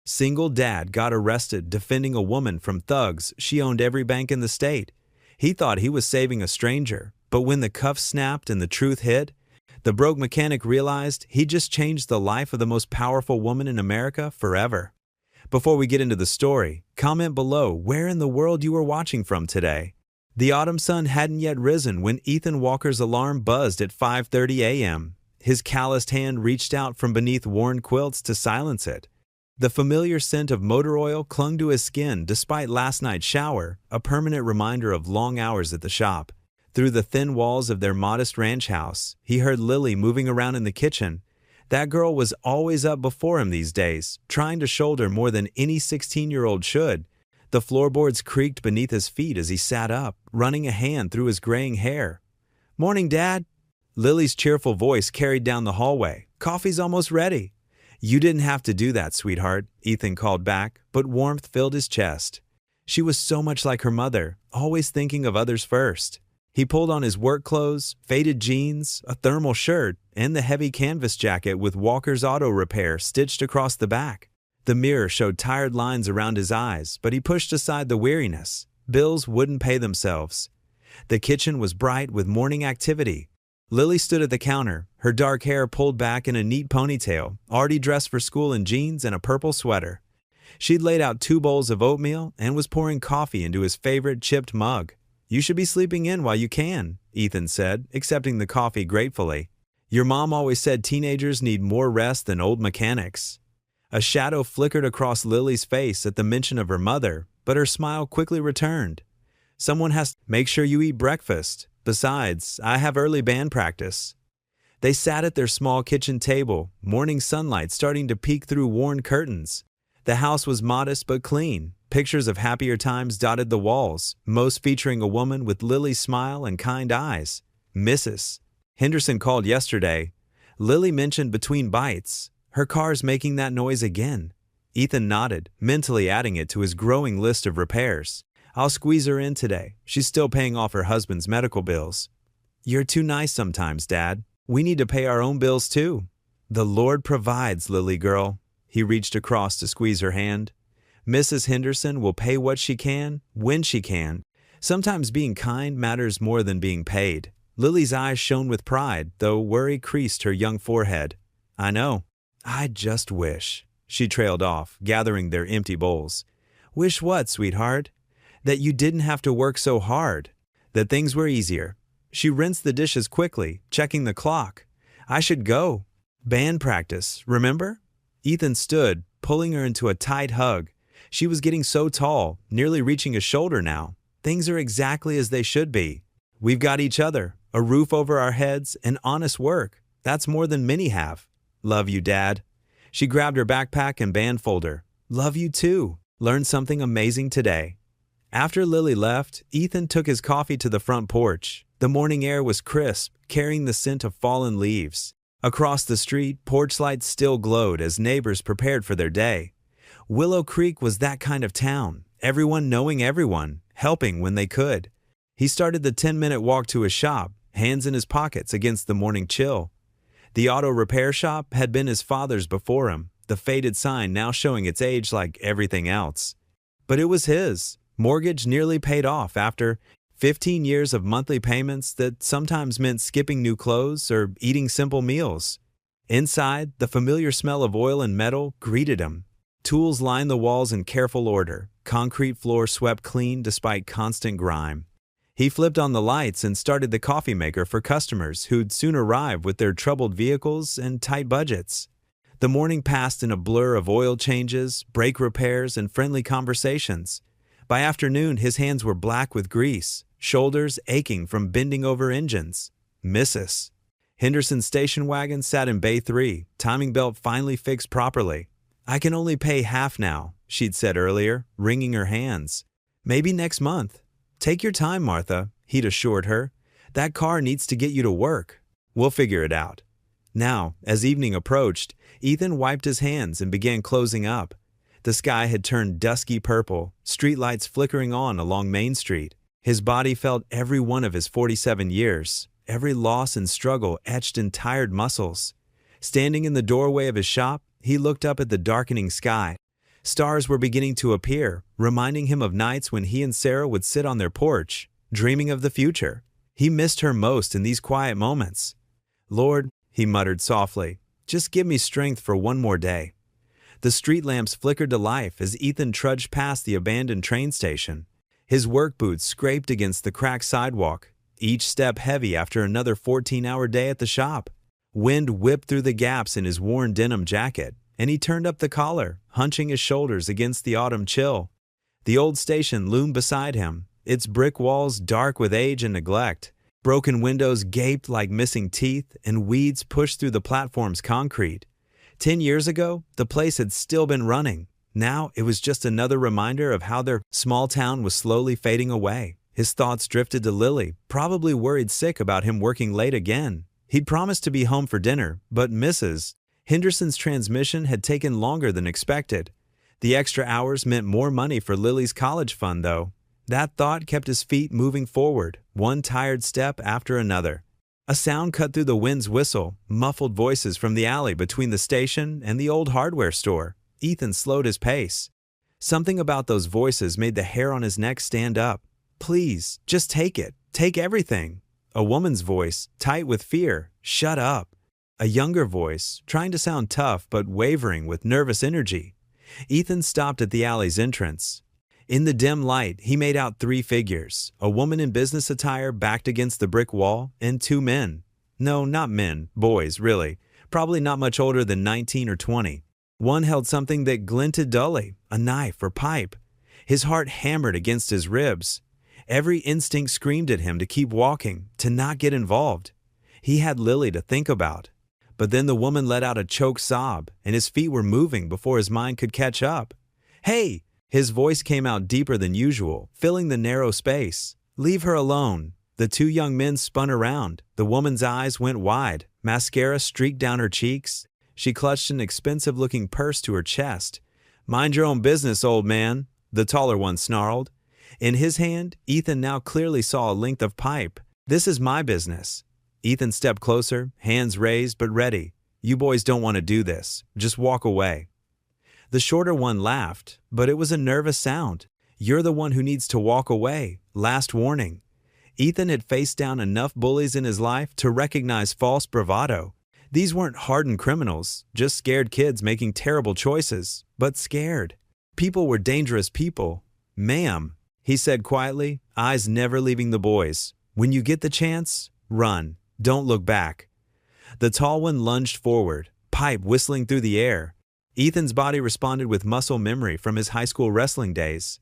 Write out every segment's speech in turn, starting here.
Single dad got arrested defending a woman from thugs. She owned every bank in the state. He thought he was saving a stranger, but when the cuffs snapped and the truth hit, the broke mechanic realized he just changed the life of the most powerful woman in America forever. Before we get into the story, comment below where in the world you are watching from today. The autumn sun hadn't yet risen when Ethan Walker's alarm buzzed at 5:30 a.m. His calloused hand reached out from beneath worn quilts to silence it. The familiar scent of motor oil clung to his skin despite last night's shower, a permanent reminder of long hours at the shop. Through the thin walls of their modest ranch house, he heard Lily moving around in the kitchen. That girl was always up before him these days, trying to shoulder more than any 16-year-old should. The floorboards creaked beneath his feet as he sat up, running a hand through his graying hair. "Morning, Dad." Lily's cheerful voice carried down the hallway. "Coffee's almost ready." "You didn't have to do that, sweetheart," Ethan called back, but warmth filled his chest. She was so much like her mother, always thinking of others first. He pulled on his work clothes, faded jeans, a thermal shirt, and the heavy canvas jacket with Walker's Auto Repair stitched across the back. The mirror showed tired lines around his eyes, but he pushed aside the weariness. Bills wouldn't pay themselves. The kitchen was bright with morning activity. Lily stood at the counter, her dark hair pulled back in a neat ponytail, already dressed for school in jeans and a purple sweater. She'd laid out 2 bowls of oatmeal and was pouring coffee into his favorite chipped mug. "You should be sleeping in while you can," Ethan said, accepting the coffee gratefully. "Your mom always said teenagers need more rest than old mechanics." A shadow flickered across Lily's face at the mention of her mother, but her smile quickly returned. "Someone has to make sure you eat breakfast. Besides, I have early band practice." They sat at their small kitchen table, morning sunlight starting to peek through worn curtains. The house was modest but clean. Pictures of happier times dotted the walls, most featuring a woman with Lily's smile and kind eyes. "Mrs. Henderson called yesterday." Lily mentioned between bites. "Her car's making that noise again." Ethan nodded, mentally adding it to his growing list of repairs. "I'll squeeze her in today. She's still paying off her husband's medical bills." "You're too nice sometimes, Dad. We need to pay our own bills too." "The Lord provides, Lily girl." He reached across to squeeze her hand. "Mrs. Henderson will pay what she can, when she can. Sometimes being kind matters more than being paid." Lily's eyes shone with pride, though worry creased her young forehead. "I know. I just wish." She trailed off, gathering their empty bowls. "Wish what, sweetheart?" "That you didn't have to work so hard. That things were easier." She rinsed the dishes quickly, checking the clock. "I should go. Band practice, remember?" Ethan stood, pulling her into a tight hug. She was getting so tall, nearly reaching his shoulder now. "Things are exactly as they should be. We've got each other, a roof over our heads, and honest work. That's more than many have." "Love you, Dad." She grabbed her backpack and band folder. "Love you too. Learned something amazing today." After Lily left, Ethan took his coffee to the front porch. The morning air was crisp, carrying the scent of fallen leaves. Across the street, porch lights still glowed as neighbors prepared for their day. Willow Creek was that kind of town, everyone knowing everyone, helping when they could. He started the 10-minute walk to his shop, hands in his pockets against the morning chill. The auto repair shop had been his father's before him, the faded sign now showing its age like everything else. But it was his. Mortgage nearly paid off after 15 years of monthly payments that sometimes meant skipping new clothes or eating simple meals. Inside, the familiar smell of oil and metal greeted him. Tools lined the walls in careful order, concrete floor swept clean despite constant grime. He flipped on the lights and started the coffee maker for customers who'd soon arrive with their troubled vehicles and tight budgets. The morning passed in a blur of oil changes, brake repairs, and friendly conversations. By afternoon, his hands were black with grease, shoulders aching from bending over engines. Mrs. Henderson's station wagon sat in Bay 3, timing belt finally fixed properly. "I can only pay half now," she'd said earlier, wringing her hands. "Maybe next month." "Take your time, Martha," he'd assured her. "That car needs to get you to work. We'll figure it out." Now, as evening approached, Ethan wiped his hands and began closing up. The sky had turned dusky purple, streetlights flickering on along Main Street. His body felt every one of his 47 years, every loss and struggle etched in tired muscles. Standing in the doorway of his shop, he looked up at the darkening sky. Stars were beginning to appear, reminding him of nights when he and Sarah would sit on their porch, dreaming of the future. He missed her most in these quiet moments. "Lord," he muttered softly, "just give me strength for one more day." The street lamps flickered to life as Ethan trudged past the abandoned train station. His work boots scraped against the cracked sidewalk, each step heavy after another 14-hour day at the shop. Wind whipped through the gaps in his worn denim jacket, and he turned up the collar, hunching his shoulders against the autumn chill. The old station loomed beside him, its brick walls dark with age and neglect. Broken windows gaped like missing teeth, and weeds pushed through the platform's concrete. 10 years ago, the place had still been running. Now it was just another reminder of how their small town was slowly fading away. His thoughts drifted to Lily, probably worried sick about him working late again. He'd promised to be home for dinner, but Mrs. Henderson's transmission had taken longer than expected. The extra hours meant more money for Lily's college fund, though. That thought kept his feet moving forward, one tired step after another. A sound cut through the wind's whistle, muffled voices from the alley between the station and the old hardware store. Ethan slowed his pace. Something about those voices made the hair on his neck stand up. "Please, just take it. Take everything." A woman's voice, tight with fear. "Shut up." A younger voice, trying to sound tough but wavering with nervous energy. Ethan stopped at the alley's entrance. In the dim light, he made out 3 figures, a woman in business attire backed against the brick wall, and 2 men. No, not men, boys, really. Probably not much older than 19 or 20. One held something that glinted dully, a knife or pipe. His heart hammered against his ribs. Every instinct screamed at him to keep walking, to not get involved. He had Lily to think about. But then the woman let out a choked sob, and his feet were moving before his mind could catch up. "Hey!" His voice came out deeper than usual, filling the narrow space. "Leave her alone." The 2 young men spun around. The woman's eyes went wide. Mascara streaked down her cheeks. She clutched an expensive-looking purse to her chest. "Mind your own business, old man," the taller one snarled. In his hand, Ethan now clearly saw a length of pipe. "This is my business." Ethan stepped closer, hands raised but ready. "You boys don't want to do this. Just walk away." The shorter one laughed, but it was a nervous sound. "You're the one who needs to walk away. Last warning." Ethan had faced down enough bullies in his life to recognize false bravado. These weren't hardened criminals, just scared kids making terrible choices, but scared. People were dangerous people. "Ma'am," he said quietly, eyes never leaving the boys. "When you get the chance, run. Don't look back." The tall one lunged forward, pipe whistling through the air. Ethan's body responded with muscle memory from his high school wrestling days.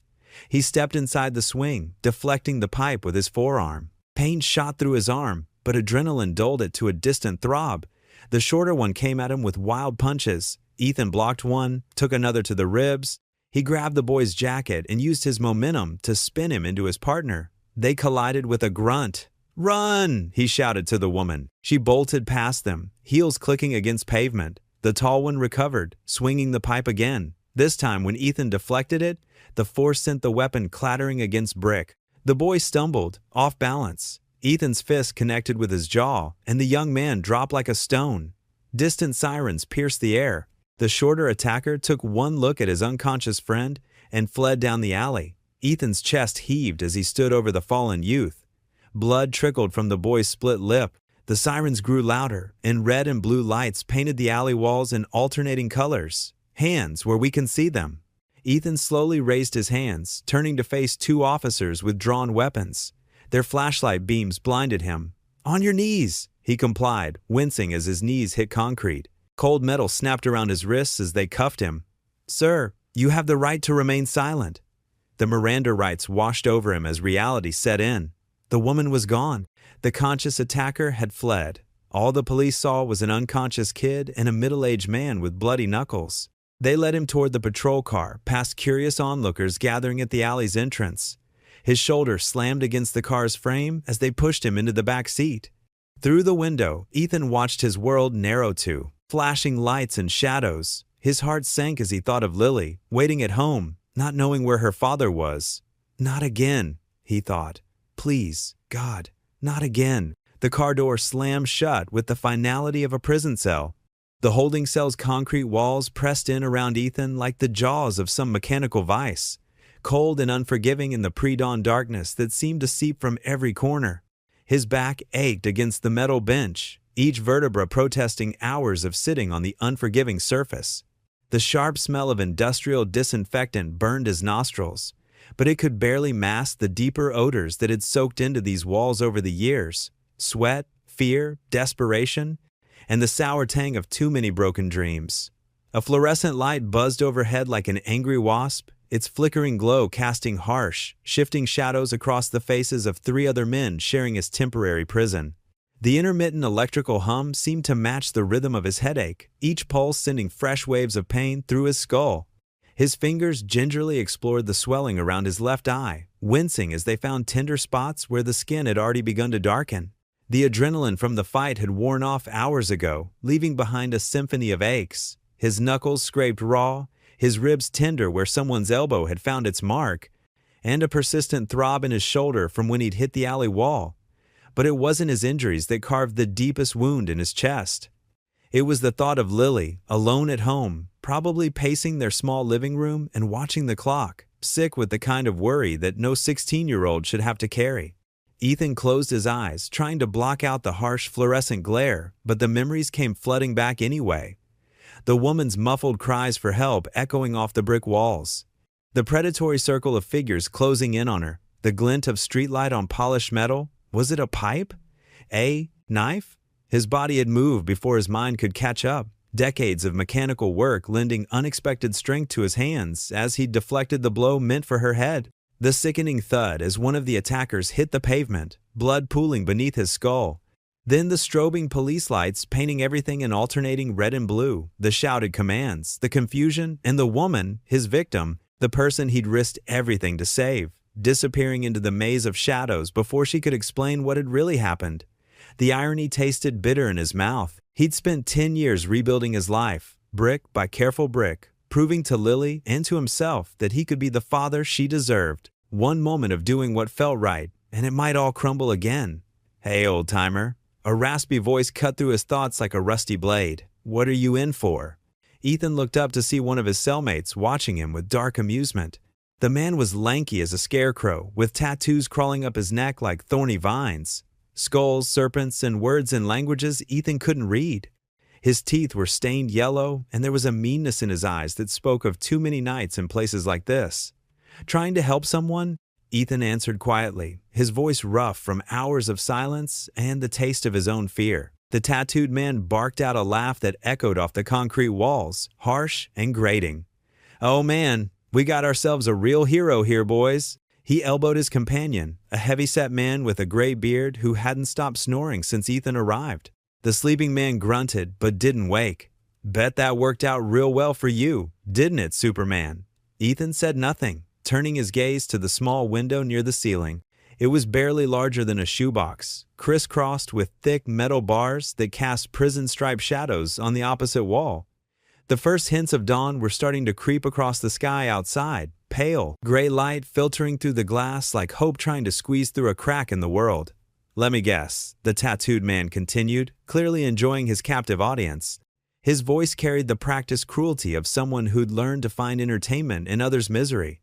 He stepped inside the swing, deflecting the pipe with his forearm. Pain shot through his arm, but adrenaline dulled it to a distant throb. The shorter one came at him with wild punches. Ethan blocked one, took another to the ribs. He grabbed the boy's jacket and used his momentum to spin him into his partner. They collided with a grunt. "Run!" he shouted to the woman. She bolted past them, heels clicking against pavement. The tall one recovered, swinging the pipe again. This time, when Ethan deflected it, the force sent the weapon clattering against brick. The boy stumbled, off balance. Ethan's fist connected with his jaw, and the young man dropped like a stone. Distant sirens pierced the air. The shorter attacker took one look at his unconscious friend and fled down the alley. Ethan's chest heaved as he stood over the fallen youth. Blood trickled from the boy's split lip. The sirens grew louder, and red and blue lights painted the alley walls in alternating colors. Hands where we can see them. Ethan slowly raised his hands, turning to face 2 officers with drawn weapons. Their flashlight beams blinded him. "On your knees," he complied, wincing as his knees hit concrete. Cold metal snapped around his wrists as they cuffed him. "Sir, you have the right to remain silent." The Miranda rights washed over him as reality set in. The woman was gone. The conscious attacker had fled. All the police saw was an unconscious kid and a middle-aged man with bloody knuckles. They led him toward the patrol car, past curious onlookers gathering at the alley's entrance. His shoulder slammed against the car's frame as they pushed him into the back seat. Through the window, Ethan watched his world narrow to flashing lights and shadows. His heart sank as he thought of Lily, waiting at home, not knowing where her father was. "Not again," he thought. "Please, God, not again." The car door slammed shut with the finality of a prison cell. The holding cell's concrete walls pressed in around Ethan like the jaws of some mechanical vice, cold and unforgiving in the pre-dawn darkness that seemed to seep from every corner. His back ached against the metal bench, each vertebra protesting hours of sitting on the unforgiving surface. The sharp smell of industrial disinfectant burned his nostrils, but it could barely mask the deeper odors that had soaked into these walls over the years: sweat, fear, desperation, and the sour tang of too many broken dreams. A fluorescent light buzzed overhead like an angry wasp, its flickering glow casting harsh, shifting shadows across the faces of 3 other men sharing his temporary prison. The intermittent electrical hum seemed to match the rhythm of his headache, each pulse sending fresh waves of pain through his skull. His fingers gingerly explored the swelling around his left eye, wincing as they found tender spots where the skin had already begun to darken. The adrenaline from the fight had worn off hours ago, leaving behind a symphony of aches. His knuckles scraped raw, his ribs tender where someone's elbow had found its mark, and a persistent throb in his shoulder from when he'd hit the alley wall. But it wasn't his injuries that carved the deepest wound in his chest. It was the thought of Lily, alone at home, probably pacing their small living room and watching the clock, sick with the kind of worry that no 16-year-old should have to carry. Ethan closed his eyes, trying to block out the harsh fluorescent glare, but the memories came flooding back anyway. The woman's muffled cries for help echoing off the brick walls. The predatory circle of figures closing in on her, the glint of streetlight on polished metal. Was it a pipe? A knife? His body had moved before his mind could catch up, decades of mechanical work lending unexpected strength to his hands as he deflected the blow meant for her head. The sickening thud as one of the attackers hit the pavement, blood pooling beneath his skull. Then the strobing police lights painting everything in alternating red and blue, the shouted commands, the confusion, and the woman, his victim, the person he'd risked everything to save, disappearing into the maze of shadows before she could explain what had really happened. The irony tasted bitter in his mouth. He'd spent 10 years rebuilding his life, brick by careful brick, proving to Lily and to himself that he could be the father she deserved. One moment of doing what felt right, and it might all crumble again. "Hey, old-timer." A raspy voice cut through his thoughts like a rusty blade. "What are you in for?" Ethan looked up to see one of his cellmates watching him with dark amusement. The man was lanky as a scarecrow, with tattoos crawling up his neck like thorny vines. Skulls, serpents, and words in languages Ethan couldn't read. His teeth were stained yellow, and there was a meanness in his eyes that spoke of too many nights in places like this. "Trying to help someone?" Ethan answered quietly, his voice rough from hours of silence and the taste of his own fear. The tattooed man barked out a laugh that echoed off the concrete walls, harsh and grating. "Oh man, we got ourselves a real hero here, boys." He elbowed his companion, a heavy-set man with a gray beard who hadn't stopped snoring since Ethan arrived. The sleeping man grunted but didn't wake. "Bet that worked out real well for you, didn't it, Superman?" Ethan said nothing, turning his gaze to the small window near the ceiling. It was barely larger than a shoebox, crisscrossed with thick metal bars that cast prison-striped shadows on the opposite wall. The first hints of dawn were starting to creep across the sky outside, pale, gray light filtering through the glass like hope trying to squeeze through a crack in the world. "Let me guess," the tattooed man continued, clearly enjoying his captive audience. His voice carried the practiced cruelty of someone who'd learned to find entertainment in others' misery.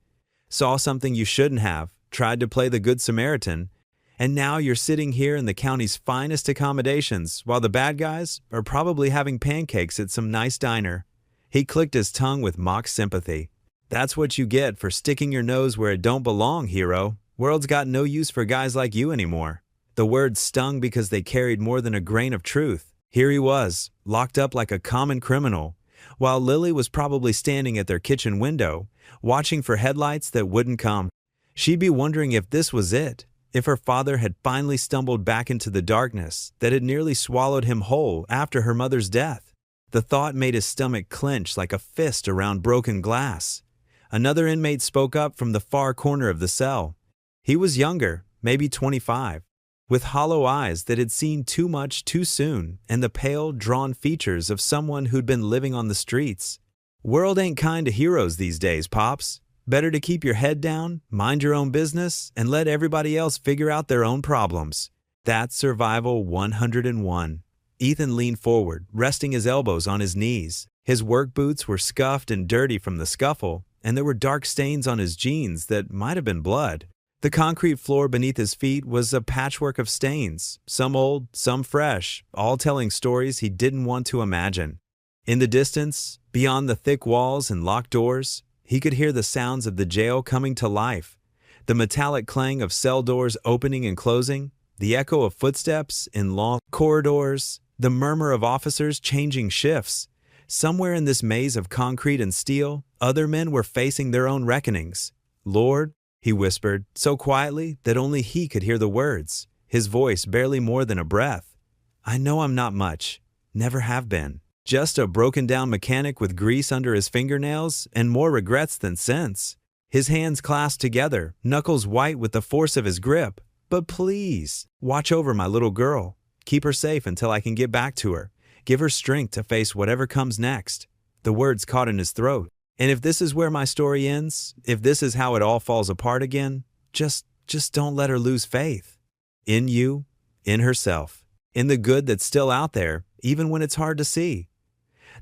"Saw something you shouldn't have, tried to play the Good Samaritan, and now you're sitting here in the county's finest accommodations while the bad guys are probably having pancakes at some nice diner." He clicked his tongue with mock sympathy. "That's what you get for sticking your nose where it don't belong, hero. World's got no use for guys like you anymore." The words stung because they carried more than a grain of truth. Here he was, locked up like a common criminal, while Lily was probably standing at their kitchen window, watching for headlights that wouldn't come. She'd be wondering if this was it, if her father had finally stumbled back into the darkness that had nearly swallowed him whole after her mother's death. The thought made his stomach clench like a fist around broken glass. Another inmate spoke up from the far corner of the cell. He was younger, maybe 25, with hollow eyes that had seen too much too soon and the pale, drawn features of someone who'd been living on the streets. "World ain't kind to heroes these days, Pops. Better to keep your head down, mind your own business, and let everybody else figure out their own problems. That's Survival 101. Ethan leaned forward, resting his elbows on his knees. His work boots were scuffed and dirty from the scuffle, and there were dark stains on his jeans that might have been blood. The concrete floor beneath his feet was a patchwork of stains, some old, some fresh, all telling stories he didn't want to imagine. In the distance, beyond the thick walls and locked doors, he could hear the sounds of the jail coming to life. The metallic clang of cell doors opening and closing, the echo of footsteps in long corridors, the murmur of officers changing shifts. Somewhere in this maze of concrete and steel, other men were facing their own reckonings. "Lord," he whispered, so quietly that only he could hear the words, his voice barely more than a breath. "I know I'm not much, never have been. Just a broken-down mechanic with grease under his fingernails and more regrets than sense." His hands clasped together, knuckles white with the force of his grip. "But please, watch over my little girl. Keep her safe until I can get back to her. Give her strength to face whatever comes next." The words caught in his throat. "And if this is where my story ends, if this is how it all falls apart again, just don't let her lose faith. In you, in herself, in the good that's still out there, even when it's hard to see."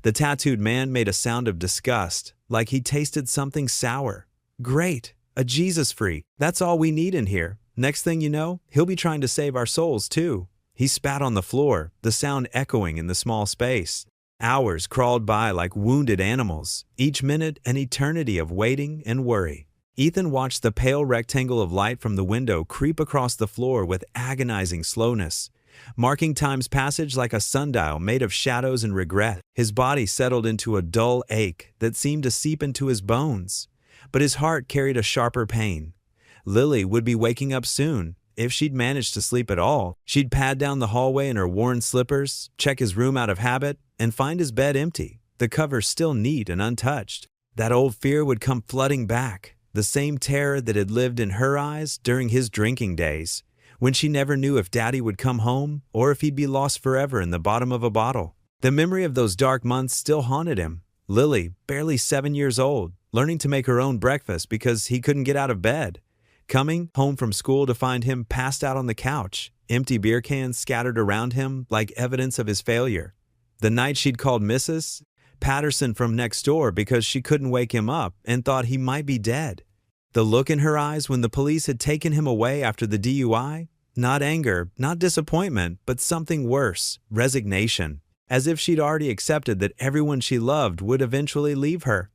The tattooed man made a sound of disgust, like he tasted something sour. "Great, a Jesus freak. That's all we need in here. Next thing you know, he'll be trying to save our souls too." He spat on the floor, the sound echoing in the small space. Hours crawled by like wounded animals, each minute an eternity of waiting and worry. Ethan watched the pale rectangle of light from the window creep across the floor with agonizing slowness, marking time's passage like a sundial made of shadows and regret. His body settled into a dull ache that seemed to seep into his bones, but his heart carried a sharper pain. Lily would be waking up soon. If she'd managed to sleep at all, she'd pad down the hallway in her worn slippers, check his room out of habit, and find his bed empty, the covers still neat and untouched. That old fear would come flooding back, the same terror that had lived in her eyes during his drinking days, when she never knew if Daddy would come home or if he'd be lost forever in the bottom of a bottle. The memory of those dark months still haunted him. Lily, barely 7 years old, learning to make her own breakfast because he couldn't get out of bed. Coming home from school to find him passed out on the couch, empty beer cans scattered around him like evidence of his failure. The night she'd called Mrs. Patterson from next door because she couldn't wake him up and thought he might be dead. The look in her eyes when the police had taken him away after the DUI, not anger, not disappointment, but something worse, resignation, as if she'd already accepted that everyone she loved would eventually leave her.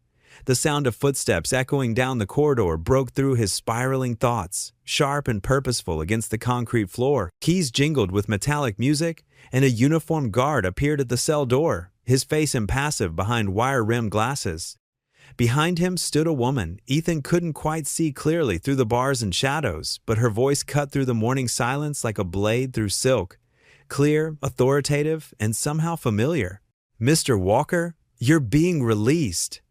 The sound of footsteps echoing down the corridor broke through his spiraling thoughts, sharp and purposeful against the concrete floor. Keys jingled with metallic music, and a uniformed guard appeared at the cell door, his face impassive behind wire-rimmed glasses. Behind him stood a woman Ethan couldn't quite see clearly through the bars and shadows, but her voice cut through the morning silence like a blade through silk. Clear, authoritative, and somehow familiar. "Mr. Walker, you're being released."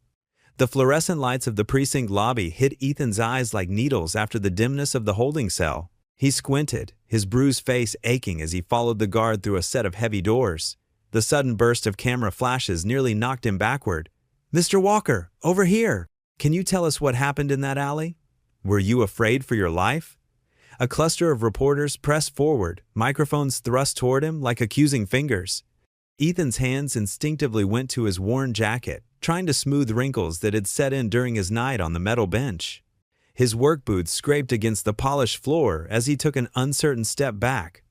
The fluorescent lights of the precinct lobby hit Ethan's eyes like needles after the dimness of the holding cell. He squinted, his bruised face aching as he followed the guard through a set of heavy doors. The sudden burst of camera flashes nearly knocked him backward. "Mr. Walker, over here! Can you tell us what happened in that alley? Were you afraid for your life?" A cluster of reporters pressed forward, microphones thrust toward him like accusing fingers. Ethan's hands instinctively went to his worn jacket, trying to smooth wrinkles that had set in during his night on the metal bench. His work boots scraped against the polished floor as he took an uncertain step back.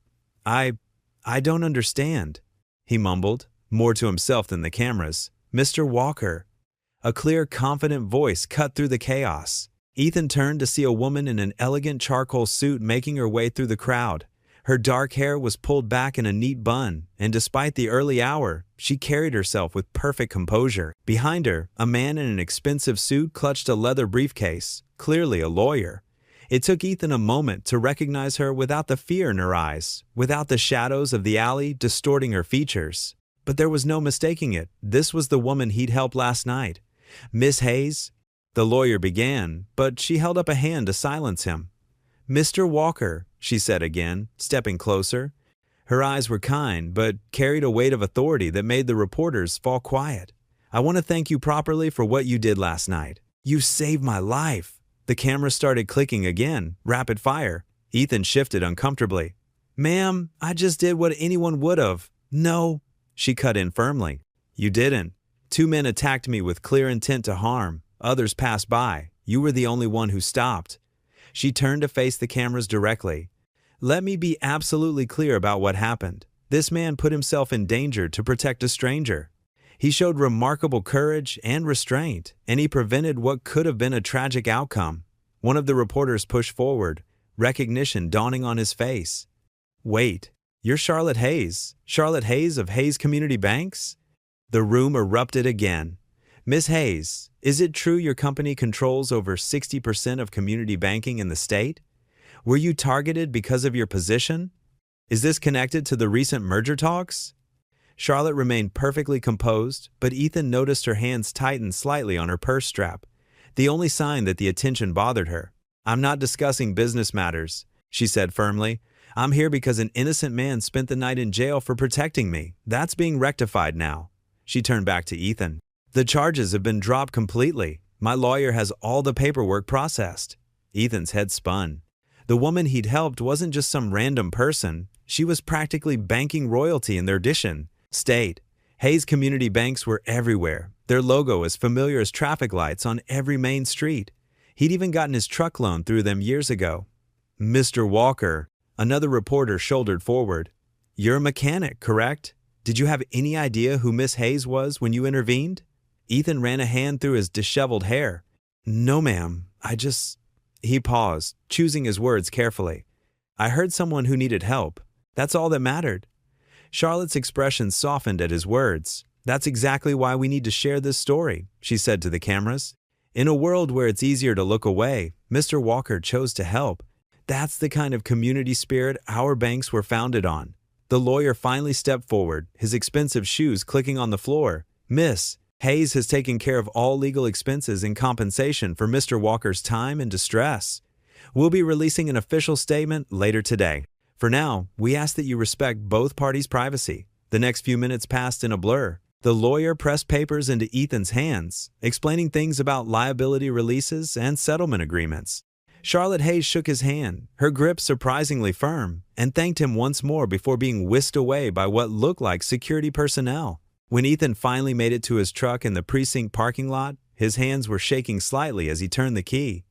I don't understand," he mumbled, more to himself than the cameras. "Mr. Walker." A clear, confident voice cut through the chaos. Ethan turned to see a woman in an elegant charcoal suit making her way through the crowd. Her dark hair was pulled back in a neat bun, and despite the early hour, she carried herself with perfect composure. Behind her, a man in an expensive suit clutched a leather briefcase, clearly a lawyer. It took Ethan a moment to recognize her without the fear in her eyes, without the shadows of the alley distorting her features. But there was no mistaking it. This was the woman he'd helped last night. "Miss Hayes?" The lawyer began, but she held up a hand to silence him. "Mr. Walker," she said again, stepping closer. Her eyes were kind, but carried a weight of authority that made the reporters fall quiet. "I want to thank you properly for what you did last night. You saved my life." The camera started clicking again, rapid fire. Ethan shifted uncomfortably. "Ma'am, I just did what anyone would have. No, she cut in firmly. You didn't. Two men attacked me with clear intent to harm. Others passed by. You were the only one who stopped. She turned to face the cameras directly. Let me be absolutely clear about what happened. This man put himself in danger to protect a stranger. He showed remarkable courage and restraint, and he prevented what could have been a tragic outcome. One of the reporters pushed forward, recognition dawning on his face. Wait, you're Charlotte Hayes? Charlotte Hayes of Hayes Community Banks? The room erupted again. Miss Hayes, is it true your company controls over 60% of community banking in the state? Were you targeted because of your position? Is this connected to the recent merger talks? Charlotte remained perfectly composed, but Ethan noticed her hands tighten slightly on her purse strap, the only sign that the attention bothered her. I'm not discussing business matters, she said firmly. I'm here because an innocent man spent the night in jail for protecting me. That's being rectified now. She turned back to Ethan. The charges have been dropped completely. My lawyer has all the paperwork processed. Ethan's head spun. The woman he'd helped wasn't just some random person. She was practically banking royalty in their state. Hayes Community Banks were everywhere, their logo as familiar as traffic lights on every main street. He'd even gotten his truck loan through them years ago. Mr. Walker, another reporter shouldered forward. You're a mechanic, correct? Did you have any idea who Miss Hayes was when you intervened? Ethan ran a hand through his disheveled hair. No, ma'am, He paused, choosing his words carefully. I heard someone who needed help. That's all that mattered. Charlotte's expression softened at his words. That's exactly why we need to share this story, she said to the cameras. In a world where it's easier to look away, Mr. Walker chose to help. That's the kind of community spirit our banks were founded on. The lawyer finally stepped forward, his expensive shoes clicking on the floor. Miss Hayes has taken care of all legal expenses in compensation for Mr. Walker's time and distress. We'll be releasing an official statement later today. For now, we ask that you respect both parties' privacy. The next few minutes passed in a blur. The lawyer pressed papers into Ethan's hands, explaining things about liability releases and settlement agreements. Charlotte Hayes shook his hand, her grip surprisingly firm, and thanked him once more before being whisked away by what looked like security personnel. When Ethan finally made it to his truck in the precinct parking lot, his hands were shaking slightly as he turned the key.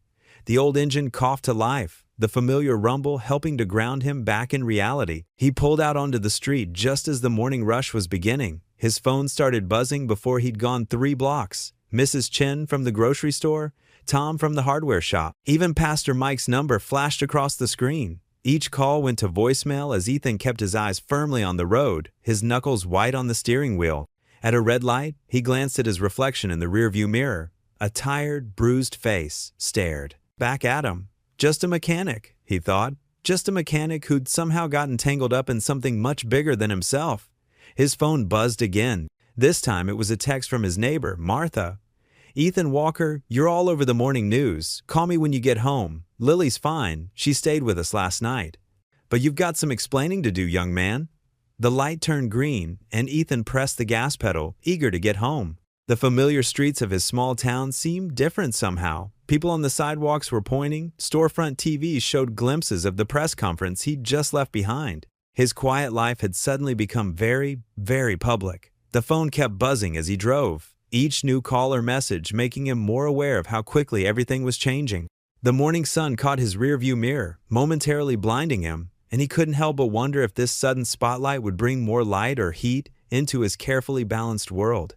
The old engine coughed to life, the familiar rumble helping to ground him back in reality. He pulled out onto the street just as the morning rush was beginning. His phone started buzzing before he'd gone 3 blocks. Mrs. Chen from the grocery store, Tom from the hardware shop. Even Pastor Mike's number flashed across the screen. Each call went to voicemail as Ethan kept his eyes firmly on the road, his knuckles white on the steering wheel. At a red light, he glanced at his reflection in the rearview mirror. A tired, bruised face stared back at him. Just a mechanic, he thought. Just a mechanic who'd somehow gotten tangled up in something much bigger than himself. His phone buzzed again. This time it was a text from his neighbor, Martha. Ethan Walker, you're all over the morning news. Call me when you get home. Lily's fine. She stayed with us last night. But you've got some explaining to do, young man. The light turned green, and Ethan pressed the gas pedal, eager to get home. The familiar streets of his small town seemed different somehow. People on the sidewalks were pointing. Storefront TVs showed glimpses of the press conference he'd just left behind. His quiet life had suddenly become very, very public. The phone kept buzzing as he drove, each new call or message making him more aware of how quickly everything was changing. The morning sun caught his rearview mirror, momentarily blinding him, and he couldn't help but wonder if this sudden spotlight would bring more light or heat into his carefully balanced world.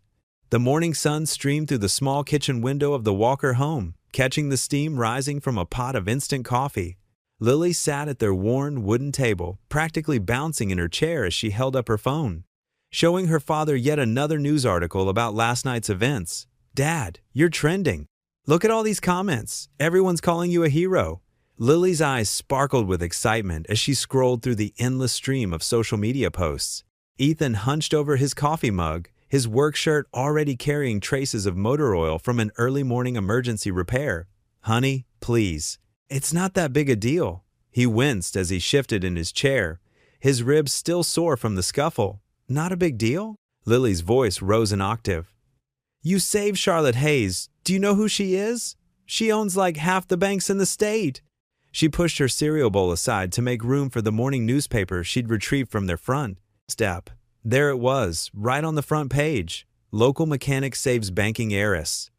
The morning sun streamed through the small kitchen window of the Walker home, catching the steam rising from a pot of instant coffee. Lily sat at their worn wooden table, practically bouncing in her chair as she held up her phone, showing her father yet another news article about last night's events. Dad, you're trending. Look at all these comments. Everyone's calling you a hero. Lily's eyes sparkled with excitement as she scrolled through the endless stream of social media posts. Ethan hunched over his coffee mug, his work shirt already carrying traces of motor oil from an early morning emergency repair. Honey, please. It's not that big a deal. He winced as he shifted in his chair, his ribs still sore from the scuffle. Not a big deal? Lily's voice rose an octave. You saved Charlotte Hayes. Do you know who she is? She owns like half the banks in the state. She pushed her cereal bowl aside to make room for the morning newspaper she'd retrieved from their front step. There it was, right on the front page. Local mechanic saves banking heiress.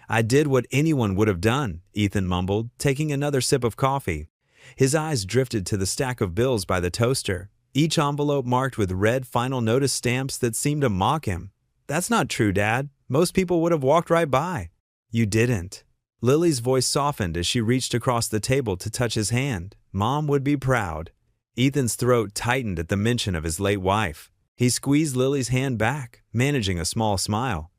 I did what anyone would have done, Ethan mumbled, taking another sip of coffee. His eyes drifted to the stack of bills by the toaster, each envelope marked with red final notice stamps that seemed to mock him. That's not true, Dad. Most people would have walked right by. You didn't. Lily's voice softened as she reached across the table to touch his hand. Mom would be proud. Ethan's throat tightened at the mention of his late wife. He squeezed Lily's hand back, managing a small smile.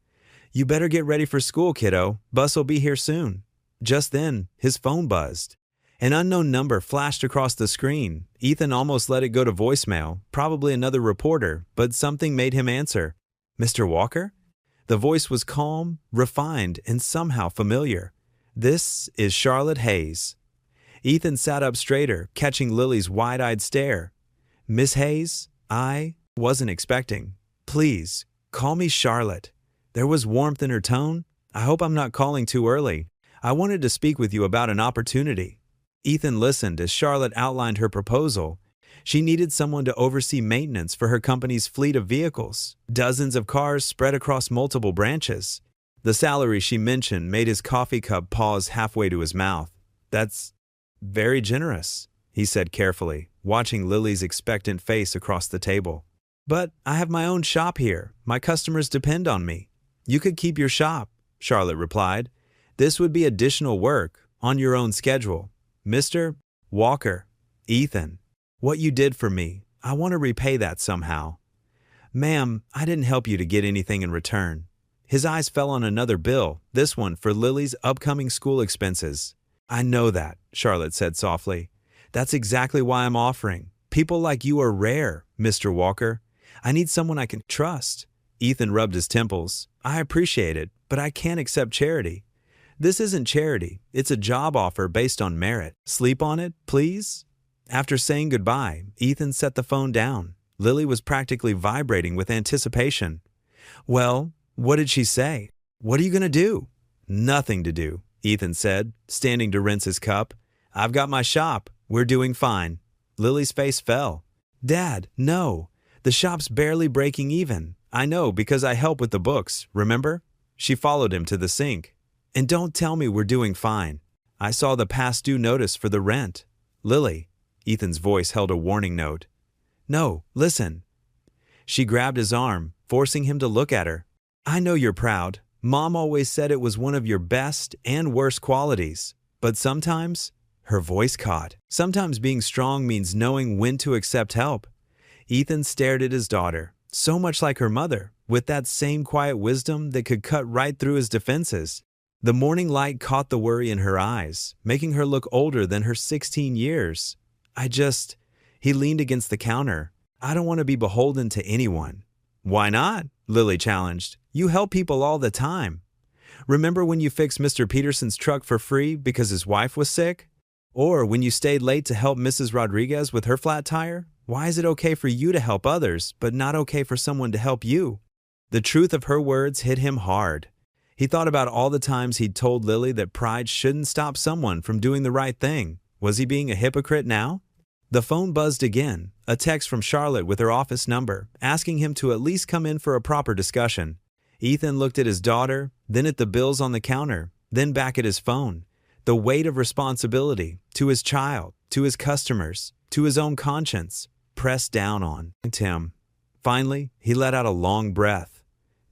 You better get ready for school, kiddo. Bus will be here soon. Just then, his phone buzzed. An unknown number flashed across the screen. Ethan almost let it go to voicemail, probably another reporter, but something made him answer. Mr. Walker? The voice was calm, refined, and somehow familiar. This is Charlotte Hayes. Ethan sat up straighter, catching Lily's wide-eyed stare. Miss Hayes, I wasn't expecting. Please, call me Charlotte. There was warmth in her tone. I hope I'm not calling too early. I wanted to speak with you about an opportunity. Ethan listened as Charlotte outlined her proposal. She needed someone to oversee maintenance for her company's fleet of vehicles, dozens of cars spread across multiple branches. The salary she mentioned made his coffee cup pause halfway to his mouth. That's very generous, he said carefully, watching Lily's expectant face across the table. But I have my own shop here. My customers depend on me. You could keep your shop, Charlotte replied. This would be additional work, on your own schedule. Mr. Walker, Ethan, what you did for me, I want to repay that somehow. Ma'am, I didn't help you to get anything in return. His eyes fell on another bill, this one for Lily's upcoming school expenses. I know that, Charlotte said softly. That's exactly why I'm offering. People like you are rare, Mr. Walker. I need someone I can trust. Ethan rubbed his temples. I appreciate it, but I can't accept charity. This isn't charity. It's a job offer based on merit. Sleep on it, please? After saying goodbye, Ethan set the phone down. Lily was practically vibrating with anticipation. Well, what did she say? What are you going to do? Nothing to do, Ethan said, standing to rinse his cup. I've got my shop. We're doing fine. Lily's face fell. Dad, no. The shop's barely breaking even. I know because I help with the books, remember? She followed him to the sink. And don't tell me we're doing fine. I saw the past due notice for the rent. Lily, Ethan's voice held a warning note. No, listen. She grabbed his arm, forcing him to look at her. I know you're proud. Mom always said it was one of your best and worst qualities. But sometimes, her voice caught. Sometimes being strong means knowing when to accept help. Ethan stared at his daughter, so much like her mother, with that same quiet wisdom that could cut right through his defenses. The morning light caught the worry in her eyes, making her look older than her 16 years. He leaned against the counter. I don't want to be beholden to anyone. Why not? Lily challenged. You help people all the time. Remember when you fixed Mr. Peterson's truck for free because his wife was sick? Or when you stayed late to help Mrs. Rodriguez with her flat tire? Why is it okay for you to help others, but not okay for someone to help you? The truth of her words hit him hard. He thought about all the times he'd told Lily that pride shouldn't stop someone from doing the right thing. Was he being a hypocrite now? The phone buzzed again, a text from Charlotte with her office number, asking him to at least come in for a proper discussion. Ethan looked at his daughter, then at the bills on the counter, then back at his phone. The weight of responsibility, to his child, to his customers, to his own conscience, pressed down on him. Finally, he let out a long breath.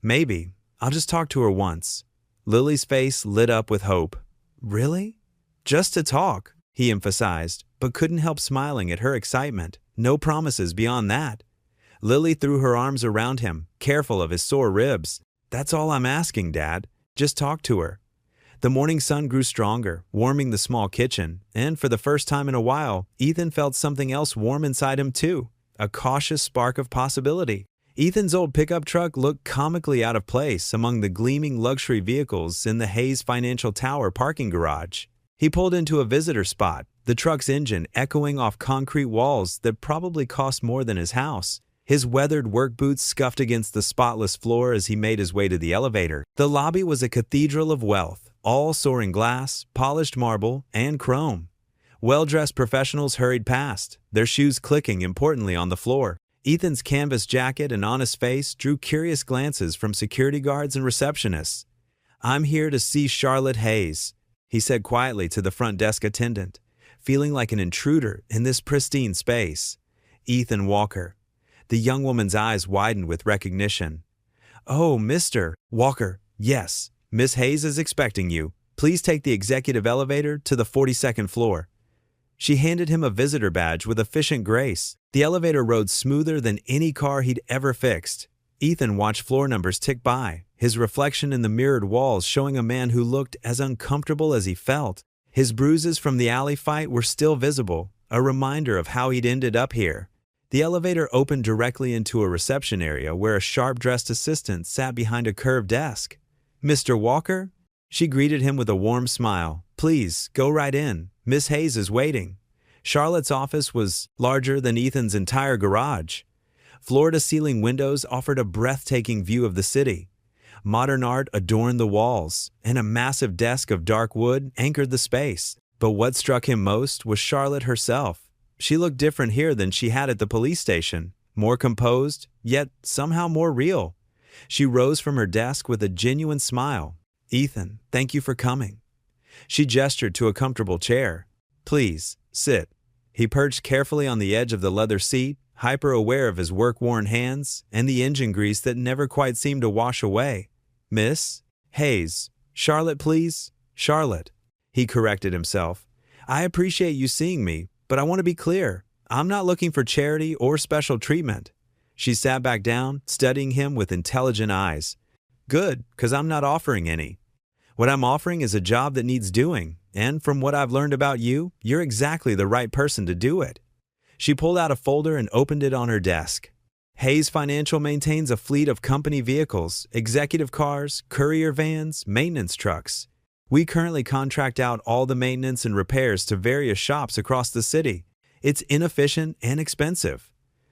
Maybe, I'll just talk to her once. Lily's face lit up with hope. Really? Just to talk, he emphasized, but couldn't help smiling at her excitement. No promises beyond that. Lily threw her arms around him, careful of his sore ribs. That's all I'm asking, Dad. Just talk to her. The morning sun grew stronger, warming the small kitchen, and for the first time in a while, Ethan felt something else warm inside him too, a cautious spark of possibility. Ethan's old pickup truck looked comically out of place among the gleaming luxury vehicles in the Hayes Financial Tower parking garage. He pulled into a visitor spot, the truck's engine echoing off concrete walls that probably cost more than his house. His weathered work boots scuffed against the spotless floor as he made his way to the elevator. The lobby was a cathedral of wealth, all soaring glass, polished marble, and chrome. Well-dressed professionals hurried past, their shoes clicking importantly on the floor. Ethan's canvas jacket and honest face drew curious glances from security guards and receptionists. "I'm here to see Charlotte Hayes," he said quietly to the front desk attendant, feeling like an intruder in this pristine space. "Ethan Walker." The young woman's eyes widened with recognition. "Oh, Mr. Walker, yes. Miss Hayes is expecting you. Please take the executive elevator to the 42nd floor." She handed him a visitor badge with efficient grace. The elevator rode smoother than any car he'd ever fixed. Ethan watched floor numbers tick by, his reflection in the mirrored walls showing a man who looked as uncomfortable as he felt. His bruises from the alley fight were still visible, a reminder of how he'd ended up here. The elevator opened directly into a reception area where a sharp-dressed assistant sat behind a curved desk. "Mr. Walker?" She greeted him with a warm smile. "Please, go right in. Miss Hayes is waiting." Charlotte's office was larger than Ethan's entire garage. Floor-to-ceiling windows offered a breathtaking view of the city. Modern art adorned the walls, and a massive desk of dark wood anchored the space. But what struck him most was Charlotte herself. She looked different here than she had at the police station, more composed, yet somehow more real. She rose from her desk with a genuine smile. "Ethan, thank you for coming." She gestured to a comfortable chair. "Please, sit." He perched carefully on the edge of the leather seat, hyper-aware of his work-worn hands and the engine grease that never quite seemed to wash away. "Miss Hayes. Charlotte, please." "Charlotte." He corrected himself. "I appreciate you seeing me, but I want to be clear. I'm not looking for charity or special treatment." She sat back down, studying him with intelligent eyes. "Good, 'cause I'm not offering any. What I'm offering is a job that needs doing, and from what I've learned about you, you're exactly the right person to do it." She pulled out a folder and opened it on her desk. "Hayes Financial maintains a fleet of company vehicles, executive cars, courier vans, maintenance trucks. We currently contract out all the maintenance and repairs to various shops across the city. It's inefficient and expensive."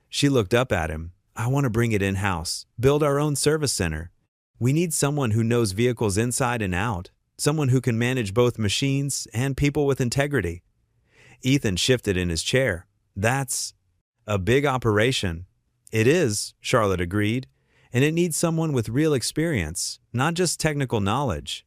She looked up at him. "I want to bring it in-house, build our own service center. We need someone who knows vehicles inside and out, someone who can manage both machines and people with integrity." Ethan shifted in his chair. "That's a big operation." "It is," Charlotte agreed, "and it needs someone with real experience, not just technical knowledge.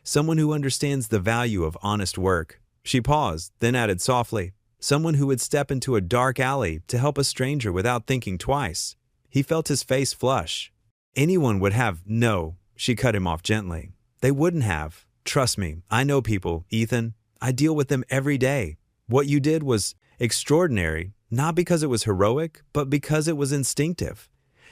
Someone who understands the value of honest work." She paused, then added softly, "Someone who would step into a dark alley to help a stranger without thinking twice." He felt his face flush. "Anyone would have—" "No," she cut him off gently. "They wouldn't have. Trust me, I know people, Ethan. I deal with them every day. What you did was extraordinary, not because it was heroic, but because it was instinctive.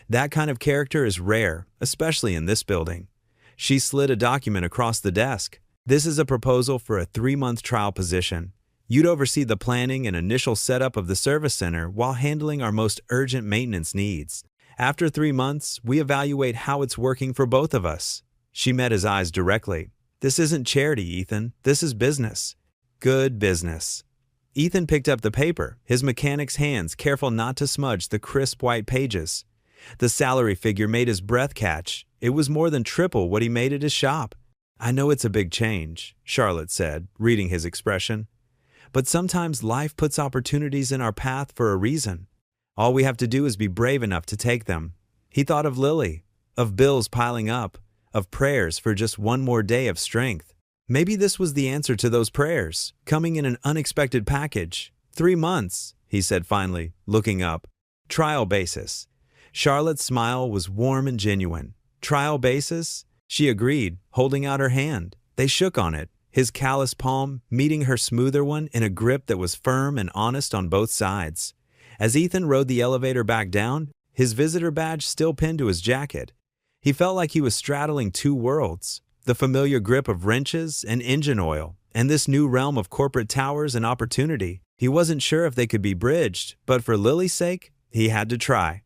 That kind of character is rare, especially in this building." She slid a document across the desk. "This is a proposal for a 3-month trial position. You'd oversee the planning and initial setup of the service center while handling our most urgent maintenance needs. After 3 months, we evaluate how it's working for both of us." She met his eyes directly. "This isn't charity, Ethan. This is business." "Good business." Ethan picked up the paper, his mechanic's hands careful not to smudge the crisp white pages. The salary figure made his breath catch. It was more than triple what he made at his shop. "I know it's a big change," Charlotte said, reading his expression. "But sometimes life puts opportunities in our path for a reason. All we have to do is be brave enough to take them." He thought of Lily, of bills piling up, of prayers for just one more day of strength. Maybe this was the answer to those prayers, coming in an unexpected package. 3 months, he said finally, looking up. "Trial basis." Charlotte's smile was warm and genuine. "Trial basis?" She agreed, holding out her hand. They shook on it, his callous palm meeting her smoother one in a grip that was firm and honest on both sides. As Ethan rode the elevator back down, his visitor badge still pinned to his jacket, he felt like he was straddling 2 worlds, the familiar grip of wrenches and engine oil, and this new realm of corporate towers and opportunity. He wasn't sure if they could be bridged, but for Lily's sake, he had to try.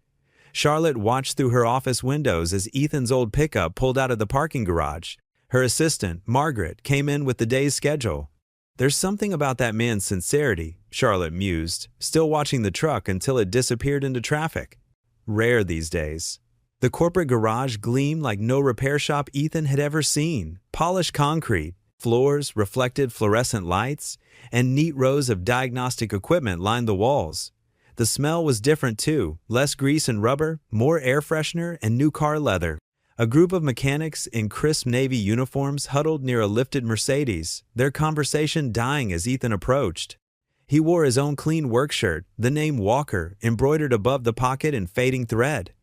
Charlotte watched through her office windows as Ethan's old pickup pulled out of the parking garage. Her assistant, Margaret, came in with the day's schedule. "There's something about that man's sincerity," Charlotte mused, still watching the truck until it disappeared into traffic. Rare these days. The corporate garage gleamed like no repair shop Ethan had ever seen. Polished concrete, floors reflected fluorescent lights, and neat rows of diagnostic equipment lined the walls. The smell was different too, less grease and rubber, more air freshener and new car leather. A group of mechanics in crisp Navy uniforms huddled near a lifted Mercedes, their conversation dying as Ethan approached. He wore his own clean work shirt, the name Walker embroidered above the pocket in fading thread.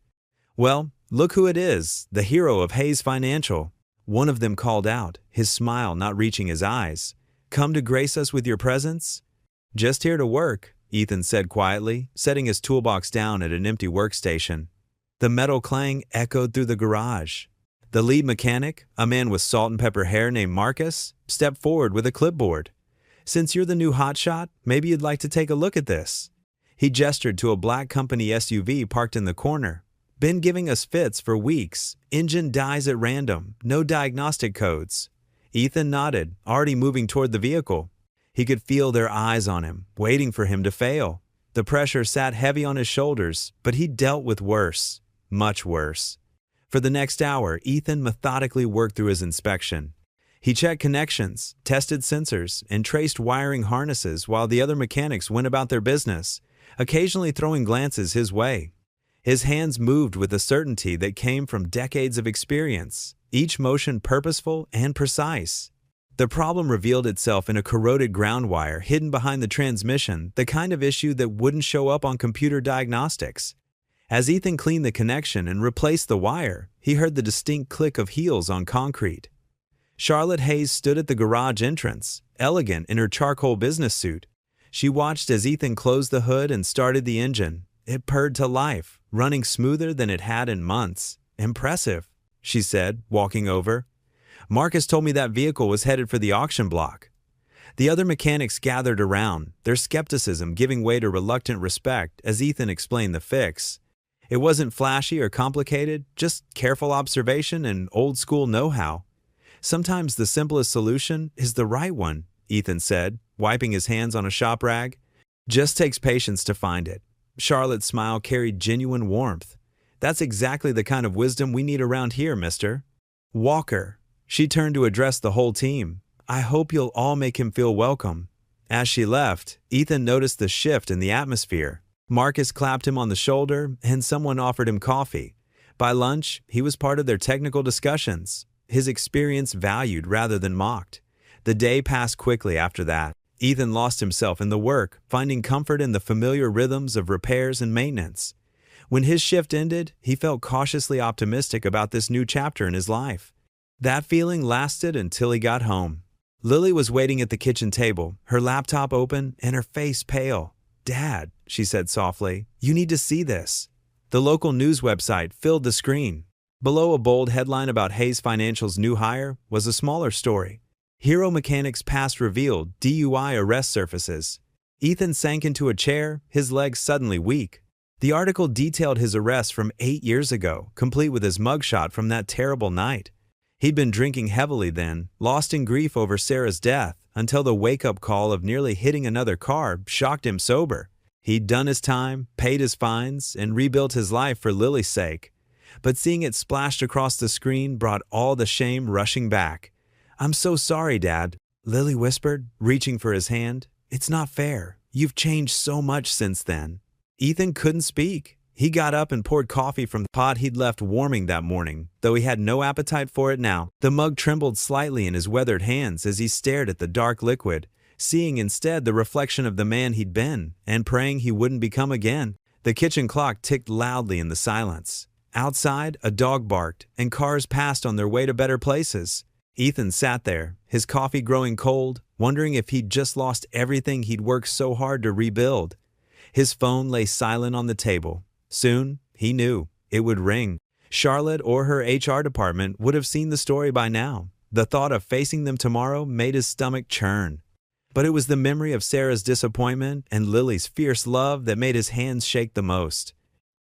"Well, look who it is, the hero of Hayes Financial," one of them called out, his smile not reaching his eyes. "Come to grace us with your presence?" "Just here to work," Ethan said quietly, setting his toolbox down at an empty workstation. The metal clang echoed through the garage. The lead mechanic, a man with salt and pepper hair named Marcus, stepped forward with a clipboard. "Since you're the new hotshot, maybe you'd like to take a look at this." He gestured to a black company SUV parked in the corner. "Been giving us fits for weeks. Engine dies at random, no diagnostic codes." Ethan nodded, already moving toward the vehicle. He could feel their eyes on him, waiting for him to fail. The pressure sat heavy on his shoulders, but he dealt with worse. Much worse. For the next hour, Ethan methodically worked through his inspection. He checked connections, tested sensors, and traced wiring harnesses while the other mechanics went about their business, occasionally throwing glances his way. His hands moved with a certainty that came from decades of experience, each motion purposeful and precise. The problem revealed itself in a corroded ground wire hidden behind the transmission, the kind of issue that wouldn't show up on computer diagnostics. As Ethan cleaned the connection and replaced the wire, he heard the distinct click of heels on concrete. Charlotte Hayes stood at the garage entrance, elegant in her charcoal business suit. She watched as Ethan closed the hood and started the engine. It purred to life, running smoother than it had in months. "Impressive," she said, walking over. "Marcus told me that vehicle was headed for the auction block." The other mechanics gathered around, their skepticism giving way to reluctant respect as Ethan explained the fix. It wasn't flashy or complicated, just careful observation and old-school know-how. "Sometimes the simplest solution is the right one," Ethan said, wiping his hands on a shop rag. "Just takes patience to find it." Charlotte's smile carried genuine warmth. "That's exactly the kind of wisdom we need around here, mister. Walker." She turned to address the whole team. "I hope you'll all make him feel welcome." As she left, Ethan noticed the shift in the atmosphere. Marcus clapped him on the shoulder, and someone offered him coffee. By lunch, he was part of their technical discussions, his experience valued rather than mocked. The day passed quickly after that. Ethan lost himself in the work, finding comfort in the familiar rhythms of repairs and maintenance. When his shift ended, he felt cautiously optimistic about this new chapter in his life. That feeling lasted until he got home. Lily was waiting at the kitchen table, her laptop open and her face pale. "Dad," she said softly, "you need to see this." The local news website filled the screen. Below a bold headline about Hayes Financial's new hire was a smaller story. "Hero Mechanics Past Revealed, DUI Arrest Surfaces." Ethan sank into a chair, his legs suddenly weak. The article detailed his arrest from 8 years ago, complete with his mugshot from that terrible night. He'd been drinking heavily then, lost in grief over Sarah's death, until the wake-up call of nearly hitting another car shocked him sober. He'd done his time, paid his fines, and rebuilt his life for Lily's sake. But seeing it splashed across the screen brought all the shame rushing back. "I'm so sorry, Dad," Lily whispered, reaching for his hand. "It's not fair. You've changed so much since then." Ethan couldn't speak. He got up and poured coffee from the pot he'd left warming that morning, though he had no appetite for it now. The mug trembled slightly in his weathered hands as he stared at the dark liquid, seeing instead the reflection of the man he'd been, and praying he wouldn't become again. The kitchen clock ticked loudly in the silence. Outside, a dog barked, and cars passed on their way to better places. Ethan sat there, his coffee growing cold, wondering if he'd just lost everything he'd worked so hard to rebuild. His phone lay silent on the table. Soon, he knew, it would ring. Charlotte or her HR department would have seen the story by now. The thought of facing them tomorrow made his stomach churn. But it was the memory of Sarah's disappointment and Lily's fierce love that made his hands shake the most.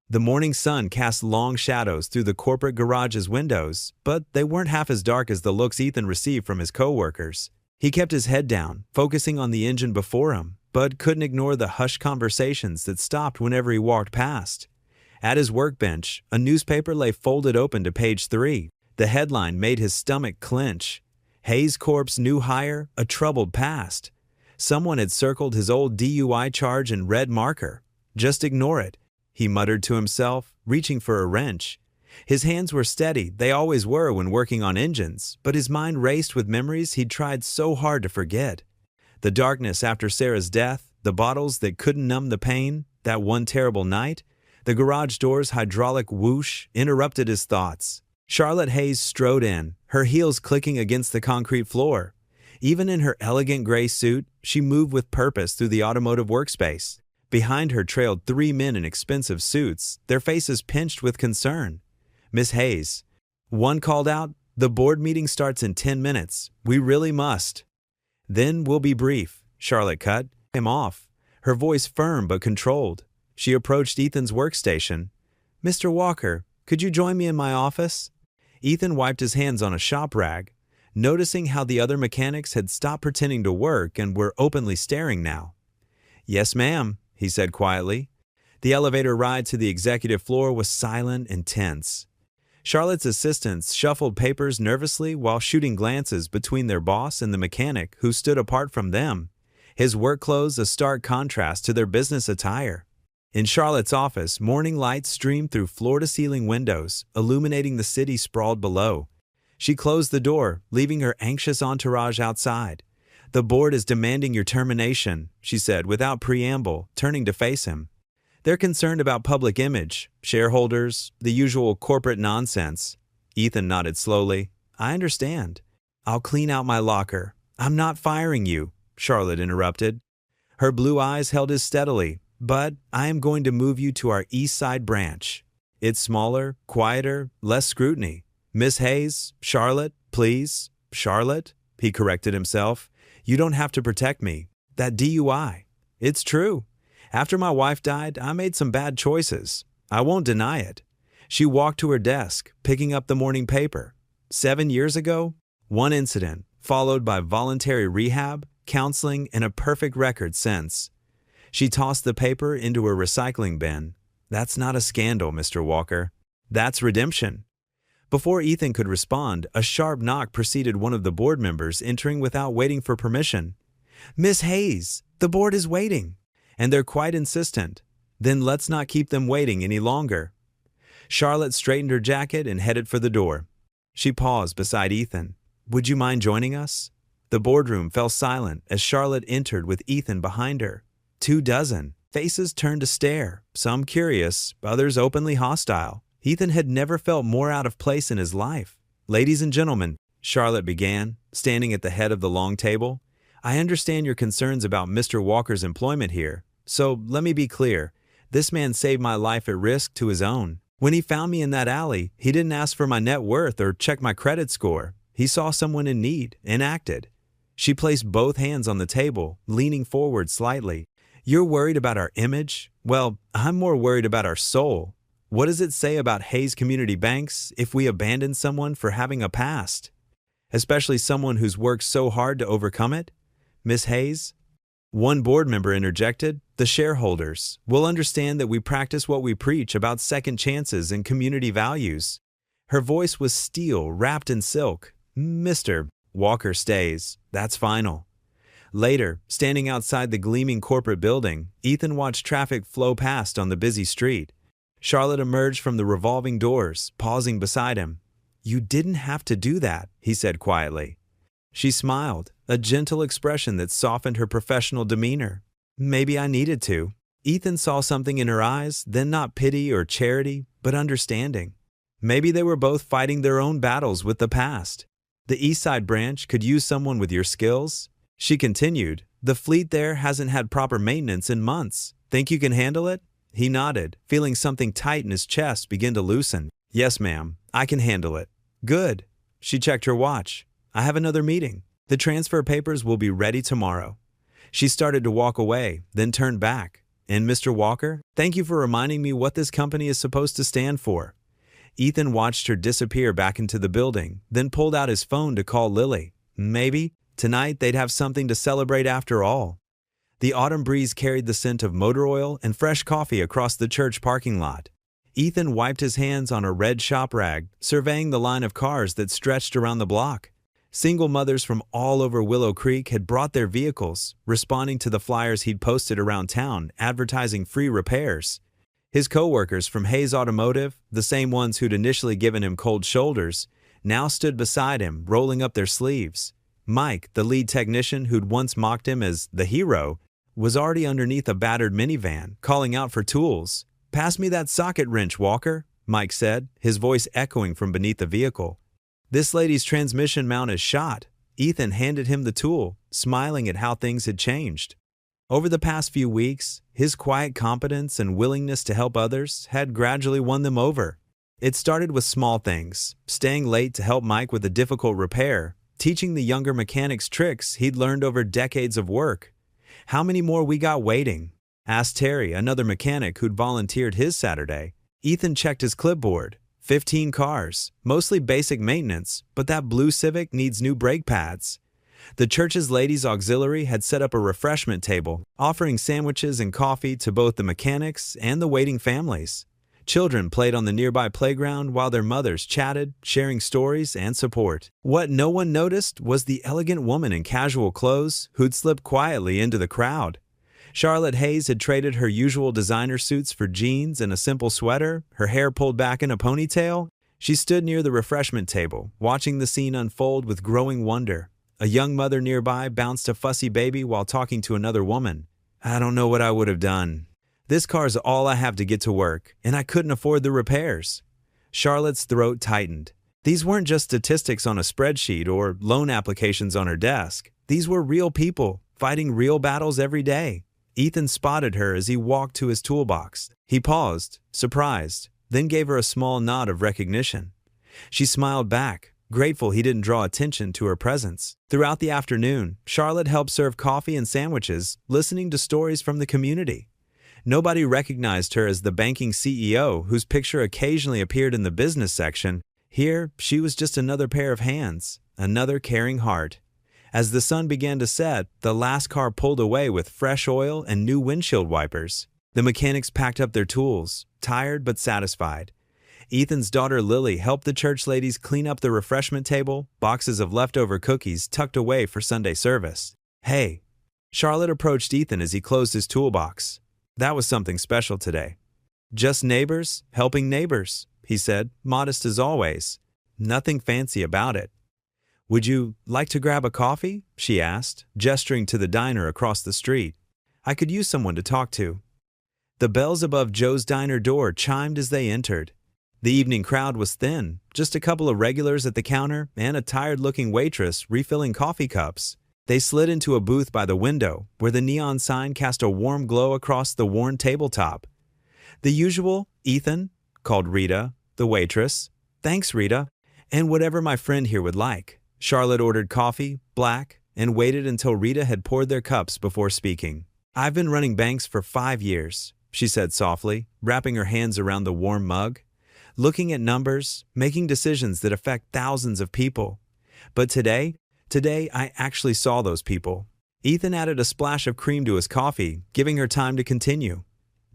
The morning sun cast long shadows through the corporate garage's windows, but they weren't half as dark as the looks Ethan received from his coworkers. He kept his head down, focusing on the engine before him, but couldn't ignore the hushed conversations that stopped whenever he walked past. At his workbench, a newspaper lay folded open to page 3. The headline made his stomach clench. Hayes Corp's new hire, a troubled past. Someone had circled his old DUI charge in red marker. Just ignore it, he muttered to himself, reaching for a wrench. His hands were steady, they always were when working on engines, but his mind raced with memories he'd tried so hard to forget. The darkness after Sarah's death, the bottles that couldn't numb the pain, that one terrible night, the garage door's hydraulic whoosh interrupted his thoughts. Charlotte Hayes strode in, her heels clicking against the concrete floor. Even in her elegant gray suit, she moved with purpose through the automotive workspace. Behind her trailed 3 men in expensive suits, their faces pinched with concern. "Miss Hayes." One called out, "The board meeting starts in 10 minutes. We really must." "Then we'll be brief," Charlotte cut him off, her voice firm but controlled. She approached Ethan's workstation. "Mr. Walker, could you join me in my office?" Ethan wiped his hands on a shop rag, noticing how the other mechanics had stopped pretending to work and were openly staring now. "Yes, ma'am," he said quietly. The elevator ride to the executive floor was silent and tense. Charlotte's assistants shuffled papers nervously while shooting glances between their boss and the mechanic who stood apart from them, his work clothes a stark contrast to their business attire. In Charlotte's office, morning light streamed through floor-to-ceiling windows, illuminating the city sprawled below. She closed the door, leaving her anxious entourage outside. "The board is demanding your termination," she said without preamble, turning to face him. "They're concerned about public image, shareholders, the usual corporate nonsense." Ethan nodded slowly. "I understand. I'll clean out my locker." "I'm not firing you," Charlotte interrupted. Her blue eyes held his steadily. "But I am going to move you to our East Side branch. It's smaller, quieter, less scrutiny. Miss Hayes, Charlotte, please." "Charlotte," he corrected himself. "You don't have to protect me. That DUI. It's true. After my wife died, I made some bad choices. I won't deny it." She walked to her desk, picking up the morning paper. 7 years ago, one incident, followed by voluntary rehab, counseling, and a perfect record since. She tossed the paper into a recycling bin. "That's not a scandal, Mr. Walker. That's redemption." Before Ethan could respond, a sharp knock preceded one of the board members entering without waiting for permission. "Miss Hayes, the board is waiting." "And they're quite insistent." "Then let's not keep them waiting any longer." Charlotte straightened her jacket and headed for the door. She paused beside Ethan. "Would you mind joining us?" The boardroom fell silent as Charlotte entered with Ethan behind her. 24 faces turned to stare, some curious, others openly hostile. Ethan had never felt more out of place in his life. "Ladies and gentlemen," Charlotte began, standing at the head of the long table, "I understand your concerns about Mr. Walker's employment here. So let me be clear. This man saved my life at risk to his own. When he found me in that alley, he didn't ask for my net worth or check my credit score. He saw someone in need and acted." She placed both hands on the table, leaning forward slightly. "You're worried about our image? Well, I'm more worried about our soul. What does it say about Hayes Community Banks if we abandon someone for having a past? Especially someone who's worked so hard to overcome it? Miss Hayes?" One board member interjected, "The shareholders will understand that we practice what we preach about second chances and community values." Her voice was steel wrapped in silk. "Mr. Walker stays. That's final." Later, standing outside the gleaming corporate building, Ethan watched traffic flow past on the busy street. Charlotte emerged from the revolving doors, pausing beside him. "You didn't have to do that," he said quietly. She smiled, a gentle expression that softened her professional demeanor. "Maybe I needed to." Ethan saw something in her eyes, then not pity or charity, but understanding. Maybe they were both fighting their own battles with the past. "The East Side branch could use someone with your skills." She continued, "The fleet there hasn't had proper maintenance in months. Think you can handle it?" He nodded, feeling something tight in his chest begin to loosen. "Yes, ma'am, I can handle it." "Good." She checked her watch. "I have another meeting. The transfer papers will be ready tomorrow." She started to walk away, then turned back. "And Mr. Walker, thank you for reminding me what this company is supposed to stand for." Ethan watched her disappear back into the building, then pulled out his phone to call Lily. Maybe tonight they'd have something to celebrate after all. The autumn breeze carried the scent of motor oil and fresh coffee across the church parking lot. Ethan wiped his hands on a red shop rag, surveying the line of cars that stretched around the block. Single mothers from all over Willow Creek had brought their vehicles, responding to the flyers he'd posted around town advertising free repairs. His co-workers from Hayes Automotive, the same ones who'd initially given him cold shoulders, now stood beside him, rolling up their sleeves. Mike, the lead technician who'd once mocked him as the hero, was already underneath a battered minivan, calling out for tools. "Pass me that socket wrench, Walker," Mike said, his voice echoing from beneath the vehicle. "This lady's transmission mount is shot." Ethan handed him the tool, smiling at how things had changed. Over the past few weeks, his quiet competence and willingness to help others had gradually won them over. It started with small things, staying late to help Mike with a difficult repair, teaching the younger mechanics tricks he'd learned over decades of work. "How many more we got waiting?" asked Terry, another mechanic who'd volunteered his Saturday. Ethan checked his clipboard. 15 cars, mostly basic maintenance, but that blue Civic needs new brake pads. The church's ladies' auxiliary had set up a refreshment table, offering sandwiches and coffee to both the mechanics and the waiting families. Children played on the nearby playground while their mothers chatted, sharing stories and support. What no one noticed was the elegant woman in casual clothes who'd slipped quietly into the crowd. Charlotte Hayes had traded her usual designer suits for jeans and a simple sweater, her hair pulled back in a ponytail. She stood near the refreshment table, watching the scene unfold with growing wonder. A young mother nearby bounced a fussy baby while talking to another woman. "I don't know what I would have done. This car's all I have to get to work, and I couldn't afford the repairs." Charlotte's throat tightened. These weren't just statistics on a spreadsheet or loan applications on her desk. These were real people, fighting real battles every day. Ethan spotted her as he walked to his toolbox. He paused, surprised, then gave her a small nod of recognition. She smiled back, grateful he didn't draw attention to her presence. Throughout the afternoon, Charlotte helped serve coffee and sandwiches, listening to stories from the community. Nobody recognized her as the banking CEO whose picture occasionally appeared in the business section. Here, she was just another pair of hands, another caring heart. As the sun began to set, the last car pulled away with fresh oil and new windshield wipers. The mechanics packed up their tools, tired but satisfied. Ethan's daughter Lily helped the church ladies clean up the refreshment table, boxes of leftover cookies tucked away for Sunday service. "Hey." Charlotte approached Ethan as he closed his toolbox. "That was something special today." "Just neighbors helping neighbors," he said, modest as always. Nothing fancy about it. "Would you like to grab a coffee?" she asked, gesturing to the diner across the street. "I could use someone to talk to." The bells above Joe's diner door chimed as they entered. The evening crowd was thin, just a couple of regulars at the counter and a tired-looking waitress refilling coffee cups. They slid into a booth by the window, where the neon sign cast a warm glow across the worn tabletop. "The usual, Ethan," called Rita, the waitress. "Thanks, Rita, and whatever my friend here would like." Charlotte ordered coffee, black, and waited until Rita had poured their cups before speaking. "I've been running banks for 5 years," she said softly, wrapping her hands around the warm mug. "Looking at numbers, making decisions that affect thousands of people. But today I actually saw those people." Ethan added a splash of cream to his coffee, giving her time to continue.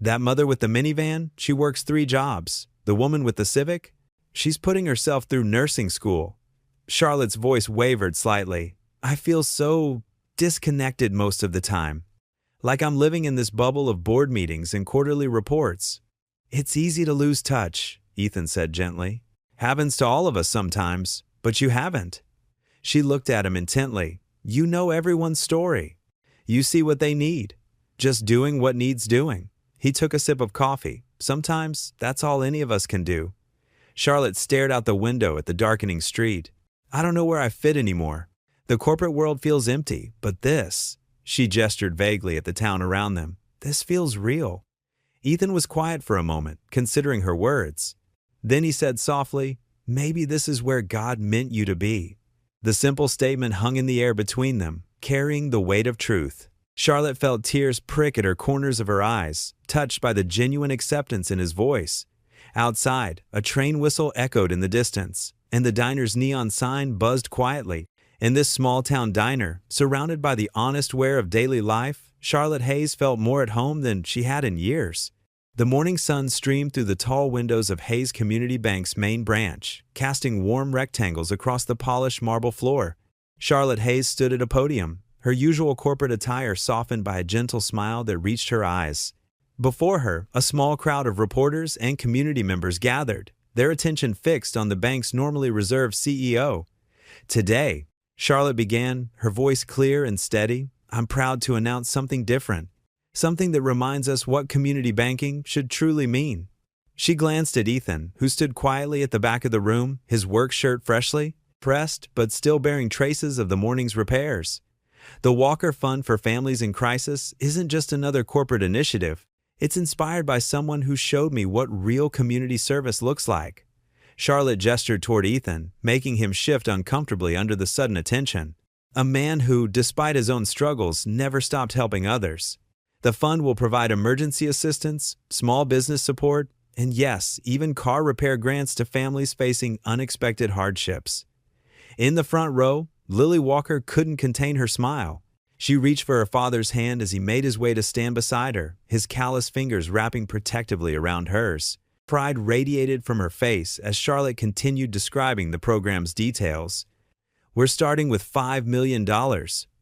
"That mother with the minivan, she works 3 jobs. The woman with the Civic, she's putting herself through nursing school." Charlotte's voice wavered slightly. "I feel so disconnected most of the time. Like I'm living in this bubble of board meetings and quarterly reports." "It's easy to lose touch," Ethan said gently. "Happens to all of us sometimes, but you haven't." She looked at him intently. "You know everyone's story. You see what they need. Just doing what needs doing." He took a sip of coffee. "Sometimes that's all any of us can do." Charlotte stared out the window at the darkening street. "I don't know where I fit anymore. The corporate world feels empty, but this," she gestured vaguely at the town around them, "this feels real." Ethan was quiet for a moment, considering her words. Then he said softly, "Maybe this is where God meant you to be." The simple statement hung in the air between them, carrying the weight of truth. Charlotte felt tears prick at her corners of her eyes, touched by the genuine acceptance in his voice. Outside, a train whistle echoed in the distance, and the diner's neon sign buzzed quietly. In this small-town diner, surrounded by the honest wear of daily life, Charlotte Hayes felt more at home than she had in years. The morning sun streamed through the tall windows of Hayes Community Bank's main branch, casting warm rectangles across the polished marble floor. Charlotte Hayes stood at a podium, her usual corporate attire softened by a gentle smile that reached her eyes. Before her, a small crowd of reporters and community members gathered, their attention fixed on the bank's normally reserved CEO. Today, Charlotte began, her voice clear and steady. I'm proud to announce something different, something that reminds us what community banking should truly mean. She glanced at Ethan, who stood quietly at the back of the room, his work shirt freshly pressed but still bearing traces of the morning's repairs. The Walker Fund for Families in Crisis isn't just another corporate initiative. It's inspired by someone who showed me what real community service looks like. Charlotte gestured toward Ethan, making him shift uncomfortably under the sudden attention. A man who, despite his own struggles, never stopped helping others. The fund will provide emergency assistance, small business support, and yes, even car repair grants to families facing unexpected hardships. In the front row, Lily Walker couldn't contain her smile. She reached for her father's hand as he made his way to stand beside her, his callous fingers wrapping protectively around hers. Pride radiated from her face as Charlotte continued describing the program's details. We're starting with $5 million,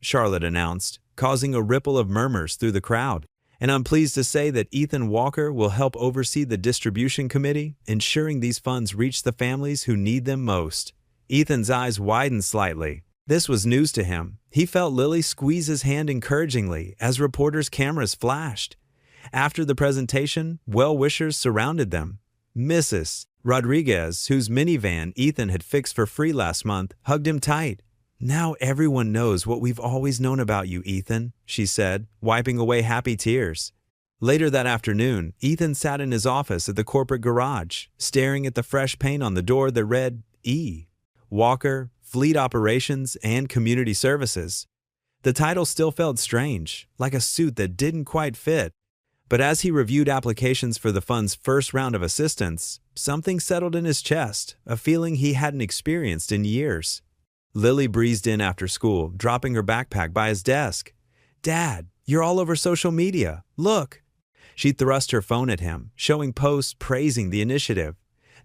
Charlotte announced, causing a ripple of murmurs through the crowd. And I'm pleased to say that Ethan Walker will help oversee the distribution committee, ensuring these funds reach the families who need them most. Ethan's eyes widened slightly. This was news to him. He felt Lily squeeze his hand encouragingly as reporters' cameras flashed. After the presentation, well-wishers surrounded them. Mrs. Rodriguez, whose minivan Ethan had fixed for free last month, hugged him tight. Now everyone knows what we've always known about you, Ethan, she said, wiping away happy tears. Later that afternoon, Ethan sat in his office at the corporate garage, staring at the fresh paint on the door that read E. Walker, Fleet Operations, and Community Services. The title still felt strange, like a suit that didn't quite fit. But as he reviewed applications for the fund's first round of assistance, something settled in his chest, a feeling he hadn't experienced in years. Lily breezed in after school, dropping her backpack by his desk. Dad, you're all over social media. Look. She thrust her phone at him, showing posts praising the initiative.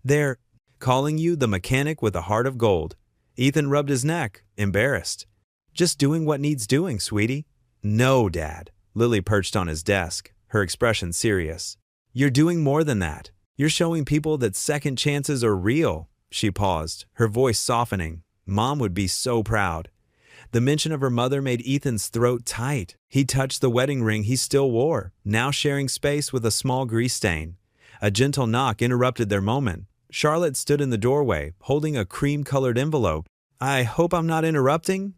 They're calling you the mechanic with a heart of gold. Ethan rubbed his neck, embarrassed. Just doing what needs doing, sweetie. No, Dad. Lily perched on his desk, her expression serious. You're doing more than that. You're showing people that second chances are real. She paused, her voice softening. Mom would be so proud. The mention of her mother made Ethan's throat tight. He touched the wedding ring he still wore, now sharing space with a small grease stain. A gentle knock interrupted their moment. Charlotte stood in the doorway, holding a cream-colored envelope. I hope I'm not interrupting?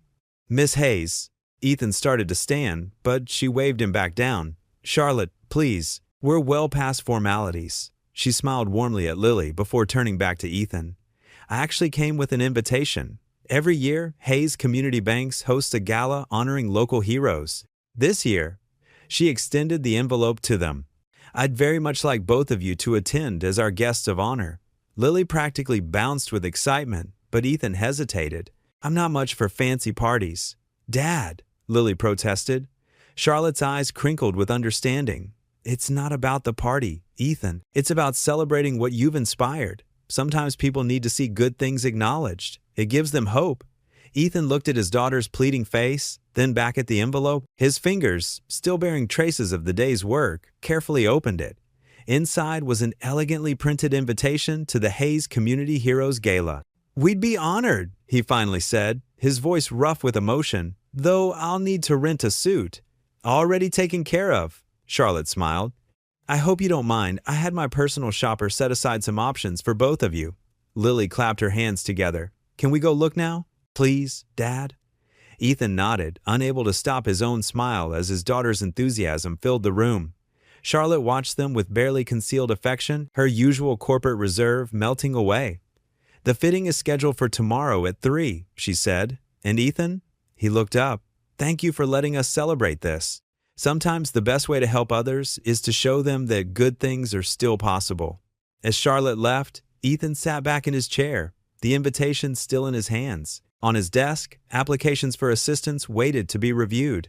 Miss Hayes. Ethan started to stand, but she waved him back down. Charlotte, please. We're well past formalities. She smiled warmly at Lily before turning back to Ethan. I actually came with an invitation. Every year, Hayes Community Banks hosts a gala honoring local heroes. This year, she extended the envelope to them. I'd very much like both of you to attend as our guests of honor. Lily practically bounced with excitement, but Ethan hesitated. I'm not much for fancy parties. Dad, Lily protested. Charlotte's eyes crinkled with understanding. It's not about the party, Ethan. It's about celebrating what you've inspired. Sometimes people need to see good things acknowledged. It gives them hope. Ethan looked at his daughter's pleading face, then back at the envelope. His fingers, still bearing traces of the day's work, carefully opened it. Inside was an elegantly printed invitation to the Hayes Community Heroes Gala. We'd be honored, he finally said, his voice rough with emotion, though I'll need to rent a suit. Already taken care of, Charlotte smiled. I hope you don't mind. I had my personal shopper set aside some options for both of you. Lily clapped her hands together. Can we go look now? Please, Dad? Ethan nodded, unable to stop his own smile as his daughter's enthusiasm filled the room. Charlotte watched them with barely concealed affection, her usual corporate reserve melting away. The fitting is scheduled for tomorrow at 3, she said. And Ethan? He looked up. Thank you for letting us celebrate this. Sometimes the best way to help others is to show them that good things are still possible. As Charlotte left, Ethan sat back in his chair, the invitation still in his hands. On his desk, applications for assistance waited to be reviewed.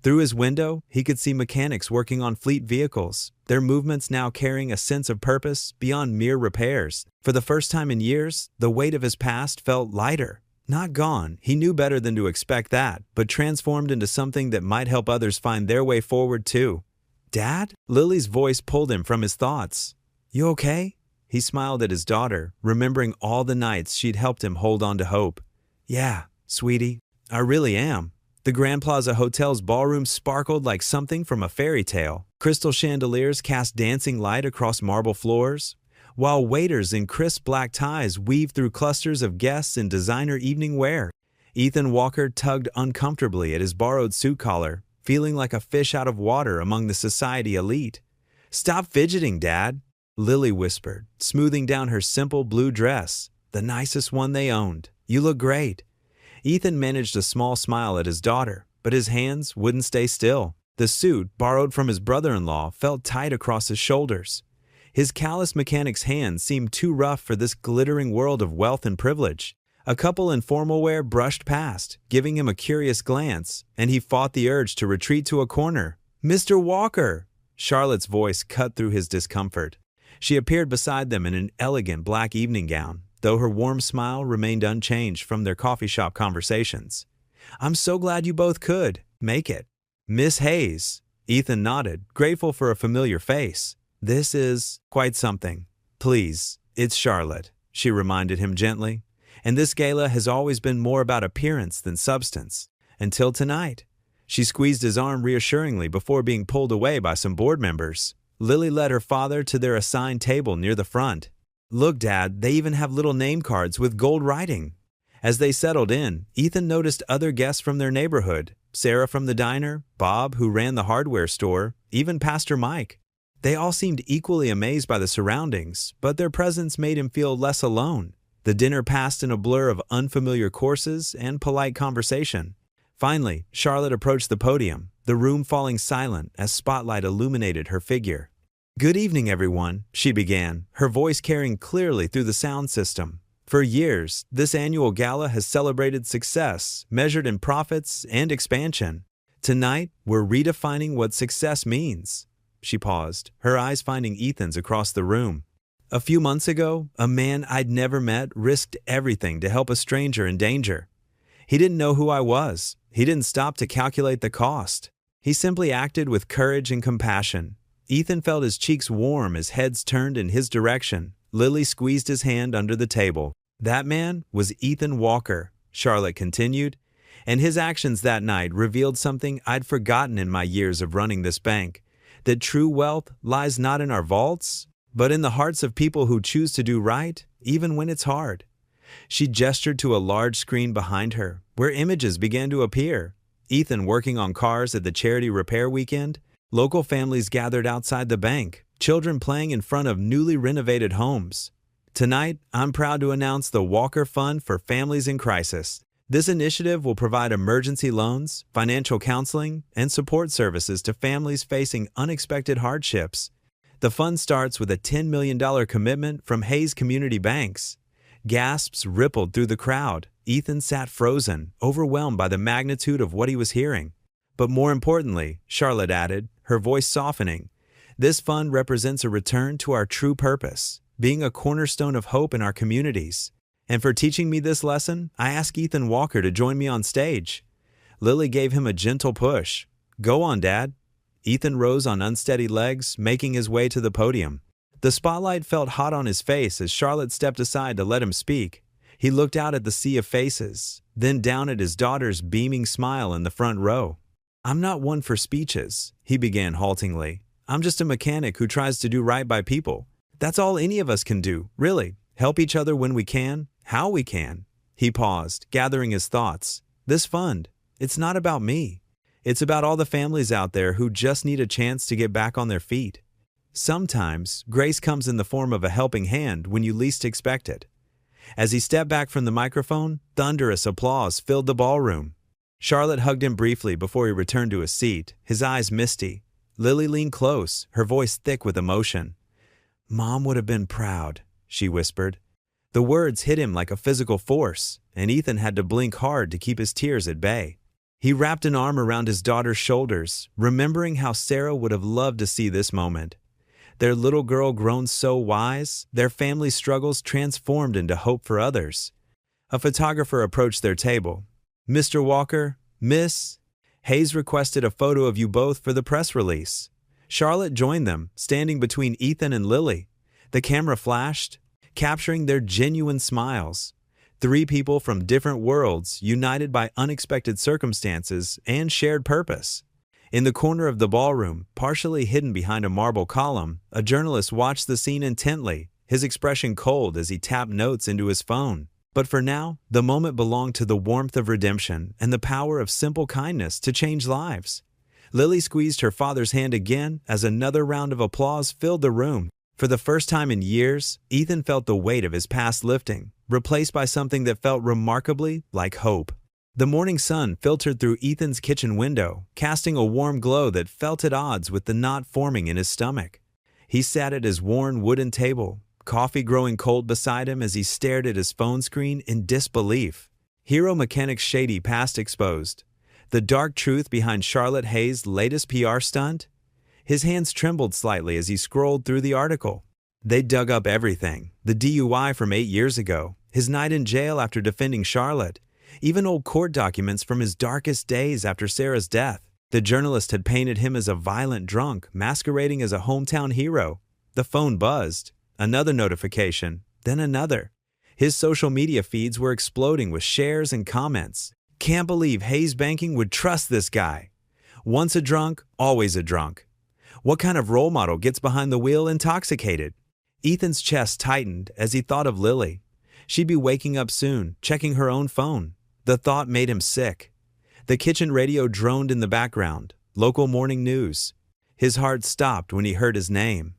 Through his window, he could see mechanics working on fleet vehicles, their movements now carrying a sense of purpose beyond mere repairs. For the first time in years, the weight of his past felt lighter. Not gone, he knew better than to expect that, but transformed into something that might help others find their way forward too. Dad? Lily's voice pulled him from his thoughts. You okay? He smiled at his daughter, remembering all the nights she'd helped him hold on to hope. Yeah, sweetie, I really am. The Grand Plaza Hotel's ballroom sparkled like something from a fairy tale. Crystal chandeliers cast dancing light across marble floors, while waiters in crisp black ties weaved through clusters of guests in designer evening wear. Ethan Walker tugged uncomfortably at his borrowed suit collar, feeling like a fish out of water among the society elite. Stop fidgeting, Dad, Lily whispered, smoothing down her simple blue dress, the nicest one they owned. You look great. Ethan managed a small smile at his daughter, but his hands wouldn't stay still. The suit, borrowed from his brother-in-law, felt tight across his shoulders. His callous mechanic's hands seemed too rough for this glittering world of wealth and privilege. A couple in formal wear brushed past, giving him a curious glance, and he fought the urge to retreat to a corner. Mr. Walker! Charlotte's voice cut through his discomfort. She appeared beside them in an elegant black evening gown, though her warm smile remained unchanged from their coffee shop conversations. I'm so glad you both could make it. Miss Hayes. Ethan nodded, grateful for a familiar face. This is quite something. Please, it's Charlotte, she reminded him gently. And this gala has always been more about appearance than substance. Until tonight. She squeezed his arm reassuringly before being pulled away by some board members. Lily led her father to their assigned table near the front. Look, Dad, they even have little name cards with gold writing. As they settled in, Ethan noticed other guests from their neighborhood. Sarah from the diner, Bob, who ran the hardware store, even Pastor Mike. They all seemed equally amazed by the surroundings, but their presence made him feel less alone. The dinner passed in a blur of unfamiliar courses and polite conversation. Finally, Charlotte approached the podium, the room falling silent as spotlight illuminated her figure. Good evening, everyone, she began, her voice carrying clearly through the sound system. For years, this annual gala has celebrated success, measured in profits and expansion. Tonight, we're redefining what success means. She paused, her eyes finding Ethan's across the room. A few months ago, a man I'd never met risked everything to help a stranger in danger. He didn't know who I was. He didn't stop to calculate the cost. He simply acted with courage and compassion. Ethan felt his cheeks warm as heads turned in his direction. Lily squeezed his hand under the table. That man was Ethan Walker, Charlotte continued, and his actions that night revealed something I'd forgotten in my years of running this bank. That true wealth lies not in our vaults, but in the hearts of people who choose to do right, even when it's hard. She gestured to a large screen behind her, where images began to appear. Ethan working on cars at the charity repair weekend, local families gathered outside the bank, children playing in front of newly renovated homes. Tonight, I'm proud to announce the Walker Fund for Families in Crisis. This initiative will provide emergency loans, financial counseling, and support services to families facing unexpected hardships. The fund starts with a $10 million commitment from Hayes Community Banks. Gasps rippled through the crowd. Ethan sat frozen, overwhelmed by the magnitude of what he was hearing. But more importantly, Charlotte added, her voice softening, this fund represents a return to our true purpose, being a cornerstone of hope in our communities. And for teaching me this lesson, I ask Ethan Walker to join me on stage. Lily gave him a gentle push. Go on, Dad. Ethan rose on unsteady legs, making his way to the podium. The spotlight felt hot on his face as Charlotte stepped aside to let him speak. He looked out at the sea of faces, then down at his daughter's beaming smile in the front row. I'm not one for speeches, he began haltingly. I'm just a mechanic who tries to do right by people. That's all any of us can do, really. Help each other when we can, how we can. He paused, gathering his thoughts. This fund, it's not about me. It's about all the families out there who just need a chance to get back on their feet. Sometimes, grace comes in the form of a helping hand when you least expect it. As he stepped back from the microphone, thunderous applause filled the ballroom. Charlotte hugged him briefly before he returned to his seat, his eyes misty. Lily leaned close, her voice thick with emotion. Mom would have been proud, she whispered. The words hit him like a physical force, and Ethan had to blink hard to keep his tears at bay. He wrapped an arm around his daughter's shoulders, remembering how Sarah would have loved to see this moment. Their little girl grown so wise, their family struggles transformed into hope for others. A photographer approached their table. "Mr. Walker, Miss, Hayes requested a photo of you both for the press release." Charlotte joined them, standing between Ethan and Lily. The camera flashed, capturing their genuine smiles. Three people from different worlds, united by unexpected circumstances and shared purpose. In the corner of the ballroom, partially hidden behind a marble column, a journalist watched the scene intently, his expression cold as he tapped notes into his phone. But for now, the moment belonged to the warmth of redemption and the power of simple kindness to change lives. Lily squeezed her father's hand again as another round of applause filled the room. For the first time in years, Ethan felt the weight of his past lifting, replaced by something that felt remarkably like hope. The morning sun filtered through Ethan's kitchen window, casting a warm glow that felt at odds with the knot forming in his stomach. He sat at his worn wooden table, coffee growing cold beside him as he stared at his phone screen in disbelief. Hero Mechanic's shady past exposed. The dark truth behind Charlotte Hayes' latest PR stunt? His hands trembled slightly as he scrolled through the article. They dug up everything. The DUI from 8 years ago, his night in jail after defending Charlotte, even old court documents from his darkest days after Sarah's death. The journalist had painted him as a violent drunk, masquerading as a hometown hero. The phone buzzed. Another notification, then another. His social media feeds were exploding with shares and comments. "Can't believe Hayes Banking would trust this guy. Once a drunk, always a drunk. What kind of role model gets behind the wheel intoxicated?" Ethan's chest tightened as he thought of Lily. She'd be waking up soon, checking her own phone. The thought made him sick. The kitchen radio droned in the background, local morning news. His heart stopped when he heard his name.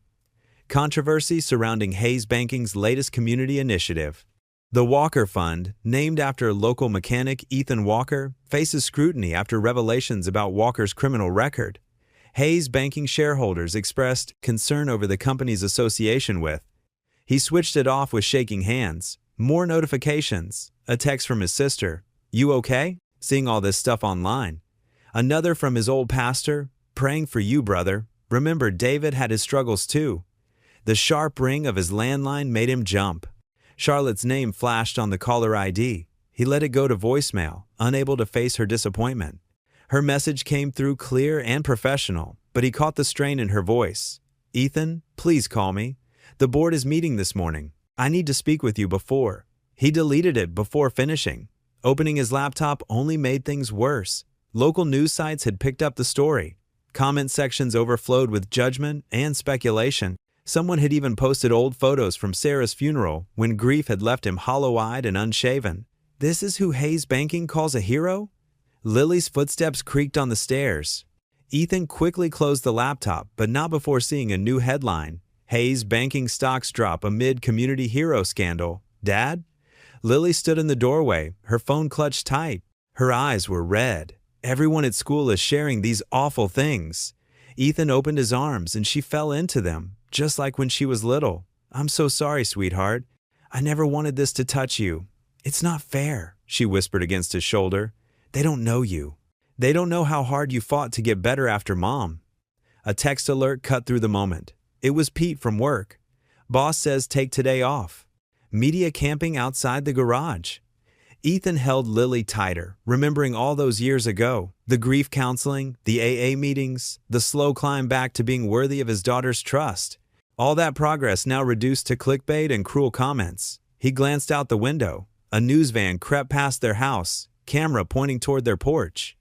Controversy surrounding Hayes Banking's latest community initiative. The Walker Fund, named after local mechanic Ethan Walker, faces scrutiny after revelations about Walker's criminal record. Hayes Banking shareholders expressed concern over the company's association with. He switched it off with shaking hands. More notifications. A text from his sister. "You okay?" Seeing all this stuff online. Another from his old pastor. "Praying for you, brother. Remember, David had his struggles too." The sharp ring of his landline made him jump. Charlotte's name flashed on the caller ID. He let it go to voicemail, unable to face her disappointment. Her message came through clear and professional, but he caught the strain in her voice. "Ethan, please call me. The board is meeting this morning. I need to speak with you before." He deleted it before finishing. Opening his laptop only made things worse. Local news sites had picked up the story. Comment sections overflowed with judgment and speculation. Someone had even posted old photos from Sarah's funeral when grief had left him hollow-eyed and unshaven. This is who Hayes Banking calls a hero? Lily's footsteps creaked on the stairs. Ethan quickly closed the laptop, but not before seeing a new headline. Hayes Banking stocks drop amid community hero scandal. "Dad?" Lily stood in the doorway, her phone clutched tight. Her eyes were red. Everyone at school is sharing these awful things. Ethan opened his arms and she fell into them, just like when she was little. "I'm so sorry, sweetheart. I never wanted this to touch you." "It's not fair," she whispered against his shoulder. "They don't know you. They don't know how hard you fought to get better after Mom." A text alert cut through the moment. It was Pete from work. "Boss says take today off. Media camping outside the garage." Ethan held Lily tighter, remembering all those years ago. The grief counseling, the AA meetings, the slow climb back to being worthy of his daughter's trust. All that progress now reduced to clickbait and cruel comments. He glanced out the window. A news van crept past their house, camera pointing toward their porch.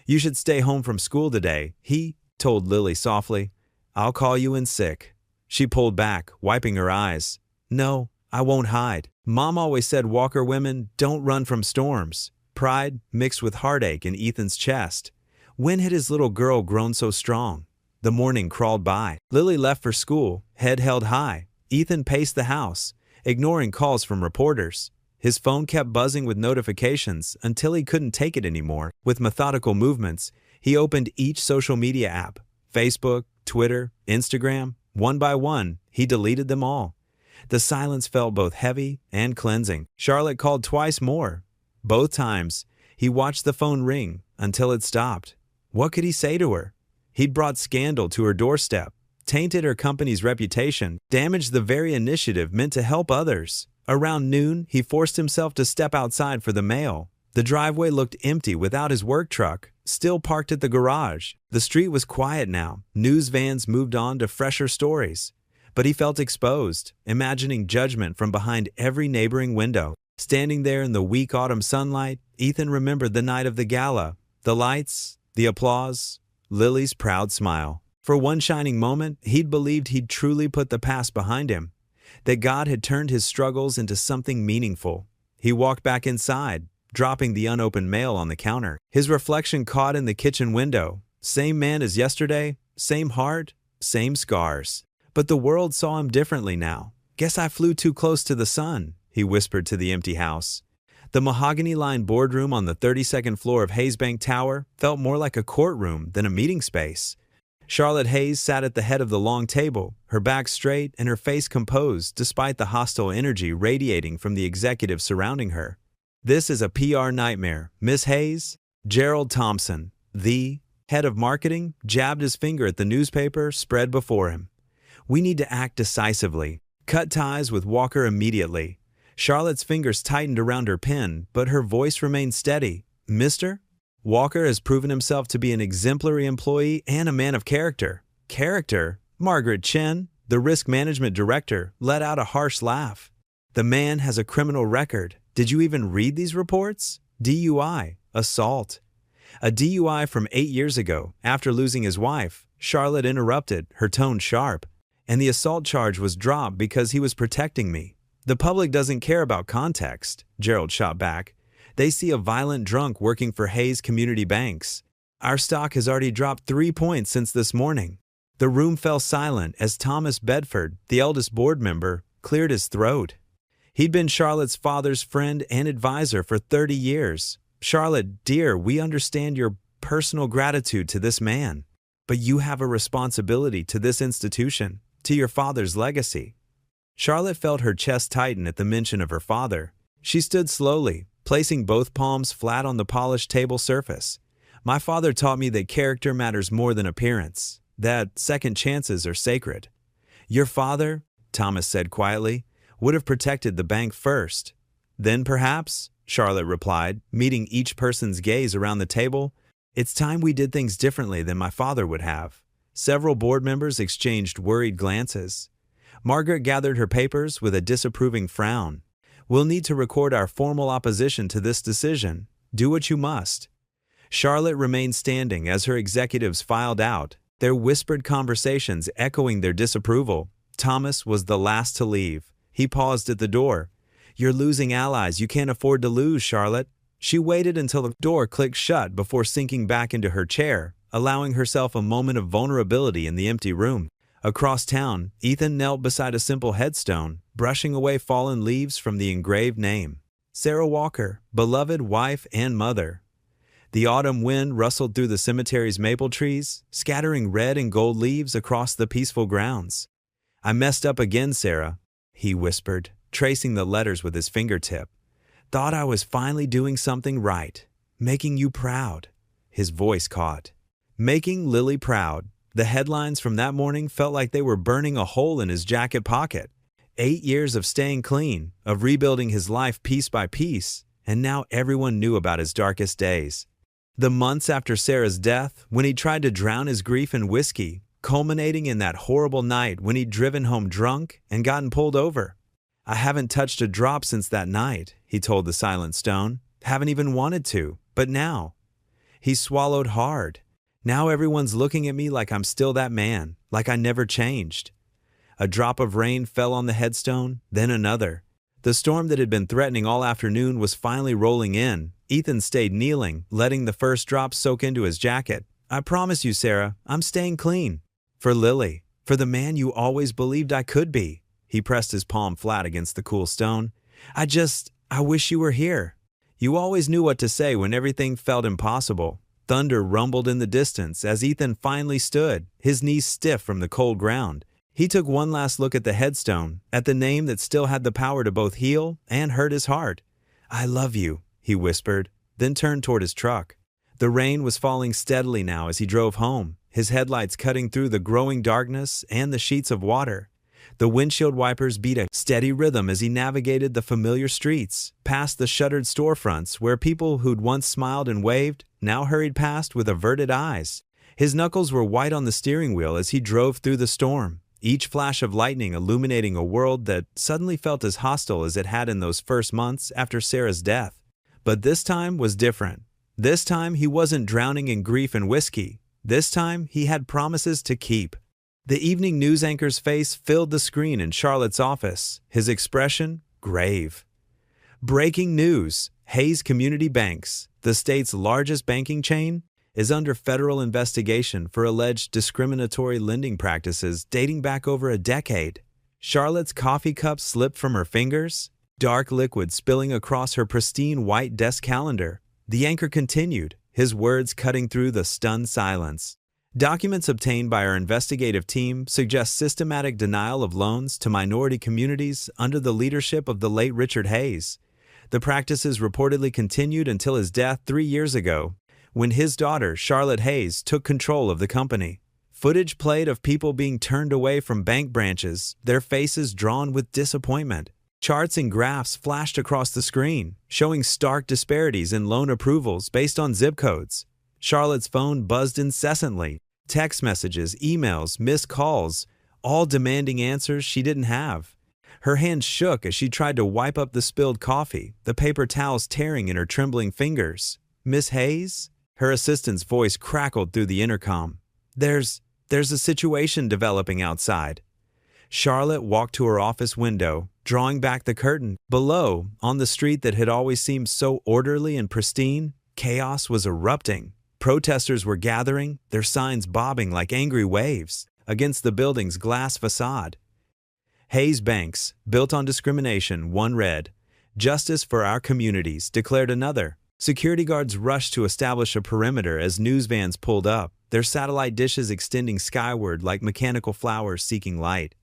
"You should stay home from school today," he told Lily softly. "I'll call you in sick." She pulled back, wiping her eyes. "No, I won't hide. Mom always said Walker women don't run from storms." Pride mixed with heartache in Ethan's chest. When had his little girl grown so strong? The morning crawled by. Lily left for school, head held high. Ethan paced the house, ignoring calls from reporters. His phone kept buzzing with notifications until he couldn't take it anymore. With methodical movements, he opened each social media app. Facebook, Twitter, Instagram. One by one, he deleted them all. The silence felt both heavy and cleansing. Charlotte called twice more. Both times, he watched the phone ring until it stopped. What could he say to her? He'd brought scandal to her doorstep, tainted her company's reputation, damaged the very initiative meant to help others. Around noon, he forced himself to step outside for the mail. The driveway looked empty without his work truck, still parked at the garage. The street was quiet now. News vans moved on to fresher stories. But he felt exposed, imagining judgment from behind every neighboring window. Standing there in the weak autumn sunlight, Ethan remembered the night of the gala, the lights, the applause, Lily's proud smile. For one shining moment, he'd believed he'd truly put the past behind him, that God had turned his struggles into something meaningful. He walked back inside, dropping the unopened mail on the counter. His reflection caught in the kitchen window. Same man as yesterday, same heart, same scars. But the world saw him differently now. "Guess I flew too close to the sun," he whispered to the empty house. The mahogany-lined boardroom on the 32nd floor of Hayesbank Tower felt more like a courtroom than a meeting space. Charlotte Hayes sat at the head of the long table, her back straight and her face composed despite the hostile energy radiating from the executives surrounding her. "This is a PR nightmare, Miss Hayes." Gerald Thompson, the head of marketing, jabbed his finger at the newspaper spread before him. "We need to act decisively. Cut ties with Walker immediately." Charlotte's fingers tightened around her pen, but her voice remained steady. "Mr. Walker has proven himself to be an exemplary employee and a man of character." "Character?" Margaret Chen, the risk management director, let out a harsh laugh. "The man has a criminal record. Did you even read these reports? DUI, assault." "A DUI from 8 years ago, after losing his wife," Charlotte interrupted, her tone sharp. "And the assault charge was dropped because he was protecting me." "The public doesn't care about context," Gerald shot back. "They see a violent drunk working for Hayes Community Banks. Our stock has already dropped 3 points since this morning." The room fell silent as Thomas Bedford, the eldest board member, cleared his throat. He'd been Charlotte's father's friend and advisor for 30 years. "Charlotte, dear, we understand your personal gratitude to this man. But you have a responsibility to this institution, to your father's legacy." Charlotte felt her chest tighten at the mention of her father. She stood slowly, placing both palms flat on the polished table surface. "My father taught me that character matters more than appearance, that second chances are sacred." "Your father," Thomas said quietly, "would have protected the bank first." "Then perhaps," Charlotte replied, meeting each person's gaze around the table, "it's time we did things differently than my father would have." Several board members exchanged worried glances. Margaret gathered her papers with a disapproving frown. "We'll need to record our formal opposition to this decision. Do what you must." Charlotte remained standing as her executives filed out, their whispered conversations echoing their disapproval. Thomas was the last to leave. He paused at the door. "You're losing allies you can't afford to lose, Charlotte." She waited until the door clicked shut before sinking back into her chair, allowing herself a moment of vulnerability in the empty room. Across town, Ethan knelt beside a simple headstone, brushing away fallen leaves from the engraved name. Sarah Walker, beloved wife and mother. The autumn wind rustled through the cemetery's maple trees, scattering red and gold leaves across the peaceful grounds. "I messed up again, Sarah," he whispered, tracing the letters with his fingertip. "Thought I was finally doing something right. Making you proud." His voice caught. Making Lily proud. The headlines from that morning felt like they were burning a hole in his jacket pocket. 8 years of staying clean, of rebuilding his life piece by piece, and now everyone knew about his darkest days. The months after Sarah's death, when he tried to drown his grief in whiskey, culminating in that horrible night when he'd driven home drunk and gotten pulled over. "I haven't touched a drop since that night," he told the silent stone. "Haven't even wanted to, but now." He swallowed hard. "Now everyone's looking at me like I'm still that man, like I never changed." A drop of rain fell on the headstone, then another. The storm that had been threatening all afternoon was finally rolling in. Ethan stayed kneeling, letting the first drop soak into his jacket. "I promise you, Sarah, I'm staying clean. For Lily, for the man you always believed I could be." He pressed his palm flat against the cool stone. I wish you were here." You always knew what to say when everything felt impossible. Thunder rumbled in the distance as Ethan finally stood, his knees stiff from the cold ground. He took one last look at the headstone, at the name that still had the power to both heal and hurt his heart. "I love you," he whispered, then turned toward his truck. The rain was falling steadily now as he drove home, his headlights cutting through the growing darkness and the sheets of water. The windshield wipers beat a steady rhythm as he navigated the familiar streets, past the shuttered storefronts where people who'd once smiled and waved now hurried past with averted eyes. His knuckles were white on the steering wheel as he drove through the storm, each flash of lightning illuminating a world that suddenly felt as hostile as it had in those first months after Sarah's death. But this time was different. This time he wasn't drowning in grief and whiskey. This time he had promises to keep. The evening news anchor's face filled the screen in Charlotte's office, his expression grave. Breaking news: Hayes Community Banks, the state's largest banking chain, is under federal investigation for alleged discriminatory lending practices dating back over a decade. Charlotte's coffee cup slipped from her fingers, dark liquid spilling across her pristine white desk calendar. The anchor continued, his words cutting through the stunned silence. Documents obtained by our investigative team suggest systematic denial of loans to minority communities under the leadership of the late Richard Hayes. The practices reportedly continued until his death 3 years ago, when his daughter, Charlotte Hayes, took control of the company. Footage played of people being turned away from bank branches, their faces drawn with disappointment. Charts and graphs flashed across the screen, showing stark disparities in loan approvals based on zip codes. Charlotte's phone buzzed incessantly. Text messages, emails, missed calls, all demanding answers she didn't have. Her hands shook as she tried to wipe up the spilled coffee, the paper towels tearing in her trembling fingers. "Miss Hayes?" Her assistant's voice crackled through the intercom. There's a situation developing outside." Charlotte walked to her office window, drawing back the curtain. Below, on the street that had always seemed so orderly and pristine, chaos was erupting. Protesters were gathering, their signs bobbing like angry waves against the building's glass facade. Hayes Banks, built on discrimination, one read. "Justice for our communities," declared another. Security guards rushed to establish a perimeter as news vans pulled up, their satellite dishes extending skyward like mechanical flowers seeking light.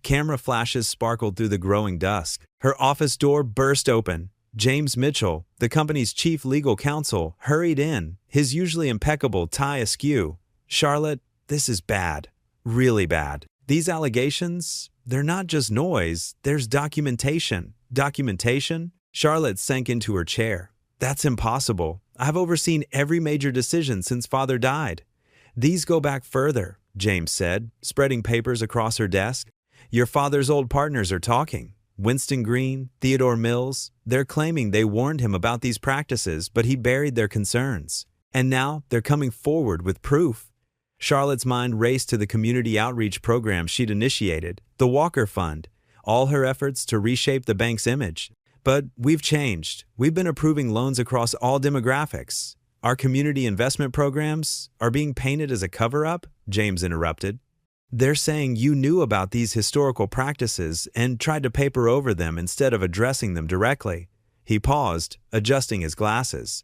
Camera flashes sparkled through the growing dusk. Her office door burst open. James Mitchell, the company's chief legal counsel, hurried in, his usually impeccable tie askew. "Charlotte, this is bad. Really bad. These allegations, they're not just noise, there's documentation." "Documentation?" Charlotte sank into her chair. "That's impossible. I've overseen every major decision since Father died." "These go back further," James said, spreading papers across her desk. "Your father's old partners are talking. Winston Green, Theodore Mills, they're claiming they warned him about these practices, but he buried their concerns. And now they're coming forward with proof." Charlotte's mind raced to the community outreach program she'd initiated, the Walker Fund, all her efforts to reshape the bank's image. "But we've changed. We've been approving loans across all demographics. Our community investment programs are being painted as a cover-up," James interrupted. "They're saying you knew about these historical practices and tried to paper over them instead of addressing them directly." He paused, adjusting his glasses.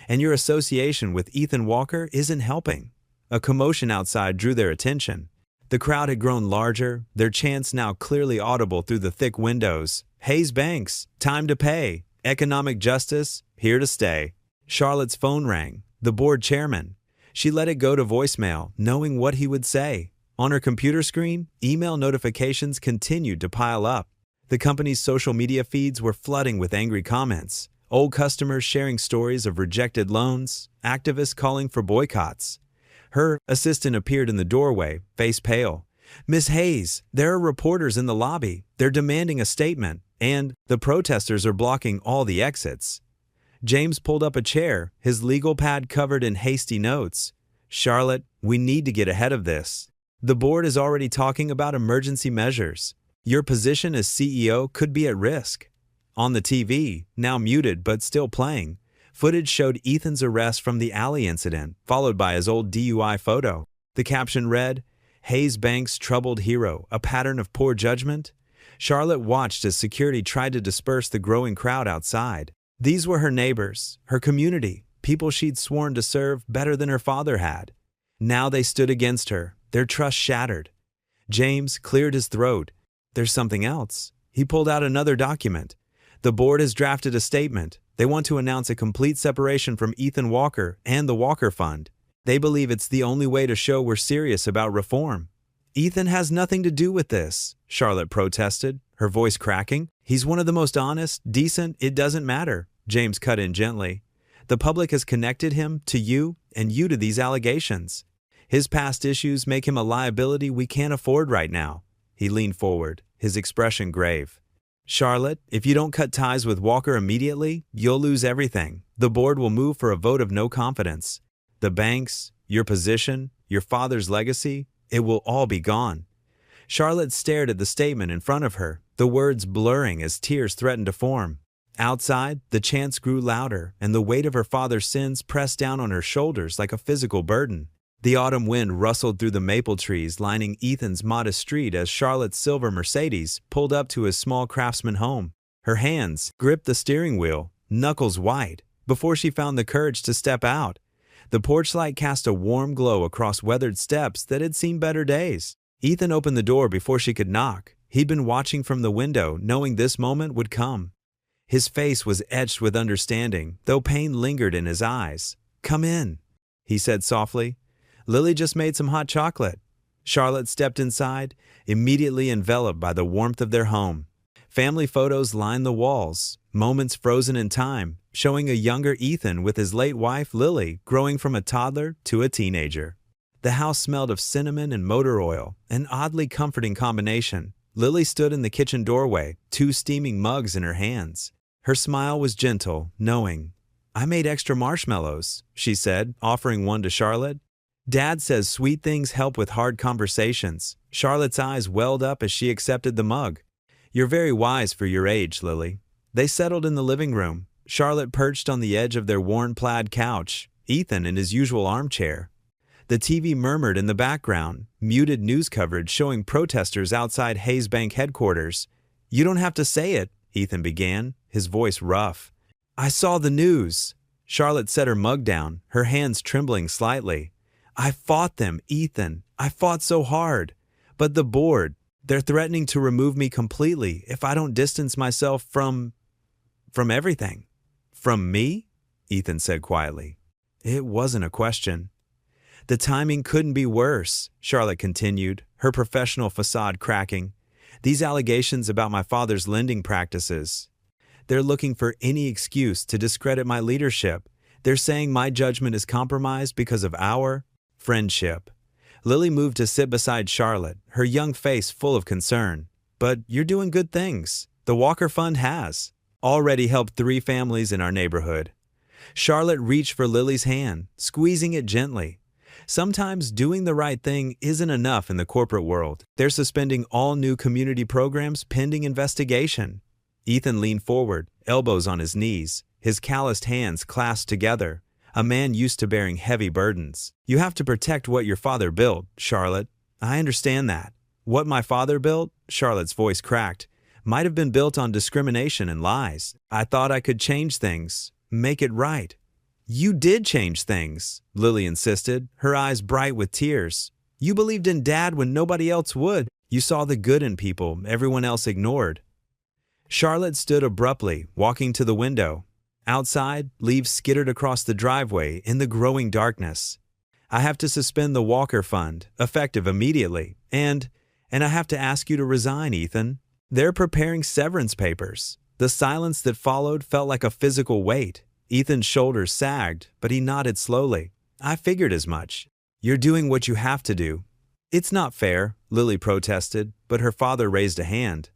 "And your association with Ethan Walker isn't helping." A commotion outside drew their attention. The crowd had grown larger, their chants now clearly audible through the thick windows. "Hayes Banks, time to pay. Economic justice, here to stay." Charlotte's phone rang. The board chairman. She let it go to voicemail, knowing what he would say. On her computer screen, email notifications continued to pile up. The company's social media feeds were flooding with angry comments. Old customers sharing stories of rejected loans, activists calling for boycotts. Her assistant appeared in the doorway, face pale. "Miss Hayes, there are reporters in the lobby. They're demanding a statement, and the protesters are blocking all the exits." James pulled up a chair, his legal pad covered in hasty notes. "Charlotte, we need to get ahead of this. The board is already talking about emergency measures. Your position as CEO could be at risk." On the TV, now muted but still playing, footage showed Ethan's arrest from the alley incident, followed by his old DUI photo. The caption read, "Hayes Banks' troubled hero, a pattern of poor judgment." Charlotte watched as security tried to disperse the growing crowd outside. These were her neighbors, her community, people she'd sworn to serve better than her father had. Now they stood against her, their trust shattered. James cleared his throat. "There's something else." He pulled out another document. "The board has drafted a statement. They want to announce a complete separation from Ethan Walker and the Walker Fund. They believe it's the only way to show we're serious about reform." Ethan has nothing to do with this, Charlotte protested, her voice cracking. He's one of the most honest, decent, it doesn't matter, James cut in gently. The public has connected him to you and you to these allegations. His past issues make him a liability we can't afford right now. He leaned forward, his expression grave. Charlotte, if you don't cut ties with Walker immediately, you'll lose everything. The board will move for a vote of no confidence. The banks, your position, your father's legacy, it will all be gone. Charlotte stared at the statement in front of her, the words blurring as tears threatened to form. Outside, the chants grew louder, and the weight of her father's sins pressed down on her shoulders like a physical burden. The autumn wind rustled through the maple trees lining Ethan's modest street as Charlotte's silver Mercedes pulled up to his small craftsman home. Her hands gripped the steering wheel, knuckles white, before she found the courage to step out. The porch light cast a warm glow across weathered steps that had seen better days. Ethan opened the door before she could knock. He'd been watching from the window, knowing this moment would come. His face was etched with understanding, though pain lingered in his eyes. "Come in," he said softly. "Lily just made some hot chocolate." Charlotte stepped inside, immediately enveloped by the warmth of their home. Family photos lined the walls, moments frozen in time, showing a younger Ethan with his late wife Lily growing from a toddler to a teenager. The house smelled of cinnamon and motor oil, an oddly comforting combination. Lily stood in the kitchen doorway, 2 steaming mugs in her hands. Her smile was gentle, knowing. "I made extra marshmallows," she said, offering one to Charlotte. "Dad says sweet things help with hard conversations." Charlotte's eyes welled up as she accepted the mug. "You're very wise for your age, Lily." They settled in the living room, Charlotte perched on the edge of their worn plaid couch, Ethan in his usual armchair. The TV murmured in the background, muted news coverage showing protesters outside Hayes Bank headquarters. "You don't have to say it," Ethan began, his voice rough. "I saw the news." Charlotte set her mug down, her hands trembling slightly. "I fought them, Ethan. I fought so hard. But the board, they're threatening to remove me completely if I don't distance myself from everything." "From me?" Ethan said quietly. It wasn't a question. "The timing couldn't be worse," Charlotte continued, her professional facade cracking. "These allegations about my father's lending practices. They're looking for any excuse to discredit my leadership. They're saying my judgment is compromised because of our friendship." Lily moved to sit beside Charlotte, her young face full of concern. "But you're doing good things. The Walker Fund has already helped 3 families in our neighborhood." Charlotte reached for Lily's hand, squeezing it gently. Sometimes doing the right thing isn't enough in the corporate world. They're suspending all new community programs pending investigation. Ethan leaned forward, elbows on his knees, his calloused hands clasped together, a man used to bearing heavy burdens. "You have to protect what your father built, Charlotte. I understand that. What my father built," Charlotte's voice cracked, "might have been built on discrimination and lies. I thought I could change things, make it right." "You did change things," Lily insisted, her eyes bright with tears. "You believed in Dad when nobody else would. You saw the good in people everyone else ignored." Charlotte stood abruptly, walking to the window. Outside, leaves skittered across the driveway in the growing darkness. "I have to suspend the Walker Fund, effective immediately, and I have to ask you to resign, Ethan. They're preparing severance papers." The silence that followed felt like a physical weight. Ethan's shoulders sagged, but he nodded slowly. "I figured as much. You're doing what you have to do." "It's not fair," Lily protested, but her father raised a hand.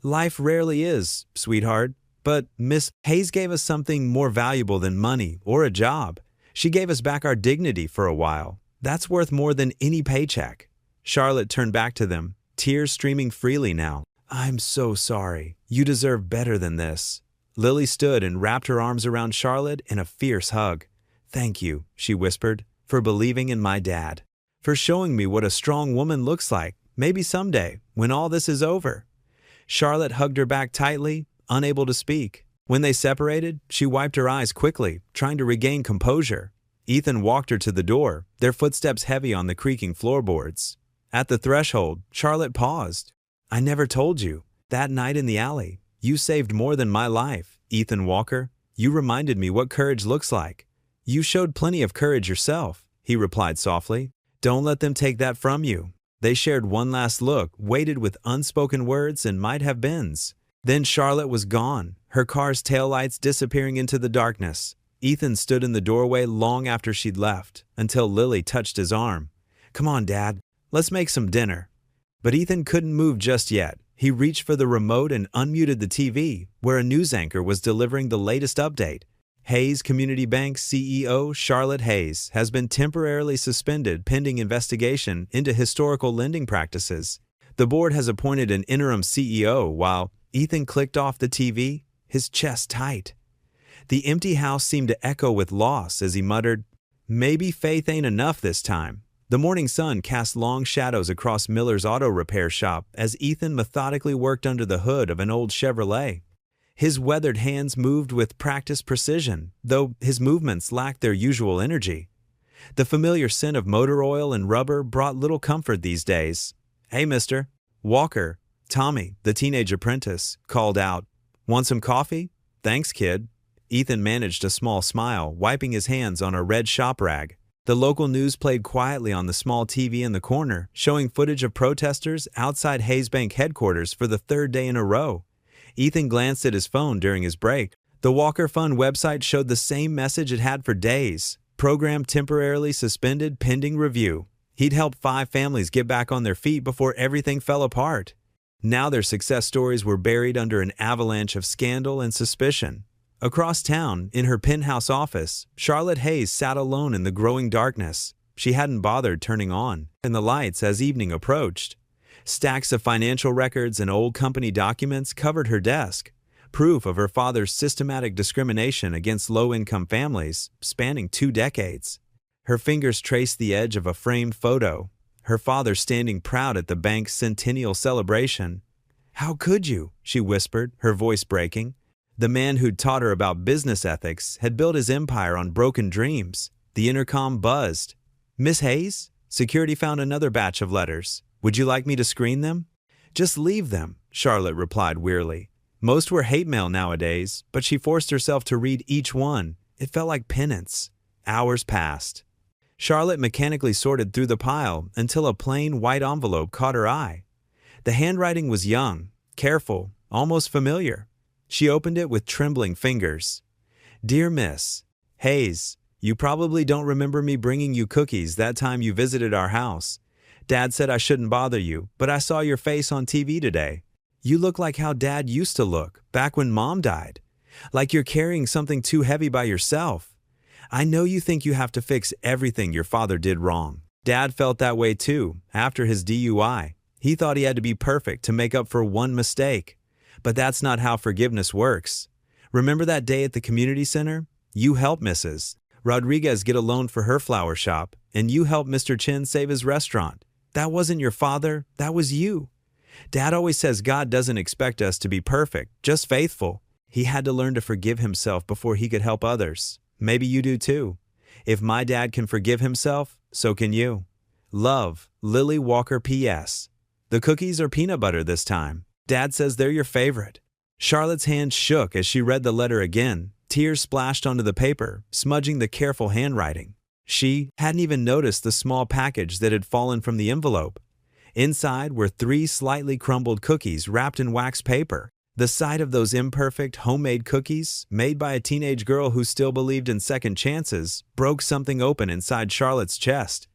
"Life rarely is, sweetheart. But Miss Hayes gave us something more valuable than money or a job. She gave us back our dignity for a while. That's worth more than any paycheck." Charlotte turned back to them, tears streaming freely now. "I'm so sorry. You deserve better than this." Lily stood and wrapped her arms around Charlotte in a fierce hug. "Thank you," she whispered, "for believing in my dad. For showing me what a strong woman looks like, maybe someday, when all this is over." Charlotte hugged her back tightly, unable to speak. When they separated, she wiped her eyes quickly, trying to regain composure. Ethan walked her to the door, their footsteps heavy on the creaking floorboards. At the threshold, Charlotte paused. "I never told you. That night in the alley, you saved more than my life, Ethan Walker. You reminded me what courage looks like." "You showed plenty of courage yourself," he replied softly. "Don't let them take that from you." They shared one last look, weighted with unspoken words and might-have-beens. Then Charlotte was gone, her car's taillights disappearing into the darkness. Ethan stood in the doorway long after she'd left, until Lily touched his arm. "Come on, Dad, let's make some dinner." But Ethan couldn't move just yet. He reached for the remote and unmuted the TV, where a news anchor was delivering the latest update. Hayes Community Bank CEO Charlotte Hayes has been temporarily suspended pending investigation into historical lending practices. The board has appointed an interim CEO while Ethan clicked off the TV, his chest tight. The empty house seemed to echo with loss as he muttered, "Maybe faith ain't enough this time." The morning sun cast long shadows across Miller's auto repair shop as Ethan methodically worked under the hood of an old Chevrolet. His weathered hands moved with practiced precision, though his movements lacked their usual energy. The familiar scent of motor oil and rubber brought little comfort these days. "Hey, mister." Walker, Tommy, the teenage apprentice, called out. "Want some coffee?" "Thanks, kid." Ethan managed a small smile, wiping his hands on a red shop rag. The local news played quietly on the small TV in the corner, showing footage of protesters outside Hayes Bank headquarters for the third day in a row. Ethan glanced at his phone during his break. The Walker Fund website showed the same message it had for days. Program temporarily suspended pending review. He'd helped 5 families get back on their feet before everything fell apart. Now their success stories were buried under an avalanche of scandal and suspicion. Across town, in her penthouse office, Charlotte Hayes sat alone in the growing darkness. She hadn't bothered turning on the lights as evening approached. Stacks of financial records and old company documents covered her desk, proof of her father's systematic discrimination against low-income families, spanning 2 decades. Her fingers traced the edge of a framed photo, her father standing proud at the bank's centennial celebration. "How could you?" she whispered, her voice breaking. The man who'd taught her about business ethics had built his empire on broken dreams. The intercom buzzed. "Miss Hayes?" Security found another batch of letters. "Would you like me to screen them?" "Just leave them," Charlotte replied wearily. Most were hate mail nowadays, but she forced herself to read each one. It felt like penance. Hours passed. Charlotte mechanically sorted through the pile until a plain white envelope caught her eye. The handwriting was young, careful, almost familiar. She opened it with trembling fingers. "Dear Miss Hayes, you probably don't remember me bringing you cookies that time you visited our house. Dad said I shouldn't bother you, but I saw your face on TV today. You look like how Dad used to look, back when Mom died. Like you're carrying something too heavy by yourself. I know you think you have to fix everything your father did wrong. Dad felt that way too, after his DUI. He thought he had to be perfect to make up for one mistake. But that's not how forgiveness works. Remember that day at the community center? You helped Mrs. Rodriguez get a loan for her flower shop, and you helped Mr. Chin save his restaurant. That wasn't your father, that was you. Dad always says God doesn't expect us to be perfect, just faithful. He had to learn to forgive himself before he could help others. Maybe you do too. If my dad can forgive himself, so can you. Love, Lily Walker P.S. The cookies are peanut butter this time. Dad says they're your favorite." Charlotte's hand shook as she read the letter again. Tears splashed onto the paper, smudging the careful handwriting. She hadn't even noticed the small package that had fallen from the envelope. Inside were 3 slightly crumbled cookies wrapped in wax paper. The sight of those imperfect, homemade cookies, made by a teenage girl who still believed in second chances, broke something open inside Charlotte's chest.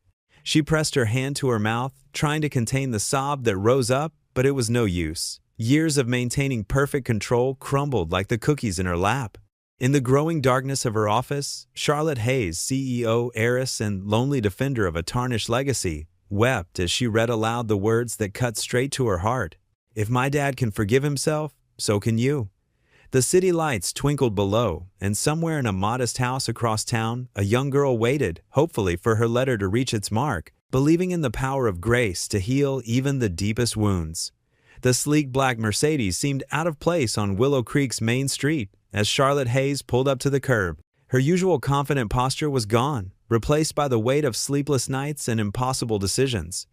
She pressed her hand to her mouth, trying to contain the sob that rose up, but it was no use. Years of maintaining perfect control crumbled like the cookies in her lap. In the growing darkness of her office, Charlotte Hayes, CEO, heiress, and lonely defender of a tarnished legacy, wept as she read aloud the words that cut straight to her heart. If my dad can forgive himself, so can you. The city lights twinkled below, and somewhere in a modest house across town, a young girl waited, hopefully for her letter to reach its mark, believing in the power of grace to heal even the deepest wounds. The sleek black Mercedes seemed out of place on Willow Creek's main street as Charlotte Hayes pulled up to the curb. Her usual confident posture was gone, replaced by the weight of sleepless nights and impossible decisions.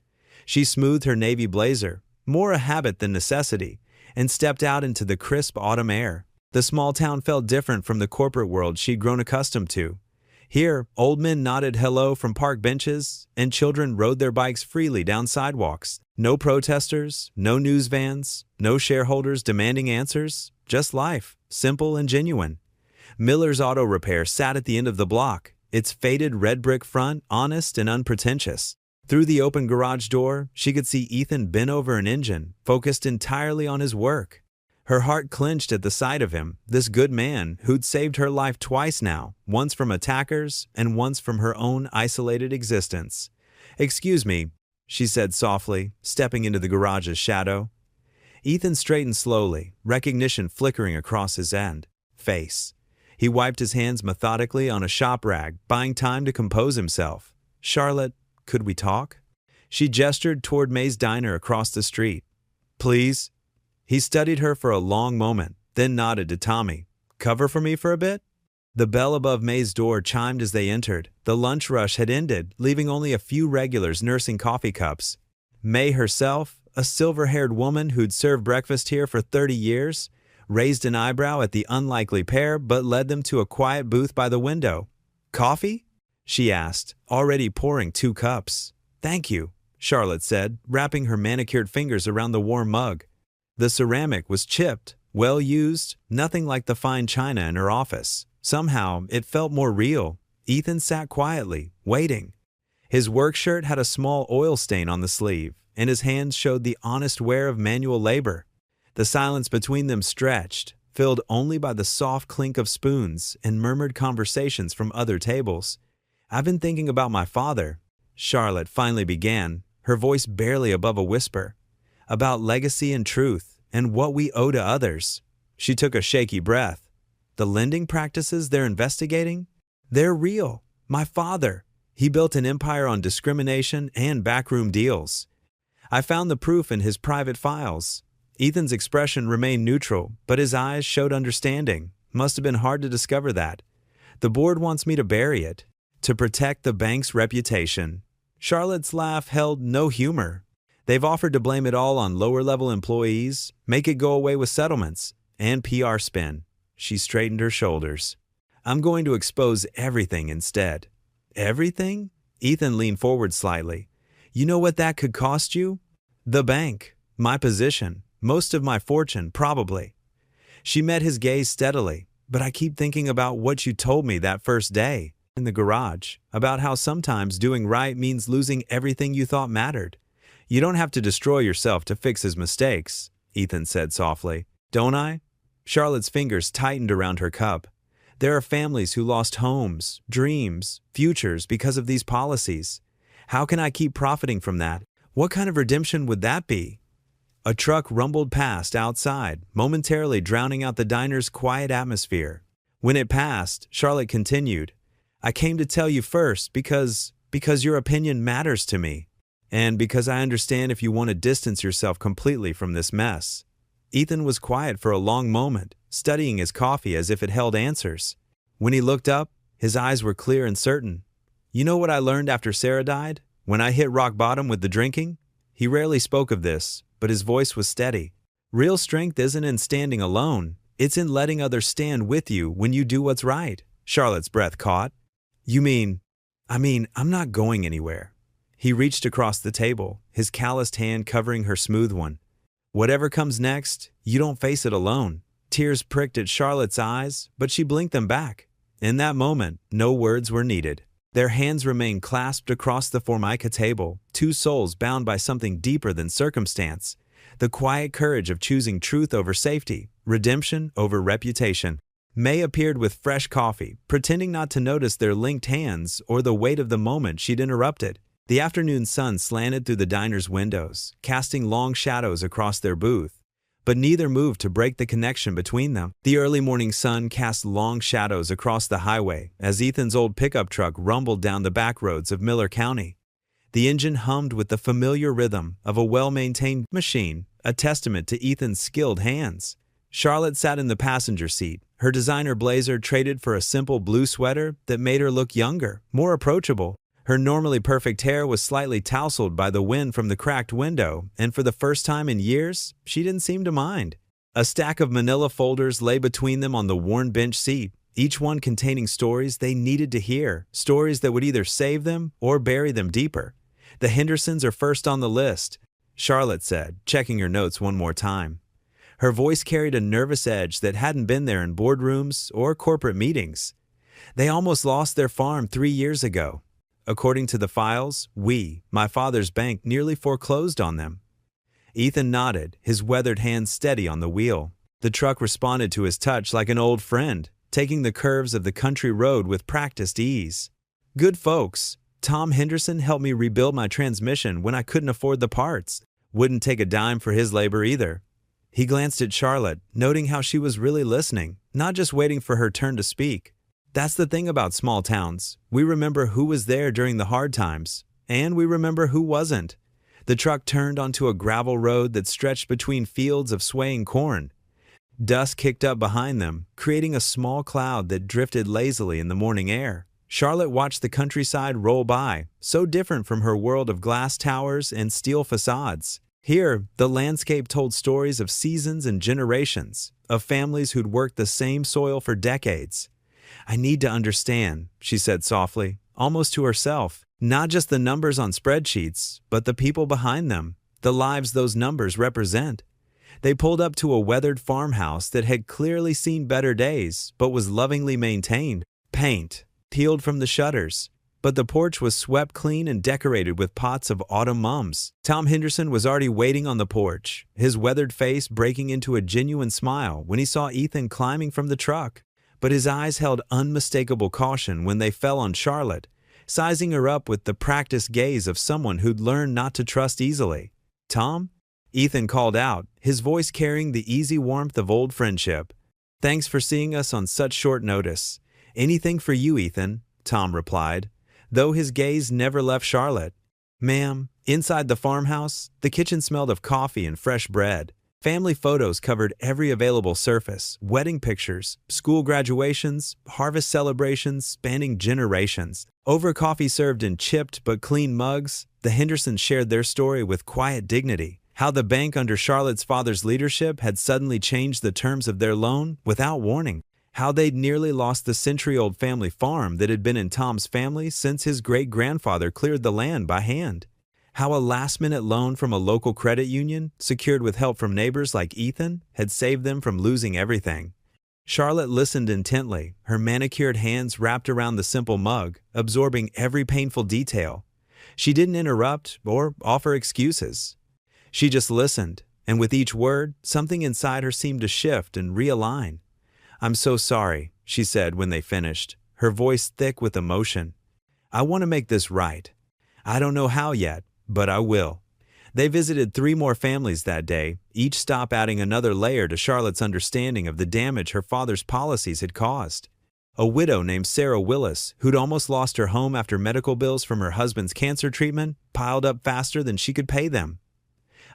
She smoothed her navy blazer, more a habit than necessity, and stepped out into the crisp autumn air. The small town felt different from the corporate world she'd grown accustomed to. Here, old men nodded hello from park benches, and children rode their bikes freely down sidewalks. No protesters, no news vans, no shareholders demanding answers, just life, simple and genuine. Miller's Auto Repair sat at the end of the block, its faded red brick front honest and unpretentious. Through the open garage door, she could see Ethan bent over an engine, focused entirely on his work. Her heart clenched at the sight of him, this good man who'd saved her life twice now, once from attackers and once from her own isolated existence. "Excuse me," she said softly, stepping into the garage's shadow. Ethan straightened slowly, recognition flickering across his face. He wiped his hands methodically on a shop rag, buying time to compose himself. "Charlotte, could we talk?" She gestured toward May's Diner across the street. "Please?" He studied her for a long moment, then nodded to Tommy. "Cover for me for a bit?" The bell above May's door chimed as they entered. The lunch rush had ended, leaving only a few regulars nursing coffee cups. May herself, a silver-haired woman who'd served breakfast here for 30 years, raised an eyebrow at the unlikely pair but led them to a quiet booth by the window. "Coffee?" she asked, already pouring 2 cups. "Thank you," Charlotte said, wrapping her manicured fingers around the warm mug. The ceramic was chipped, well used, nothing like the fine china in her office. Somehow, it felt more real. Ethan sat quietly, waiting. His work shirt had a small oil stain on the sleeve, and his hands showed the honest wear of manual labor. The silence between them stretched, filled only by the soft clink of spoons and murmured conversations from other tables. "I've been thinking about my father," Charlotte finally began, her voice barely above a whisper. "About legacy and truth, and what we owe to others." She took a shaky breath. "The lending practices they're investigating? They're real. My father, he built an empire on discrimination and backroom deals. I found the proof in his private files." Ethan's expression remained neutral, but his eyes showed understanding. Must have been hard to discover that. "The board wants me to bury it, to protect the bank's reputation." Charlotte's laugh held no humor. "They've offered to blame it all on lower-level employees, make it go away with settlements, and PR spin." She straightened her shoulders. "I'm going to expose everything instead." "Everything?" Ethan leaned forward slightly. "You know what that could cost you?" "The bank, my position, most of my fortune, probably." She met his gaze steadily. "But I keep thinking about what you told me that first day in the garage, about how sometimes doing right means losing everything you thought mattered." "You don't have to destroy yourself to fix his mistakes," Ethan said softly. "Don't I?" Charlotte's fingers tightened around her cup. "There are families who lost homes, dreams, futures because of these policies. How can I keep profiting from that? What kind of redemption would that be?" A truck rumbled past outside, momentarily drowning out the diner's quiet atmosphere. When it passed, Charlotte continued, "I came to tell you first because your opinion matters to me. And because I understand if you want to distance yourself completely from this mess." Ethan was quiet for a long moment, studying his coffee as if it held answers. When he looked up, his eyes were clear and certain. "You know what I learned after Sarah died? When I hit rock bottom with the drinking?" He rarely spoke of this, but his voice was steady. "Real strength isn't in standing alone. It's in letting others stand with you when you do what's right." Charlotte's breath caught. "You mean, I'm not going anywhere." He reached across the table, his calloused hand covering her smooth one. "Whatever comes next, you don't face it alone." Tears pricked at Charlotte's eyes, but she blinked them back. In that moment, no words were needed. Their hands remained clasped across the Formica table, 2 souls bound by something deeper than circumstance. The quiet courage of choosing truth over safety, redemption over reputation. May appeared with fresh coffee, pretending not to notice their linked hands or the weight of the moment she'd interrupted. The afternoon sun slanted through the diner's windows, casting long shadows across their booth, but neither moved to break the connection between them. The early morning sun cast long shadows across the highway as Ethan's old pickup truck rumbled down the back roads of Miller County. The engine hummed with the familiar rhythm of a well-maintained machine, a testament to Ethan's skilled hands. Charlotte sat in the passenger seat, her designer blazer traded for a simple blue sweater that made her look younger, more approachable. Her normally perfect hair was slightly tousled by the wind from the cracked window, and for the first time in years, she didn't seem to mind. A stack of manila folders lay between them on the worn bench seat. each one containing stories they needed to hear, stories that would either save them or bury them deeper. "The Hendersons are first on the list," Charlotte said, checking her notes one more time. Her voice carried a nervous edge that hadn't been there in boardrooms or corporate meetings. "They almost lost their farm 3 years ago. According to the files, my father's bank, nearly foreclosed on them." Ethan nodded, his weathered hands steady on the wheel. The truck responded to his touch like an old friend, taking the curves of the country road with practiced ease. "Good folks. Tom Henderson helped me rebuild my transmission when I couldn't afford the parts. Wouldn't take a dime for his labor either." He glanced at Charlotte, noting how she was really listening, not just waiting for her turn to speak. That's the thing about small towns. We remember who was there during the hard times, and we remember who wasn't. The truck turned onto a gravel road that stretched between fields of swaying corn. Dust kicked up behind them, creating a small cloud that drifted lazily in the morning air. Charlotte watched the countryside roll by, so different from her world of glass towers and steel facades. Here, the landscape told stories of seasons and generations, of families who'd worked the same soil for decades. "I need to understand," she said softly, almost to herself, "not just the numbers on spreadsheets, but the people behind them, the lives those numbers represent." They pulled up to a weathered farmhouse that had clearly seen better days, but was lovingly maintained. Paint peeled from the shutters, but the porch was swept clean and decorated with pots of autumn mums. Tom Henderson was already waiting on the porch, his weathered face breaking into a genuine smile when he saw Ethan climbing from the truck. But his eyes held unmistakable caution when they fell on Charlotte, sizing her up with the practiced gaze of someone who'd learned not to trust easily. "Tom?" Ethan called out, his voice carrying the easy warmth of old friendship. "Thanks for seeing us on such short notice." "Anything for you, Ethan," Tom replied, though his gaze never left Charlotte. "Ma'am." Inside the farmhouse, the kitchen smelled of coffee and fresh bread. Family photos covered every available surface, wedding pictures, school graduations, harvest celebrations spanning generations. Over coffee served in chipped but clean mugs, the Hendersons shared their story with quiet dignity. How the bank under Charlotte's father's leadership had suddenly changed the terms of their loan without warning. How they'd nearly lost the century-old family farm that had been in Tom's family since his great-grandfather cleared the land by hand. How a last-minute loan from a local credit union, secured with help from neighbors like Ethan, had saved them from losing everything. Charlotte listened intently, her manicured hands wrapped around the simple mug, absorbing every painful detail. She didn't interrupt or offer excuses. She just listened, and with each word, something inside her seemed to shift and realign. "I'm so sorry," she said when they finished, her voice thick with emotion. "I want to make this right. I don't know how yet, but I will." They visited 3 more families that day, each stop adding another layer to Charlotte's understanding of the damage her father's policies had caused. A widow named Sarah Willis, who'd almost lost her home after medical bills from her husband's cancer treatment piled up faster than she could pay them.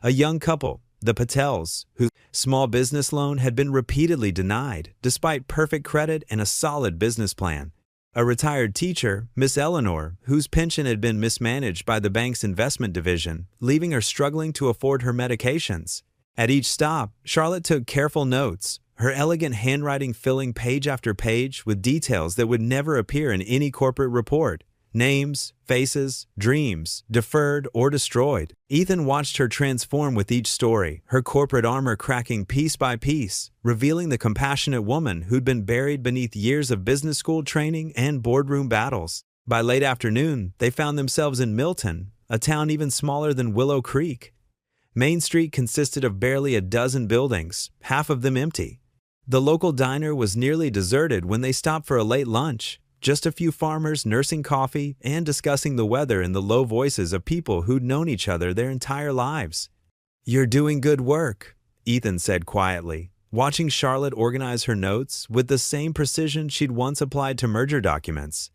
A young couple, the Patels, whose small business loan had been repeatedly denied, despite perfect credit and a solid business plan. A retired teacher, Miss Eleanor, whose pension had been mismanaged by the bank's investment division, leaving her struggling to afford her medications. At each stop, Charlotte took careful notes, her elegant handwriting filling page after page with details that would never appear in any corporate report. Names, faces, dreams, deferred or destroyed. Ethan watched her transform with each story, her corporate armor cracking piece by piece, revealing the compassionate woman who'd been buried beneath years of business school training and boardroom battles. By late afternoon, they found themselves in Milton, a town even smaller than Willow Creek. Main Street consisted of barely a dozen buildings, half of them empty. The local diner was nearly deserted when they stopped for a late lunch. Just a few farmers nursing coffee and discussing the weather in the low voices of people who'd known each other their entire lives. "You're doing good work," Ethan said quietly, watching Charlotte organize her notes with the same precision she'd once applied to merger documents.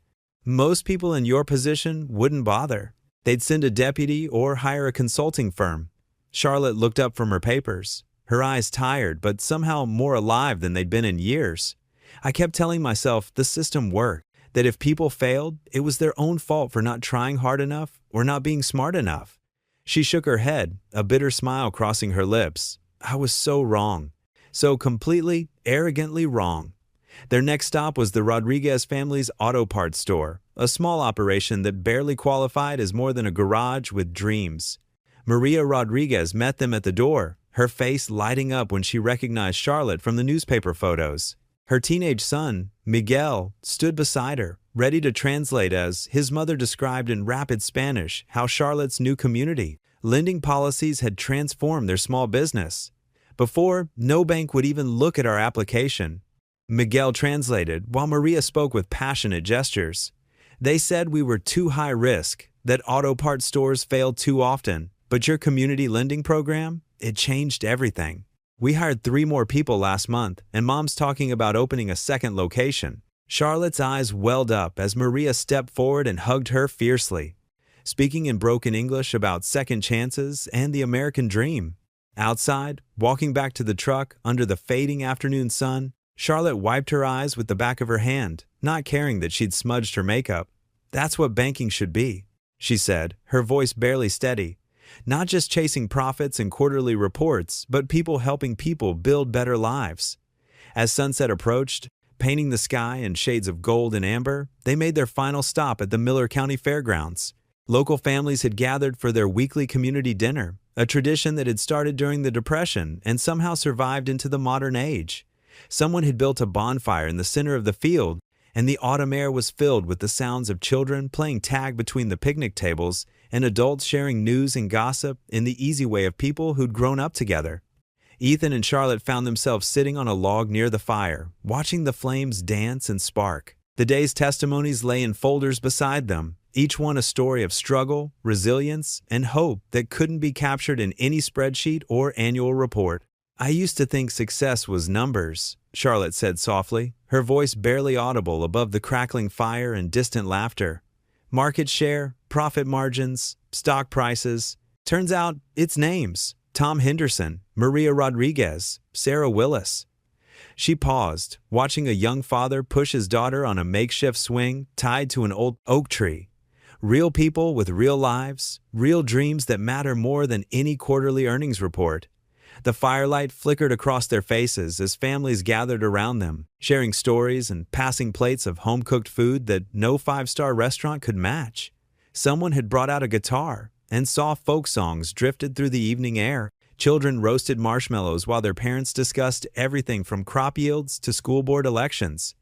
"Most people in your position wouldn't bother. They'd send a deputy or hire a consulting firm." Charlotte looked up from her papers, her eyes tired but somehow more alive than they'd been in years. "I kept telling myself the system worked. That if people failed, it was their own fault for not trying hard enough or not being smart enough." She shook her head, a bitter smile crossing her lips. "I was so wrong. So completely, arrogantly wrong." Their next stop was the Rodriguez family's auto parts store, a small operation that barely qualified as more than a garage with dreams. Maria Rodriguez met them at the door, her face lighting up when she recognized Charlotte from the newspaper photos. Her teenage son, Miguel, stood beside her, ready to translate as his mother described in rapid Spanish how Charlotte's new community lending policies had transformed their small business. Before, no bank would even look at our application. Miguel translated while Maria spoke with passionate gestures. They said we were too high risk, that auto parts stores failed too often, but your community lending program, it changed everything. We hired 3 more people last month, and Mom's talking about opening a second location. Charlotte's eyes welled up as Maria stepped forward and hugged her fiercely, speaking in broken English about second chances and the American dream. Outside, walking back to the truck under the fading afternoon sun, Charlotte wiped her eyes with the back of her hand, not caring that she'd smudged her makeup. "That's what banking should be," she said, her voice barely steady. "Not just chasing profits and quarterly reports, but people helping people build better lives." As sunset approached, painting the sky in shades of gold and amber, they made their final stop at the Miller County Fairgrounds. Local families had gathered for their weekly community dinner, a tradition that had started during the Depression and somehow survived into the modern age. Someone had built a bonfire in the center of the field, and the autumn air was filled with the sounds of children playing tag between the picnic tables and adults sharing news and gossip in the easy way of people who'd grown up together. Ethan and Charlotte found themselves sitting on a log near the fire, watching the flames dance and spark. The day's testimonies lay in folders beside them, each one a story of struggle, resilience, and hope that couldn't be captured in any spreadsheet or annual report. "I used to think success was numbers," Charlotte said softly, her voice barely audible above the crackling fire and distant laughter. "Market share, profit margins, stock prices. Turns out it's names. Tom Henderson, Maria Rodriguez, Sarah Willis." She paused, watching a young father push his daughter on a makeshift swing tied to an old oak tree. Real people with real lives, real dreams that matter more than any quarterly earnings report. The firelight flickered across their faces as families gathered around them, sharing stories and passing plates of home-cooked food that no 5-star restaurant could match. Someone had brought out a guitar, and soft folk songs drifted through the evening air. Children roasted marshmallows while their parents discussed everything from crop yields to school board elections.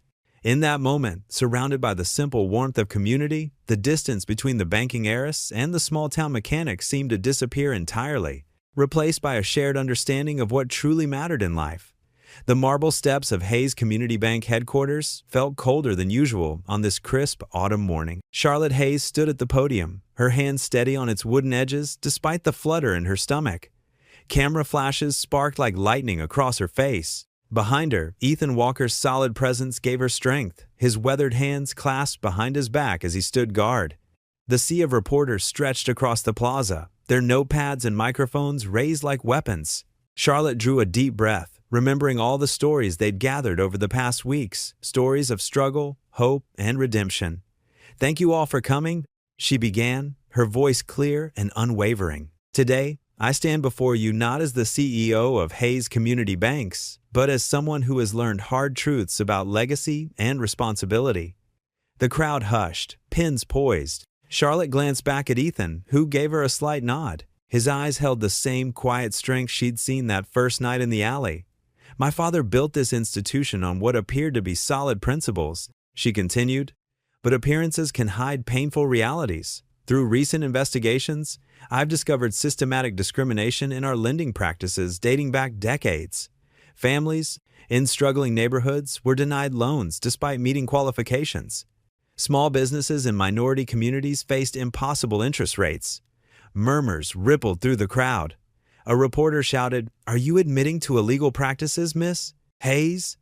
In that moment, surrounded by the simple warmth of community, the distance between the banking heiress and the small-town mechanic seemed to disappear entirely, replaced by a shared understanding of what truly mattered in life. The marble steps of Hayes Community Bank headquarters felt colder than usual on this crisp autumn morning. Charlotte Hayes stood at the podium, her hand steady on its wooden edges despite the flutter in her stomach. Camera flashes sparked like lightning across her face. Behind her, Ethan Walker's solid presence gave her strength, his weathered hands clasped behind his back as he stood guard. The sea of reporters stretched across the plaza, their notepads and microphones raised like weapons. Charlotte drew a deep breath, remembering all the stories they'd gathered over the past weeks, stories of struggle, hope, and redemption. "Thank you all for coming," she began, her voice clear and unwavering. "Today, I stand before you not as the CEO of Hayes Community Banks, but as someone who has learned hard truths about legacy and responsibility." The crowd hushed, pens poised. Charlotte glanced back at Ethan, who gave her a slight nod. His eyes held the same quiet strength she'd seen that first night in the alley. "My father built this institution on what appeared to be solid principles," she continued, "but appearances can hide painful realities. Through recent investigations, I've discovered systematic discrimination in our lending practices dating back decades. Families in struggling neighborhoods were denied loans despite meeting qualifications. Small businesses in minority communities faced impossible interest rates. Murmurs rippled through the crowd. A reporter shouted, "Are you admitting to illegal practices, Miss Hayes?"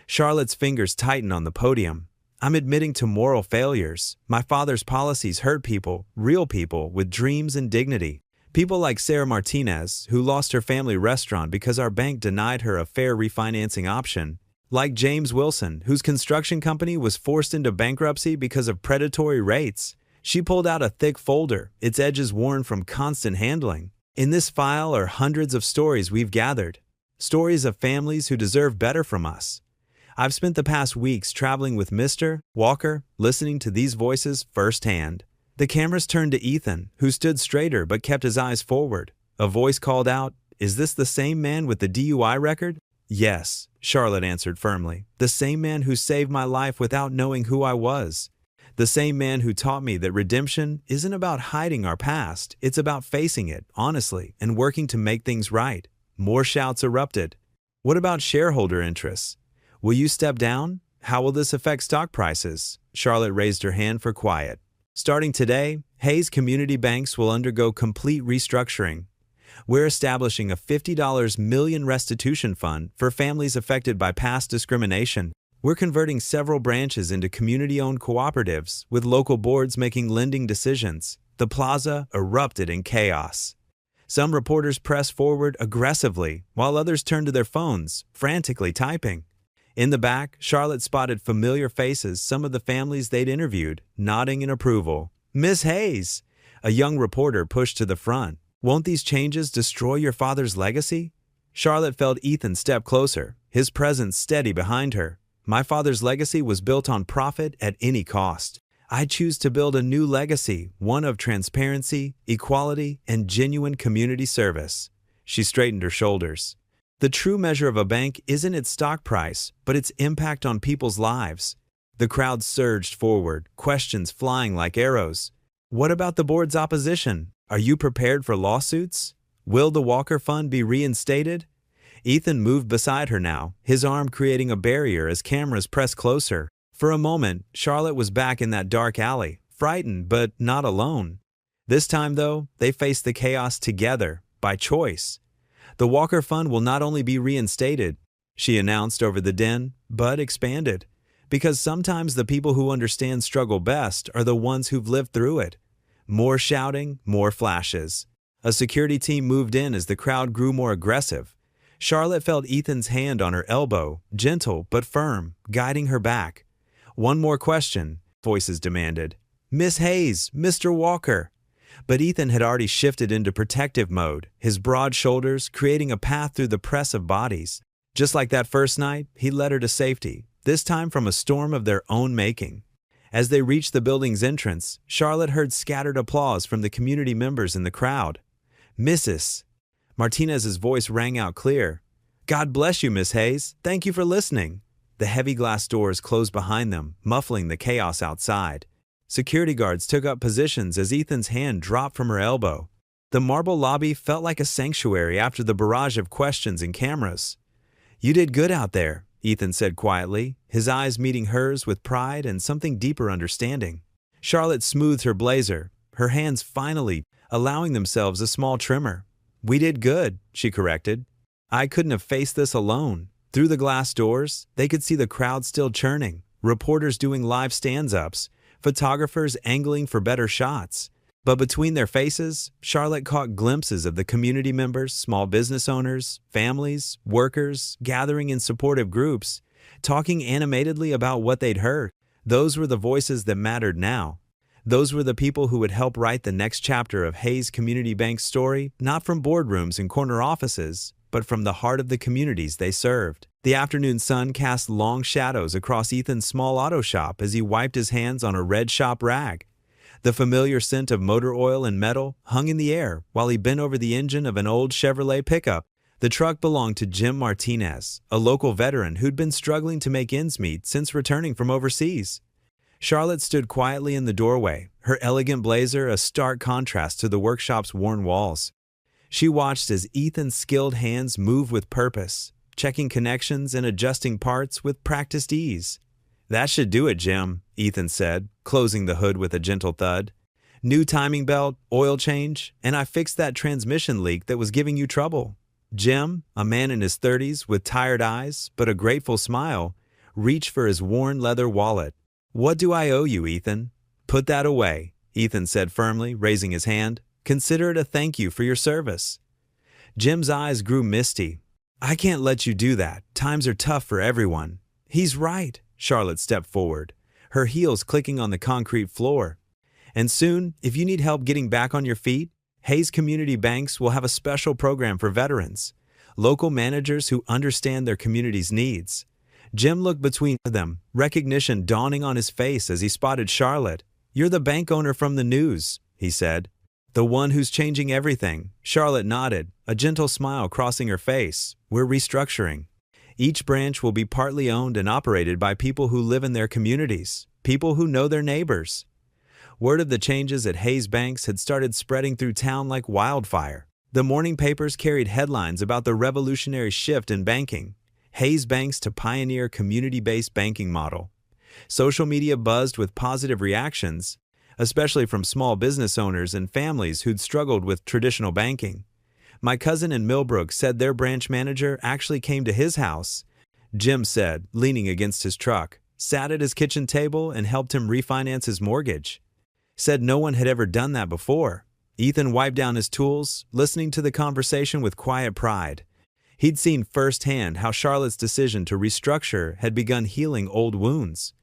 Charlotte's fingers tightened on the podium. "I'm admitting to moral failures. My father's policies hurt people, real people, with dreams and dignity. People like Sarah Martinez, who lost her family restaurant because our bank denied her a fair refinancing option. Like James Wilson, whose construction company was forced into bankruptcy because of predatory rates." She pulled out a thick folder, its edges worn from constant handling. "In this file are hundreds of stories we've gathered. Stories of families who deserve better from us. I've spent the past weeks traveling with Mr. Walker, listening to these voices firsthand. The cameras turned to Ethan, who stood straighter but kept his eyes forward. A voice called out, "Is this the same man with the DUI record?" "Yes," Charlotte answered firmly. "The same man who saved my life without knowing who I was. The same man who taught me that redemption isn't about hiding our past, it's about facing it, honestly, and working to make things right." More shouts erupted. "What about shareholder interests? Will you step down? How will this affect stock prices?" Charlotte raised her hand for quiet. "Starting today, Hayes Community Banks will undergo complete restructuring. We're establishing a $50 million restitution fund for families affected by past discrimination. We're converting several branches into community-owned cooperatives, with local boards making lending decisions." The plaza erupted in chaos. Some reporters pressed forward aggressively, while others turned to their phones, frantically typing. In the back, Charlotte spotted familiar faces, some of the families they'd interviewed, nodding in approval. "Miss Hayes!" A young reporter pushed to the front. "Won't these changes destroy your father's legacy?" Charlotte felt Ethan step closer, his presence steady behind her. "My father's legacy was built on profit at any cost. I choose to build a new legacy, one of transparency, equality, and genuine community service." She straightened her shoulders. "The true measure of a bank isn't its stock price, but its impact on people's lives." The crowd surged forward, questions flying like arrows. "What about the board's opposition? Are you prepared for lawsuits? Will the Walker Fund be reinstated?" Ethan moved beside her now, his arm creating a barrier as cameras pressed closer. For a moment, Charlotte was back in that dark alley, frightened but not alone. This time, though, they faced the chaos together, by choice. "The Walker Fund will not only be reinstated," she announced over the din, "but expanded. Because sometimes the people who understand struggle best are the ones who've lived through it." More shouting, more flashes. A security team moved in as the crowd grew more aggressive. Charlotte felt Ethan's hand on her elbow, gentle but firm, guiding her back. "One more question," voices demanded. "Miss Hayes, Mr. Walker." But Ethan had already shifted into protective mode, his broad shoulders creating a path through the press of bodies. Just like that first night, he led her to safety, this time from a storm of their own making. As they reached the building's entrance, Charlotte heard scattered applause from the community members in the crowd. "Mrs." Martinez's voice rang out clear. "God bless you, Miss Hayes. Thank you for listening." The heavy glass doors closed behind them, muffling the chaos outside. Security guards took up positions as Ethan's hand dropped from her elbow. The marble lobby felt like a sanctuary after the barrage of questions and cameras. "You did good out there," Ethan said quietly, his eyes meeting hers with pride and something deeper understanding. Charlotte smoothed her blazer, her hands finally allowing themselves a small tremor. "We did good," she corrected. "I couldn't have faced this alone." Through the glass doors, they could see the crowd still churning, reporters doing live stand-ups, photographers angling for better shots. But between their faces, Charlotte caught glimpses of the community members, small business owners, families, workers, gathering in supportive groups, talking animatedly about what they'd heard. Those were the voices that mattered now. Those were the people who would help write the next chapter of Hayes Community Bank's story, not from boardrooms and corner offices, but from the heart of the communities they served. The afternoon sun cast long shadows across Ethan's small auto shop as he wiped his hands on a red shop rag. The familiar scent of motor oil and metal hung in the air while he bent over the engine of an old Chevrolet pickup. The truck belonged to Jim Martinez, a local veteran who'd been struggling to make ends meet since returning from overseas. Charlotte stood quietly in the doorway, her elegant blazer a stark contrast to the workshop's worn walls. She watched as Ethan's skilled hands moved with purpose, checking connections and adjusting parts with practiced ease. "That should do it, Jim," Ethan said, closing the hood with a gentle thud. "New timing belt, oil change, and I fixed that transmission leak that was giving you trouble." Jim, a man in his 30s with tired eyes but a grateful smile, reached for his worn leather wallet. "What do I owe you, Ethan?" "Put that away," Ethan said firmly, raising his hand. "Consider it a thank you for your service." Jim's eyes grew misty. "I can't let you do that. Times are tough for everyone." "He's right." Charlotte stepped forward, her heels clicking on the concrete floor. "And soon, if you need help getting back on your feet, Hayes Community Banks will have a special program for veterans, local managers who understand their community's needs. Jim looked between them, recognition dawning on his face as he spotted Charlotte. "You're the bank owner from the news," he said. "The one who's changing everything." Charlotte nodded, a gentle smile crossing her face. "We're restructuring. Each branch will be partly owned and operated by people who live in their communities, people who know their neighbors." Word of the changes at Hayes Banks had started spreading through town like wildfire. The morning papers carried headlines about the revolutionary shift in banking. Hayes Banks to pioneer community-based banking model. Social media buzzed with positive reactions, especially from small business owners and families who'd struggled with traditional banking. "My cousin in Millbrook said their branch manager actually came to his house," Jim said, leaning against his truck, "sat at his kitchen table and helped him refinance his mortgage. Said no one had ever done that before." Ethan wiped down his tools, listening to the conversation with quiet pride. He'd seen firsthand how Charlotte's decision to restructure had begun healing old wounds.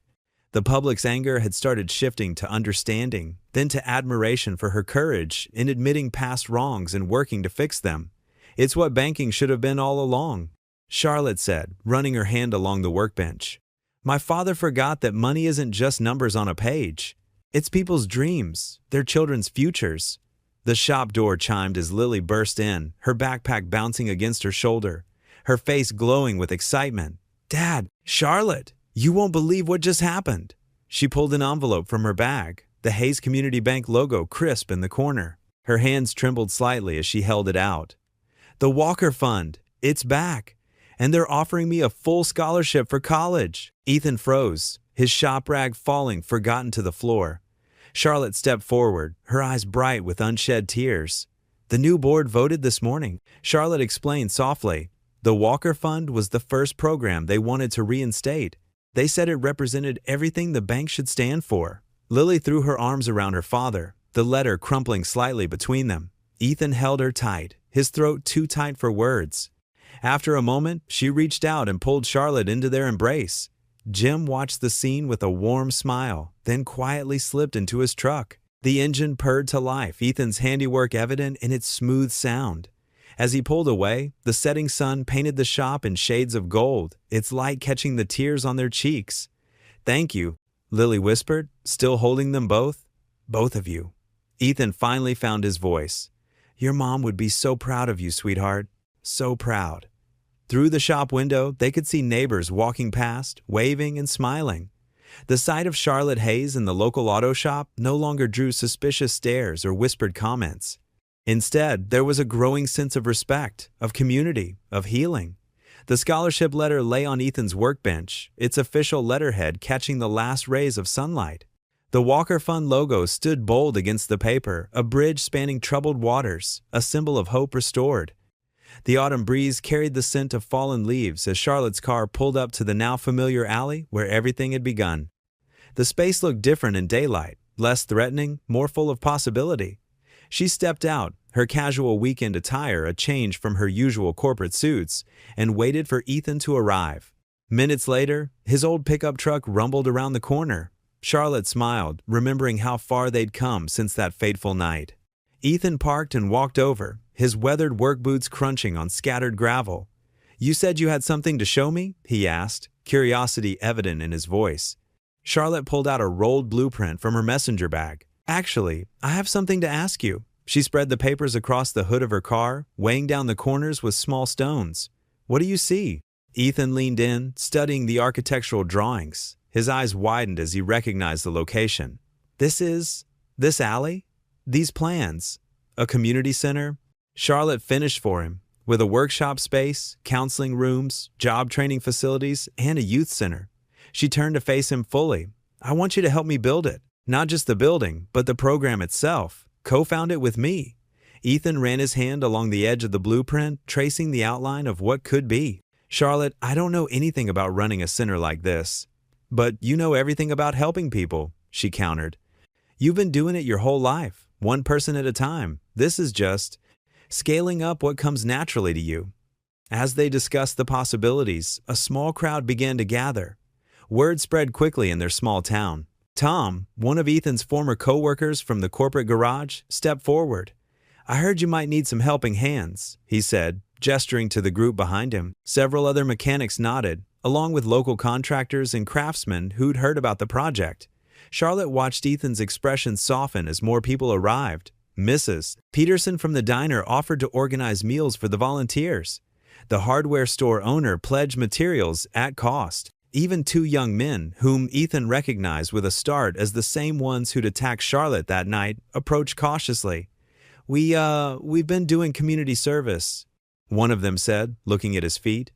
The public's anger had started shifting to understanding, then to admiration for her courage in admitting past wrongs and working to fix them. "It's what banking should have been all along," Charlotte said, running her hand along the workbench. "My father forgot that money isn't just numbers on a page. It's people's dreams, their children's futures." The shop door chimed as Lily burst in, her backpack bouncing against her shoulder, her face glowing with excitement. "Dad, Charlotte, you won't believe what just happened." She pulled an envelope from her bag, the Hayes Community Bank logo crisp in the corner. Her hands trembled slightly as she held it out. "The Walker Fund, it's back, and they're offering me a full scholarship for college." Ethan froze, his shop rag falling forgotten to the floor. Charlotte stepped forward, her eyes bright with unshed tears. "The new board voted this morning," Charlotte explained softly. "The Walker Fund was the first program they wanted to reinstate. They said it represented everything the bank should stand for." Lily threw her arms around her father, the letter crumpling slightly between them. Ethan held her tight, his throat too tight for words. After a moment, she reached out and pulled Charlotte into their embrace. Jim watched the scene with a warm smile, then quietly slipped into his truck. The engine purred to life, Ethan's handiwork evident in its smooth sound. As he pulled away, the setting sun painted the shop in shades of gold, its light catching the tears on their cheeks. "Thank you," Lily whispered, still holding them both. "Both of you." Ethan finally found his voice. "Your mom would be so proud of you, sweetheart. So proud." Through the shop window, they could see neighbors walking past, waving and smiling. The sight of Charlotte Hayes in the local auto shop no longer drew suspicious stares or whispered comments. Instead, there was a growing sense of respect, of community, of healing. The scholarship letter lay on Ethan's workbench, its official letterhead catching the last rays of sunlight. The Walker Fund logo stood bold against the paper, a bridge spanning troubled waters, a symbol of hope restored. The autumn breeze carried the scent of fallen leaves as Charlotte's car pulled up to the now familiar alley where everything had begun. The space looked different in daylight, less threatening, more full of possibility. She stepped out, her casual weekend attire a change from her usual corporate suits, and waited for Ethan to arrive. Minutes later, his old pickup truck rumbled around the corner. Charlotte smiled, remembering how far they'd come since that fateful night. Ethan parked and walked over, his weathered work boots crunching on scattered gravel. "You said you had something to show me?" he asked, curiosity evident in his voice. Charlotte pulled out a rolled blueprint from her messenger bag. "Actually, I have something to ask you." She spread the papers across the hood of her car, weighing down the corners with small stones. "What do you see?" Ethan leaned in, studying the architectural drawings. His eyes widened as he recognized the location. This alley? These plans? A community center?" Charlotte finished for him, with a workshop space, counseling rooms, job training facilities, and a youth center. She turned to face him fully. "I want you to help me build it. Not just the building, but the program itself. Co-found it with me." Ethan ran his hand along the edge of the blueprint, tracing the outline of what could be. "Charlotte, I don't know anything about running a center like this." "But you know everything about helping people," she countered. "You've been doing it your whole life, one person at a time. This is just scaling up what comes naturally to you." As they discussed the possibilities, a small crowd began to gather. Word spread quickly in their small town. Tom, one of Ethan's former co-workers from the corporate garage, stepped forward. "I heard you might need some helping hands," he said, gesturing to the group behind him. Several other mechanics nodded, along with local contractors and craftsmen who'd heard about the project. Charlotte watched Ethan's expression soften as more people arrived. Mrs. Peterson from the diner offered to organize meals for the volunteers. The hardware store owner pledged materials at cost. Even two young men, whom Ethan recognized with a start as the same ones who'd attacked Charlotte that night, approached cautiously. We've been doing community service," one of them said, looking at his feet.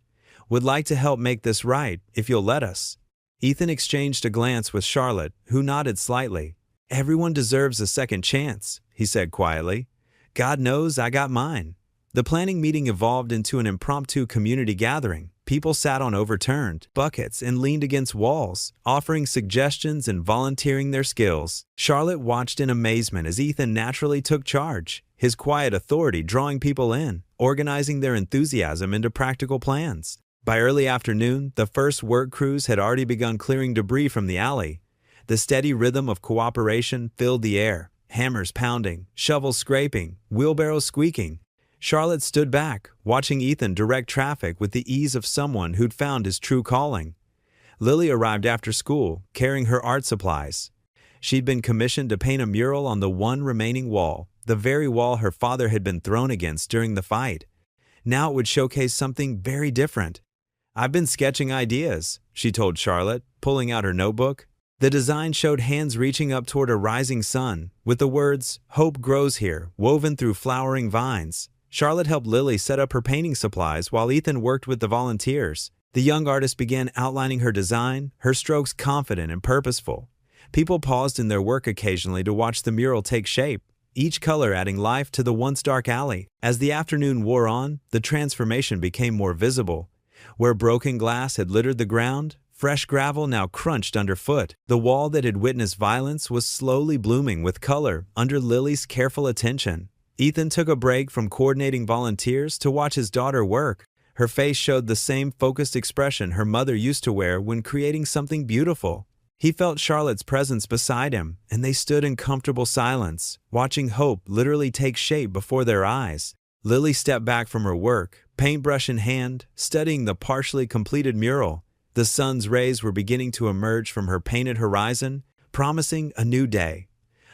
"Would like to help make this right, if you'll let us." Ethan exchanged a glance with Charlotte, who nodded slightly. "Everyone deserves a second chance," he said quietly. "God knows I got mine." The planning meeting evolved into an impromptu community gathering. People sat on overturned buckets and leaned against walls, offering suggestions and volunteering their skills. Charlotte watched in amazement as Ethan naturally took charge, his quiet authority drawing people in, organizing their enthusiasm into practical plans. By early afternoon, the first work crews had already begun clearing debris from the alley. The steady rhythm of cooperation filled the air, hammers pounding, shovels scraping, wheelbarrows squeaking. Charlotte stood back, watching Ethan direct traffic with the ease of someone who'd found his true calling. Lily arrived after school, carrying her art supplies. She'd been commissioned to paint a mural on the one remaining wall, the very wall her father had been thrown against during the fight. Now it would showcase something very different. "I've been sketching ideas," she told Charlotte, pulling out her notebook. The design showed hands reaching up toward a rising sun, with the words, "Hope grows here," woven through flowering vines. Charlotte helped Lily set up her painting supplies while Ethan worked with the volunteers. The young artist began outlining her design, her strokes confident and purposeful. People paused in their work occasionally to watch the mural take shape, each color adding life to the once dark alley. As the afternoon wore on, the transformation became more visible. Where broken glass had littered the ground, fresh gravel now crunched underfoot. The wall that had witnessed violence was slowly blooming with color under Lily's careful attention. Ethan took a break from coordinating volunteers to watch his daughter work. Her face showed the same focused expression her mother used to wear when creating something beautiful. He felt Charlotte's presence beside him, and they stood in comfortable silence, watching hope literally take shape before their eyes. Lily stepped back from her work, paintbrush in hand, studying the partially completed mural. The sun's rays were beginning to emerge from her painted horizon, promising a new day.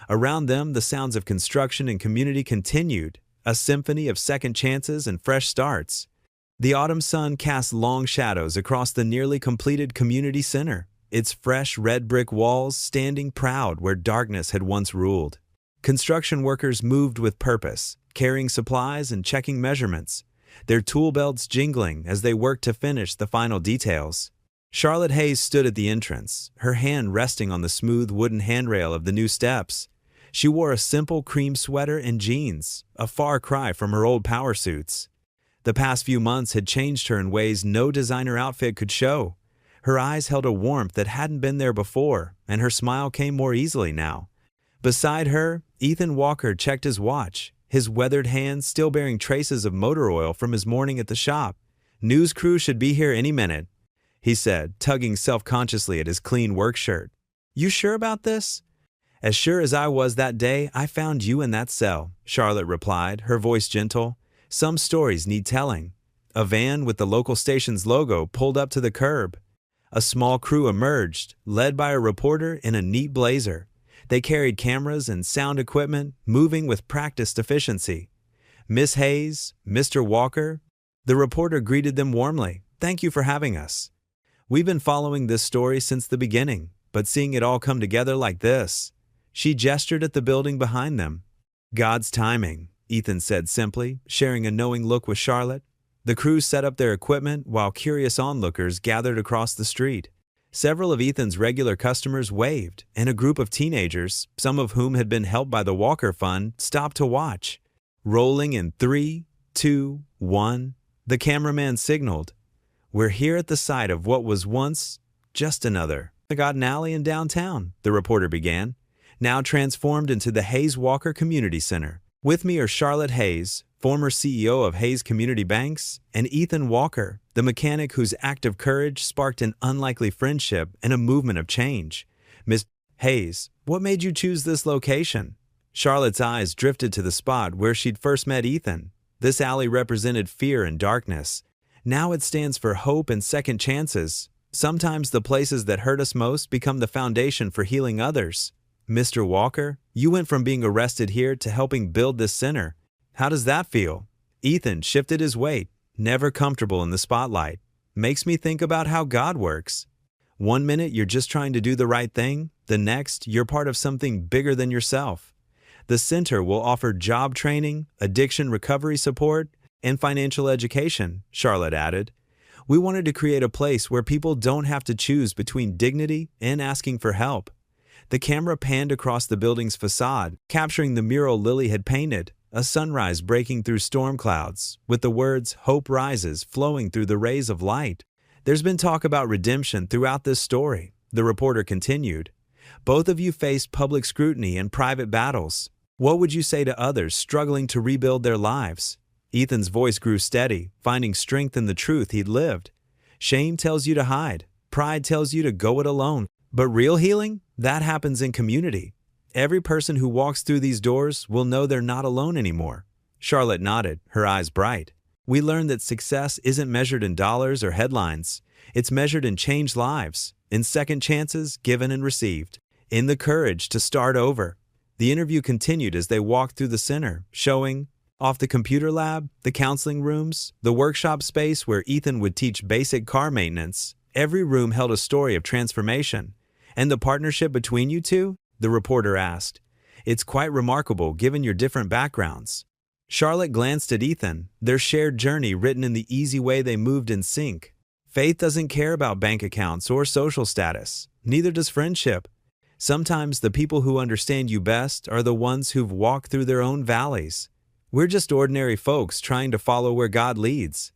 Around them, the sounds of construction and community continued, a symphony of second chances and fresh starts. The autumn sun cast long shadows across the nearly completed community center, its fresh red brick walls standing proud where darkness had once ruled. Construction workers moved with purpose, carrying supplies and checking measurements, their tool belts jingling as they worked to finish the final details. Charlotte Hayes stood at the entrance, her hand resting on the smooth wooden handrail of the new steps. She wore a simple cream sweater and jeans, a far cry from her old power suits. The past few months had changed her in ways no designer outfit could show. Her eyes held a warmth that hadn't been there before, and her smile came more easily now. Beside her, Ethan Walker checked his watch, his weathered hands still bearing traces of motor oil from his morning at the shop. "News crew should be here any minute," he said, tugging self-consciously at his clean work shirt. "You sure about this?" "As sure as I was that day I found you in that cell," Charlotte replied, her voice gentle. "Some stories need telling." A van with the local station's logo pulled up to the curb. A small crew emerged, led by a reporter in a neat blazer. They carried cameras and sound equipment, moving with practiced efficiency. "Miss Hayes, Mr. Walker," the reporter greeted them warmly. "Thank you for having us. We've been following this story since the beginning, but seeing it all come together like this." She gestured at the building behind them. "God's timing," Ethan said simply, sharing a knowing look with Charlotte. The crew set up their equipment while curious onlookers gathered across the street. Several of Ethan's regular customers waved, and a group of teenagers, some of whom had been helped by the Walker Fund, stopped to watch. Rolling in 3, 2, 1, the cameraman signaled. "We're here at the site of what was once just another forgotten alley in downtown," the reporter began, "now transformed into the Hayes Walker Community Center. With me are Charlotte Hayes, former CEO of Hayes Community Banks, and Ethan Walker, the mechanic whose act of courage sparked an unlikely friendship and a movement of change. Miss Hayes, what made you choose this location?" Charlotte's eyes drifted to the spot where she'd first met Ethan. This alley represented fear and darkness. Now it stands for hope and second chances. Sometimes the places that hurt us most become the foundation for healing others. Mr. Walker, you went from being arrested here to helping build this center. How does that feel? Ethan shifted his weight, never comfortable in the spotlight. Makes me think about how God works. One minute you're just trying to do the right thing, the next you're part of something bigger than yourself. The center will offer job training, addiction recovery support, and financial education, Charlotte added. We wanted to create a place where people don't have to choose between dignity and asking for help. The camera panned across the building's facade, capturing the mural Lily had painted, a sunrise breaking through storm clouds, with the words "Hope Rises" flowing through the rays of light. There's been talk about redemption throughout this story, the reporter continued. Both of you faced public scrutiny and private battles. What would you say to others struggling to rebuild their lives? Ethan's voice grew steady, finding strength in the truth he'd lived. Shame tells you to hide. Pride tells you to go it alone. But real healing? That happens in community. Every person who walks through these doors will know they're not alone anymore. Charlotte nodded, her eyes bright. We learned that success isn't measured in dollars or headlines. It's measured in changed lives, in second chances given and received, in the courage to start over. The interview continued as they walked through the center, showing off the computer lab, the counseling rooms, the workshop space where Ethan would teach basic car maintenance. Every room held a story of transformation. And the partnership between you two? The reporter asked. It's quite remarkable given your different backgrounds. Charlotte glanced at Ethan, their shared journey written in the easy way they moved in sync. Faith doesn't care about bank accounts or social status. Neither does friendship. Sometimes the people who understand you best are the ones who've walked through their own valleys. We're just ordinary folks trying to follow where God leads.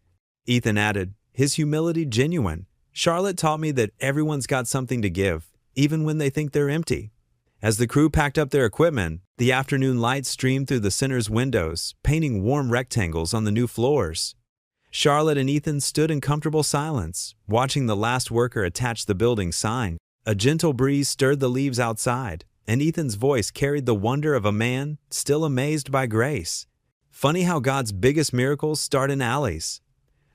Ethan added, his humility genuine. Charlotte taught me that everyone's got something to give, even when they think they're empty. As the crew packed up their equipment, the afternoon light streamed through the center's windows, painting warm rectangles on the new floors. Charlotte and Ethan stood in comfortable silence, watching the last worker attach the building's sign. A gentle breeze stirred the leaves outside, and Ethan's voice carried the wonder of a man still amazed by grace. Funny how God's biggest miracles start in alleys.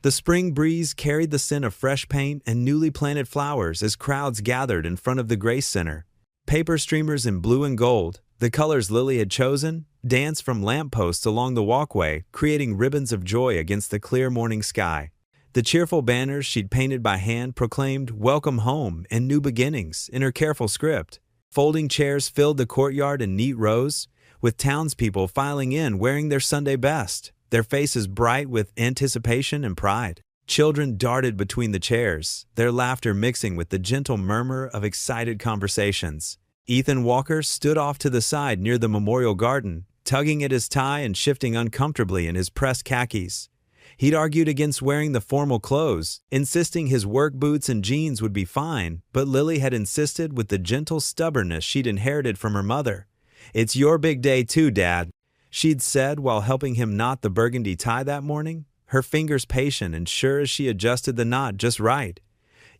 The spring breeze carried the scent of fresh paint and newly planted flowers as crowds gathered in front of the Grace Center. Paper streamers in blue and gold, the colors Lily had chosen, danced from lampposts along the walkway, creating ribbons of joy against the clear morning sky. The cheerful banners she'd painted by hand proclaimed "Welcome Home" and "New Beginnings" in her careful script. Folding chairs filled the courtyard in neat rows, with townspeople filing in wearing their Sunday best, their faces bright with anticipation and pride. Children darted between the chairs, their laughter mixing with the gentle murmur of excited conversations. Ethan Walker stood off to the side near the memorial garden, tugging at his tie and shifting uncomfortably in his pressed khakis. He'd argued against wearing the formal clothes, insisting his work boots and jeans would be fine, but Lily had insisted with the gentle stubbornness she'd inherited from her mother. "It's your big day too, Dad," she'd said while helping him knot the burgundy tie that morning, her fingers patient and sure as she adjusted the knot just right.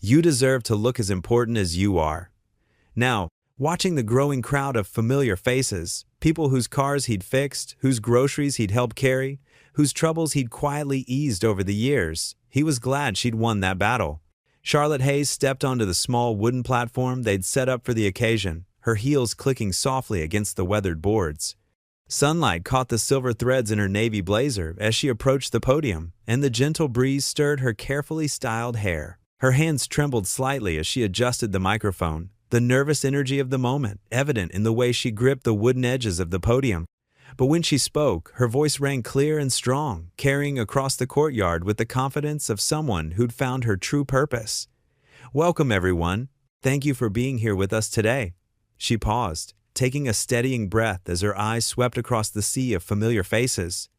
"You deserve to look as important as you are." Now, watching the growing crowd of familiar faces, people whose cars he'd fixed, whose groceries he'd helped carry, whose troubles he'd quietly eased over the years, he was glad she'd won that battle. Charlotte Hayes stepped onto the small wooden platform they'd set up for the occasion, her heels clicking softly against the weathered boards. Sunlight caught the silver threads in her navy blazer as she approached the podium, and the gentle breeze stirred her carefully styled hair. Her hands trembled slightly as she adjusted the microphone, the nervous energy of the moment evident in the way she gripped the wooden edges of the podium. But when she spoke, her voice rang clear and strong, carrying across the courtyard with the confidence of someone who'd found her true purpose. "Welcome, everyone. Thank you for being here with us today." She paused, taking a steadying breath as her eyes swept across the sea of familiar faces.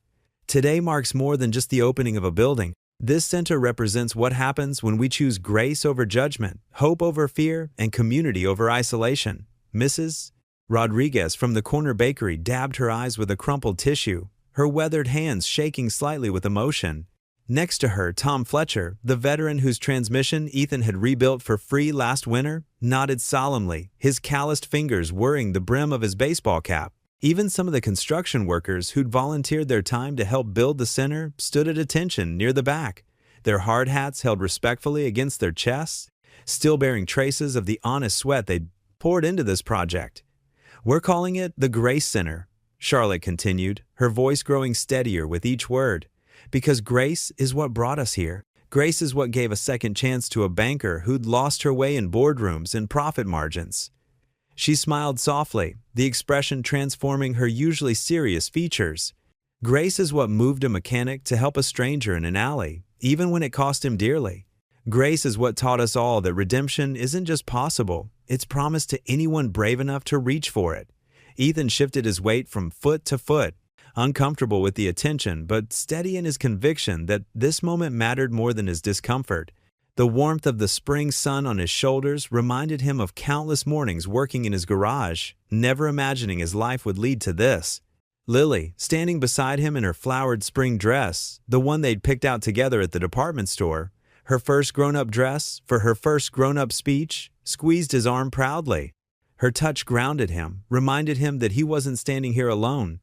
Today marks more than just the opening of a building. This center represents what happens when we choose grace over judgment, hope over fear, and community over isolation. Mrs. Rodriguez from the corner bakery dabbed her eyes with a crumpled tissue, her weathered hands shaking slightly with emotion. Next to her, Tom Fletcher, the veteran whose transmission Ethan had rebuilt for free last winter, nodded solemnly, his calloused fingers whirring the brim of his baseball cap. Even some of the construction workers who'd volunteered their time to help build the center stood at attention near the back, their hard hats held respectfully against their chests, still bearing traces of the honest sweat they'd poured into this project. "We're calling it the Grace Center," Charlotte continued, her voice growing steadier with each word, "because grace is what brought us here. Grace is what gave a second chance to a banker who'd lost her way in boardrooms and profit margins." She smiled softly, the expression transforming her usually serious features. Grace is what moved a mechanic to help a stranger in an alley, even when it cost him dearly. Grace is what taught us all that redemption isn't just possible, it's promised to anyone brave enough to reach for it. Ethan shifted his weight from foot to foot, uncomfortable with the attention but steady in his conviction that this moment mattered more than his discomfort. The warmth of the spring sun on his shoulders reminded him of countless mornings working in his garage, never imagining his life would lead to this. Lily, standing beside him in her flowered spring dress, the one they'd picked out together at the department store, her first grown-up dress for her first grown-up speech, squeezed his arm proudly. Her touch grounded him, reminded him that he wasn't standing here alone.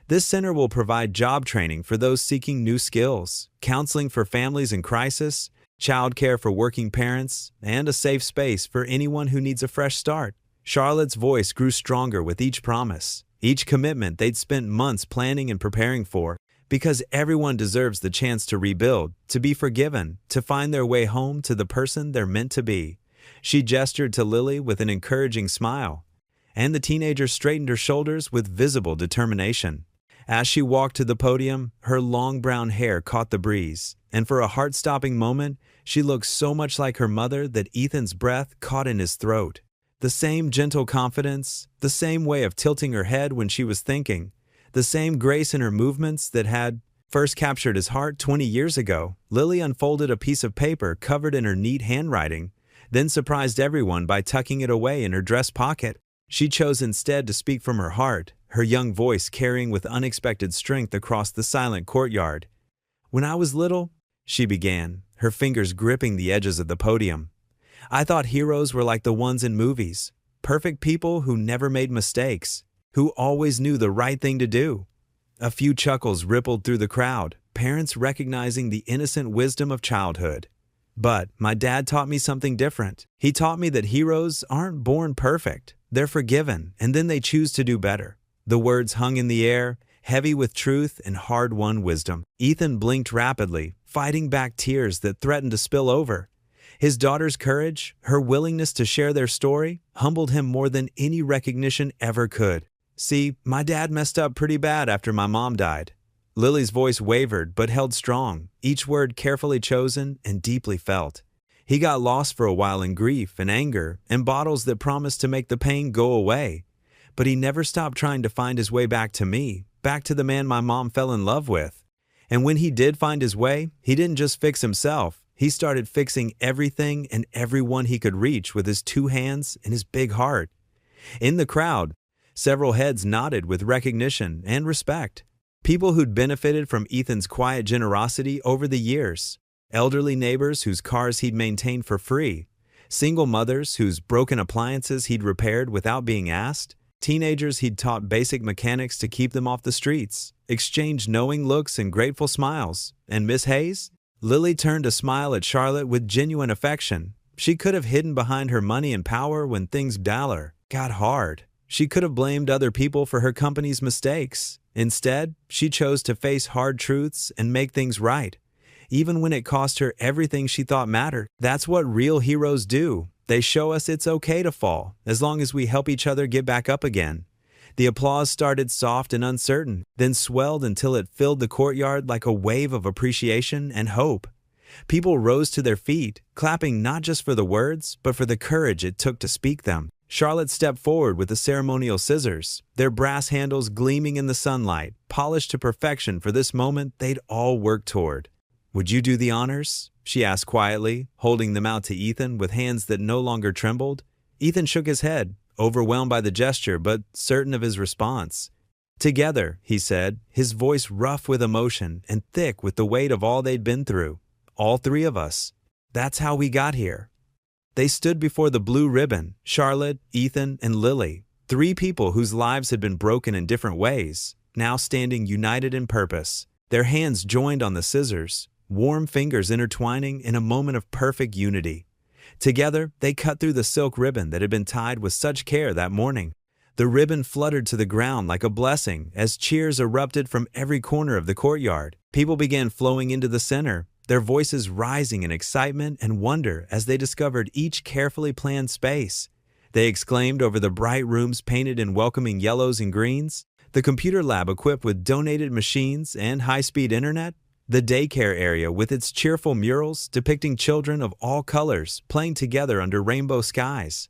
This center will provide job training for those seeking new skills, counseling for families in crisis, childcare for working parents, and a safe space for anyone who needs a fresh start. Charlotte's voice grew stronger with each promise, each commitment they'd spent months planning and preparing for, because everyone deserves the chance to rebuild, to be forgiven, to find their way home to the person they're meant to be. She gestured to Lily with an encouraging smile, and the teenager straightened her shoulders with visible determination. As she walked to the podium, her long brown hair caught the breeze, and for a heart-stopping moment, she looked so much like her mother that Ethan's breath caught in his throat. The same gentle confidence, the same way of tilting her head when she was thinking, the same grace in her movements that had first captured his heart 20 years ago. Lily unfolded a piece of paper covered in her neat handwriting, then surprised everyone by tucking it away in her dress pocket. She chose instead to speak from her heart, her young voice carrying with unexpected strength across the silent courtyard. "When I was little," she began, her fingers gripping the edges of the podium, "I thought heroes were like the ones in movies, perfect people who never made mistakes, who always knew the right thing to do." A few chuckles rippled through the crowd, parents recognizing the innocent wisdom of childhood. "But my dad taught me something different. He taught me that heroes aren't born perfect. They're forgiven, and then they choose to do better." The words hung in the air, heavy with truth and hard-won wisdom. Ethan blinked rapidly, fighting back tears that threatened to spill over. His daughter's courage, her willingness to share their story, humbled him more than any recognition ever could. "See, my dad messed up pretty bad after my mom died." Lily's voice wavered but held strong, each word carefully chosen and deeply felt. "He got lost for a while in grief and anger and battles that promised to make the pain go away. But he never stopped trying to find his way back to me, back to the man my mom fell in love with. And when he did find his way, he didn't just fix himself. He started fixing everything and everyone he could reach with his two hands and his big heart." In the crowd, several heads nodded with recognition and respect. People who'd benefited from Ethan's quiet generosity over the years. Elderly neighbors whose cars he'd maintained for free. Single mothers whose broken appliances he'd repaired without being asked. Teenagers he'd taught basic mechanics to keep them off the streets, exchanged knowing looks and grateful smiles. And Miss Hayes? Lily turned to smile at Charlotte with genuine affection. She could have hidden behind her money and power when things got hard. She could have blamed other people for her company's mistakes. Instead, she chose to face hard truths and make things right, even when it cost her everything she thought mattered. That's what real heroes do. They show us it's okay to fall, as long as we help each other get back up again. The applause started soft and uncertain, then swelled until it filled the courtyard like a wave of appreciation and hope. People rose to their feet, clapping not just for the words, but for the courage it took to speak them. Charlotte stepped forward with the ceremonial scissors, their brass handles gleaming in the sunlight, polished to perfection for this moment they'd all worked toward. "Would you do the honors?" she asked quietly, holding them out to Ethan with hands that no longer trembled. Ethan shook his head, overwhelmed by the gesture but certain of his response. "Together," he said, his voice rough with emotion and thick with the weight of all they'd been through. "All three of us. That's how we got here." They stood before the blue ribbon, Charlotte, Ethan, and Lily, Three people whose lives had been broken in different ways, now standing united in purpose, their hands joined on the scissors, warm fingers intertwining in a moment of perfect unity. Together, they cut through the silk ribbon that had been tied with such care that morning. The ribbon fluttered to the ground like a blessing as cheers erupted from every corner of the courtyard. People began flowing into the center, their voices rising in excitement and wonder as they discovered each carefully planned space. They exclaimed over the bright rooms painted in welcoming yellows and greens, the computer lab equipped with donated machines and high-speed internet, the daycare area with its cheerful murals depicting children of all colors playing together under rainbow skies.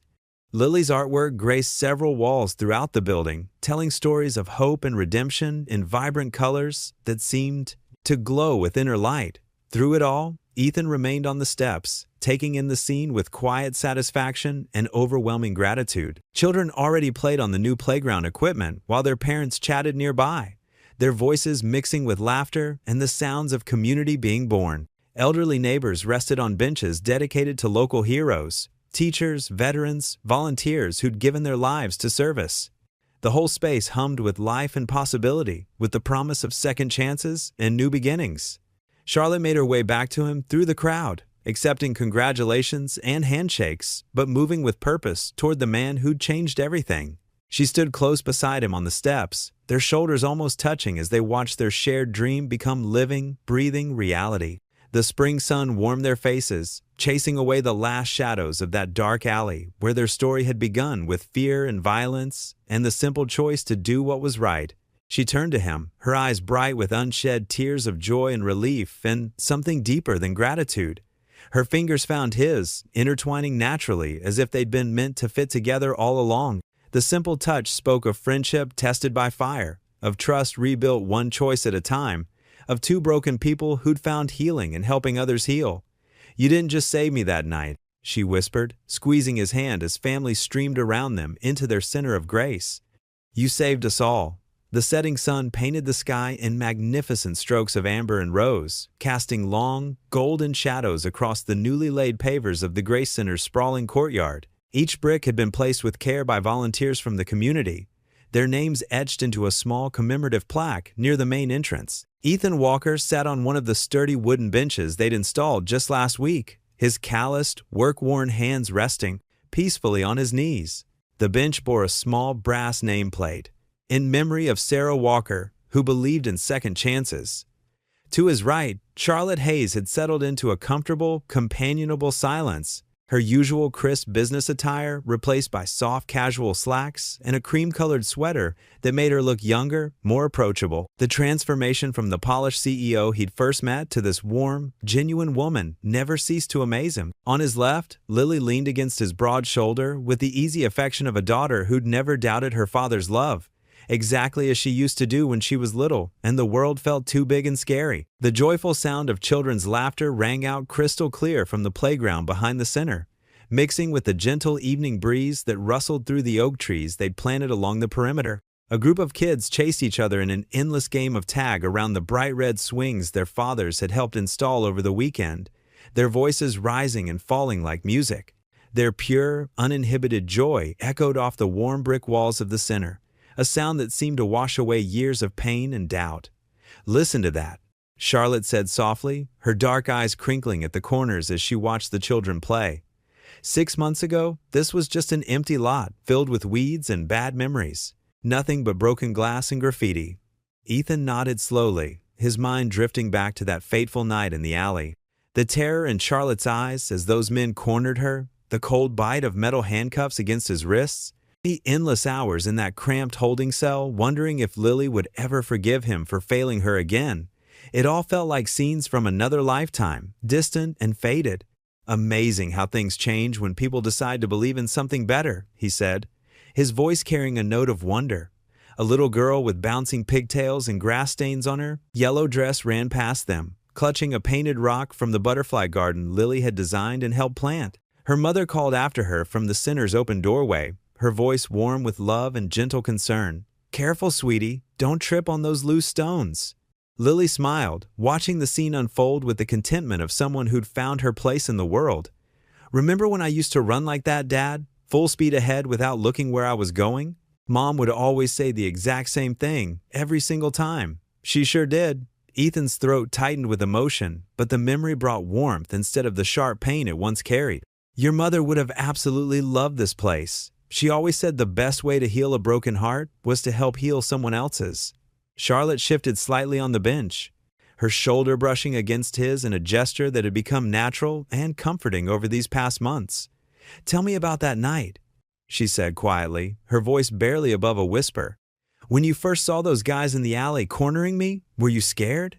Lily's artwork graced several walls throughout the building, telling stories of hope and redemption in vibrant colors that seemed to glow with inner light. Through it all, Ethan remained on the steps, taking in the scene with quiet satisfaction and overwhelming gratitude. Children already played on the new playground equipment while their parents chatted nearby, their voices mixing with laughter and the sounds of community being born. Elderly neighbors rested on benches dedicated to local heroes, teachers, veterans, volunteers who'd given their lives to service. The whole space hummed with life and possibility, with the promise of second chances and new beginnings. Charlotte made her way back to him through the crowd, accepting congratulations and handshakes, but moving with purpose toward the man who'd changed everything. She stood close beside him on the steps, their shoulders almost touching as they watched their shared dream become living, breathing reality. The spring sun warmed their faces, chasing away the last shadows of that dark alley where their story had begun with fear and violence and the simple choice to do what was right. She turned to him, her eyes bright with unshed tears of joy and relief and something deeper than gratitude. Her fingers found his, intertwining naturally as if they'd been meant to fit together all along. The simple touch spoke of friendship tested by fire, of trust rebuilt one choice at a time, of two broken people who'd found healing in helping others heal. "You didn't just save me that night," she whispered, squeezing his hand as family streamed around them into their center of grace. "You saved us all." The setting sun painted the sky in magnificent strokes of amber and rose, casting long, golden shadows across the newly laid pavers of the Grace Center's sprawling courtyard. Each brick had been placed with care by volunteers from the community, their names etched into a small commemorative plaque near the main entrance. Ethan Walker sat on one of the sturdy wooden benches they'd installed just last week, his calloused, work-worn hands resting peacefully on his knees. The bench bore a small brass nameplate, in memory of Sarah Walker, who believed in second chances. To his right, Charlotte Hayes had settled into a comfortable, companionable silence, her usual crisp business attire replaced by soft casual slacks and a cream-colored sweater that made her look younger, more approachable. The transformation from the polished CEO he'd first met to this warm, genuine woman never ceased to amaze him. On his left, Lily leaned against his broad shoulder with the easy affection of a daughter who'd never doubted her father's love, exactly as she used to do when she was little and the world felt too big and scary. The joyful sound of children's laughter rang out crystal clear from the playground behind the center, mixing with the gentle evening breeze that rustled through the oak trees they'd planted along the perimeter. A group of kids chased each other in an endless game of tag around the bright red swings their fathers had helped install over the weekend, their voices rising and falling like music. Their pure, uninhibited joy echoed off the warm brick walls of the center, a sound that seemed to wash away years of pain and doubt. "Listen to that," Charlotte said softly, her dark eyes crinkling at the corners as she watched the children play. 6 months ago, this was just an empty lot filled with weeds and bad memories. Nothing but broken glass and graffiti. Ethan nodded slowly, his mind drifting back to that fateful night in the alley. The terror in Charlotte's eyes as those men cornered her, the cold bite of metal handcuffs against his wrists, the endless hours in that cramped holding cell wondering if Lily would ever forgive him for failing her again. It all felt like scenes from another lifetime, distant and faded. "Amazing how things change when people decide to believe in something better," he said, his voice carrying a note of wonder. A little girl with bouncing pigtails and grass stains on her yellow dress ran past them, clutching a painted rock from the butterfly garden Lily had designed and helped plant. Her mother called after her from the center's open doorway, her voice warm with love and gentle concern. "Careful, sweetie, don't trip on those loose stones." Lily smiled, watching the scene unfold with the contentment of someone who'd found her place in the world. "Remember when I used to run like that, Dad? Full speed ahead without looking where I was going? Mom would always say the exact same thing, every single time. She sure did. Ethan's throat tightened with emotion, but the memory brought warmth instead of the sharp pain it once carried. Your mother would have absolutely loved this place. She always said the best way to heal a broken heart was to help heal someone else's. Charlotte shifted slightly on the bench, her shoulder brushing against his in a gesture that had become natural and comforting over these past months. "Tell me about that night," she said quietly, her voice barely above a whisper. "When you first saw those guys in the alley cornering me, were you scared?"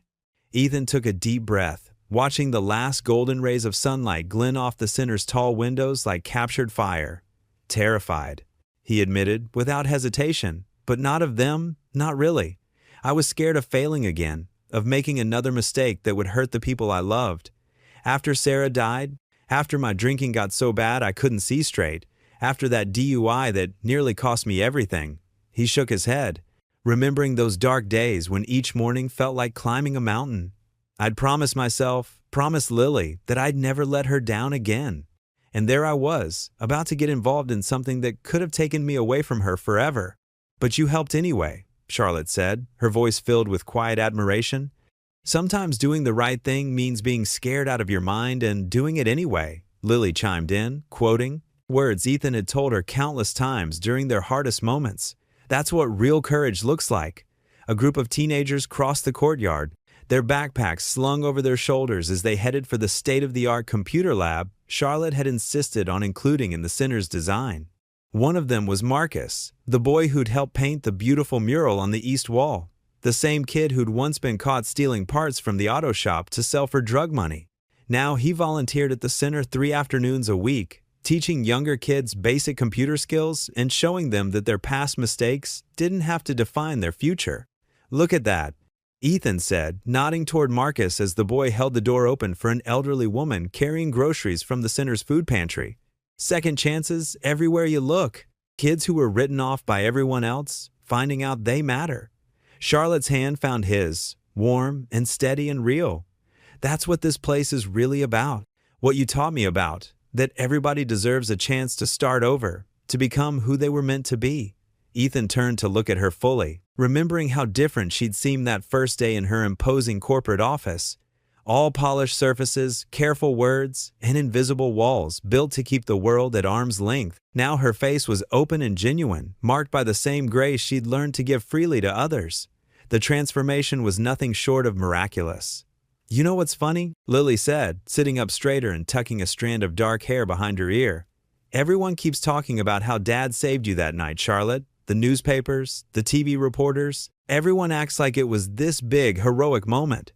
Ethan took a deep breath, watching the last golden rays of sunlight glint off the center's tall windows like captured fire. "Terrified," he admitted without hesitation, "but not of them, not really. I was scared of failing again, of making another mistake that would hurt the people I loved. After Sarah died, after my drinking got so bad I couldn't see straight, after that DUI that nearly cost me everything." He shook his head, remembering those dark days when each morning felt like climbing a mountain. "I'd promised myself, promised Lily, that I'd never let her down again. And there I was, about to get involved in something that could have taken me away from her forever. But you helped anyway," Charlotte said, her voice filled with quiet admiration. "Sometimes doing the right thing means being scared out of your mind and doing it anyway," Lily chimed in, quoting words Ethan had told her countless times during their hardest moments. "That's what real courage looks like." A group of teenagers crossed the courtyard, their backpacks slung over their shoulders as they headed for the state-of-the-art computer lab Charlotte had insisted on including in the center's design. One of them was Marcus, the boy who'd helped paint the beautiful mural on the east wall, the same kid who'd once been caught stealing parts from the auto shop to sell for drug money. Now he volunteered at the center 3 afternoons a week, teaching younger kids basic computer skills and showing them that their past mistakes didn't have to define their future. "Look at that," Ethan said, nodding toward Marcus as the boy held the door open for an elderly woman carrying groceries from the center's food pantry. "Second chances everywhere you look. Kids who were written off by everyone else, finding out they matter." Charlotte's hand found his, warm and steady and real. "That's what this place is really about. What you taught me about, that everybody deserves a chance to start over, to become who they were meant to be." Ethan turned to look at her fully, remembering how different she'd seemed that first day in her imposing corporate office. All polished surfaces, careful words, and invisible walls built to keep the world at arm's length. Now her face was open and genuine, marked by the same grace she'd learned to give freely to others. The transformation was nothing short of miraculous. "You know what's funny?" Lily said, sitting up straighter and tucking a strand of dark hair behind her ear. "Everyone keeps talking about how Dad saved you that night, Charlotte. The newspapers, the TV reporters, everyone acts like it was this big, heroic moment."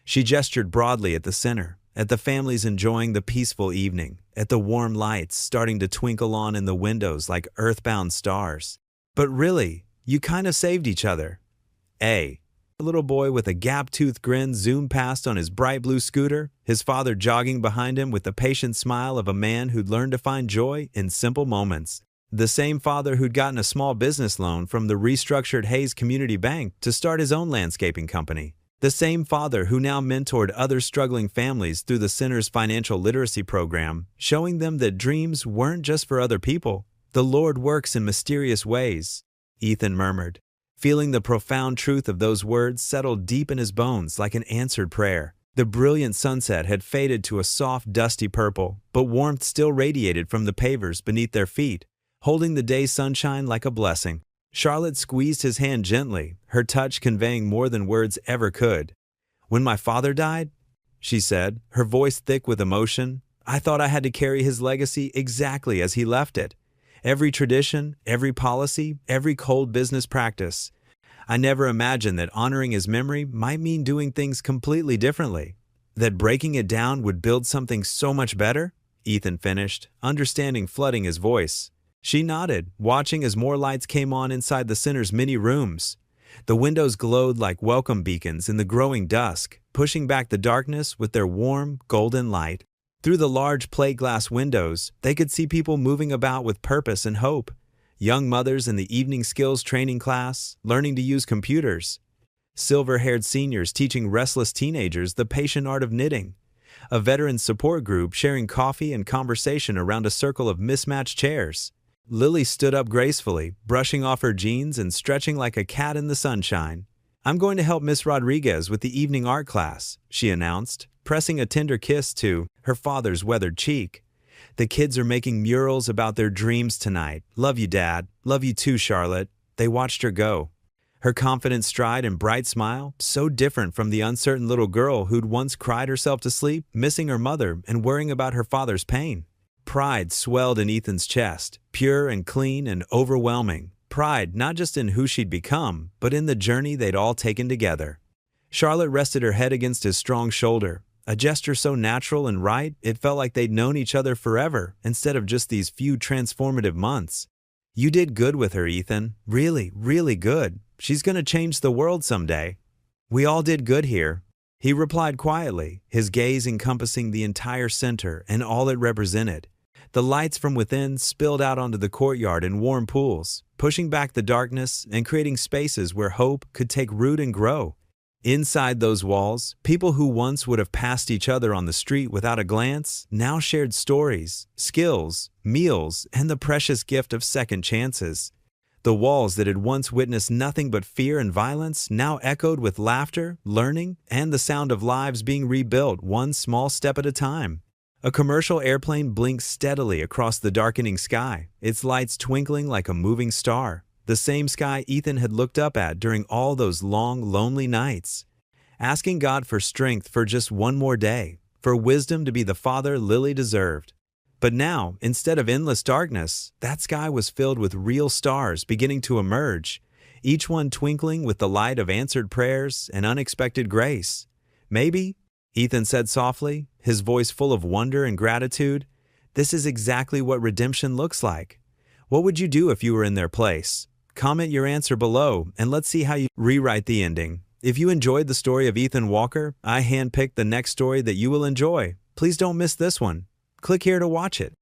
She gestured broadly at the center, at the families enjoying the peaceful evening, at the warm lights starting to twinkle on in the windows like earthbound stars. "But really, you kind of saved each other." A little boy with a gap-toothed grin zoomed past on his bright blue scooter, his father jogging behind him with the patient smile of a man who'd learned to find joy in simple moments. The same father who'd gotten a small business loan from the restructured Hayes Community Bank to start his own landscaping company. The same father who now mentored other struggling families through the center's financial literacy program, showing them that dreams weren't just for other people. "The Lord works in mysterious ways," Ethan murmured, feeling the profound truth of those words settle deep in his bones like an answered prayer. The brilliant sunset had faded to a soft, dusty purple, but warmth still radiated from the pavers beneath their feet, holding the day's sunshine like a blessing. Charlotte squeezed his hand gently, her touch conveying more than words ever could. "When my father died," she said, her voice thick with emotion, "I thought I had to carry his legacy exactly as he left it. Every tradition, every policy, every cold business practice. I never imagined that honoring his memory might mean doing things completely differently. That breaking it down would build something so much better," Ethan finished, understanding flooding his voice. She nodded, watching as more lights came on inside the center's many rooms. The windows glowed like welcome beacons in the growing dusk, pushing back the darkness with their warm, golden light. Through the large plate glass windows, they could see people moving about with purpose and hope. Young mothers in the evening skills training class, learning to use computers. Silver-haired seniors teaching restless teenagers the patient art of knitting. A veteran support group sharing coffee and conversation around a circle of mismatched chairs. Lily stood up gracefully, brushing off her jeans and stretching like a cat in the sunshine. "I'm going to help Miss Rodriguez with the evening art class," she announced, pressing a tender kiss to her father's weathered cheek. "The kids are making murals about their dreams tonight. Love you, Dad. Love you too, Charlotte." They watched her go. Her confident stride and bright smile, so different from the uncertain little girl who'd once cried herself to sleep, missing her mother and worrying about her father's pain. Pride swelled in Ethan's chest, pure and clean and overwhelming. Pride not just in who she'd become, but in the journey they'd all taken together. Charlotte rested her head against his strong shoulder, a gesture so natural and right it felt like they'd known each other forever instead of just these few transformative months. "You did good with her, Ethan. Really, really good. She's going to change the world someday." "We all did good here," he replied quietly, his gaze encompassing the entire center and all it represented. The lights from within spilled out onto the courtyard in warm pools, pushing back the darkness and creating spaces where hope could take root and grow. Inside those walls, people who once would have passed each other on the street without a glance now shared stories, skills, meals, and the precious gift of second chances. The walls that had once witnessed nothing but fear and violence now echoed with laughter, learning, and the sound of lives being rebuilt one small step at a time. A commercial airplane blinked steadily across the darkening sky, its lights twinkling like a moving star, the same sky Ethan had looked up at during all those long, lonely nights, asking God for strength for just one more day, for wisdom to be the father Lily deserved. But now, instead of endless darkness, that sky was filled with real stars beginning to emerge, each one twinkling with the light of answered prayers and unexpected grace. "Maybe," Ethan said softly, his voice full of wonder and gratitude, "this is exactly what redemption looks like. What would you do if you were in their place? Comment your answer below, and let's see how you rewrite the ending." If you enjoyed the story of Ethan Walker, I handpicked the next story that you will enjoy. Please don't miss this one. Click here to watch it.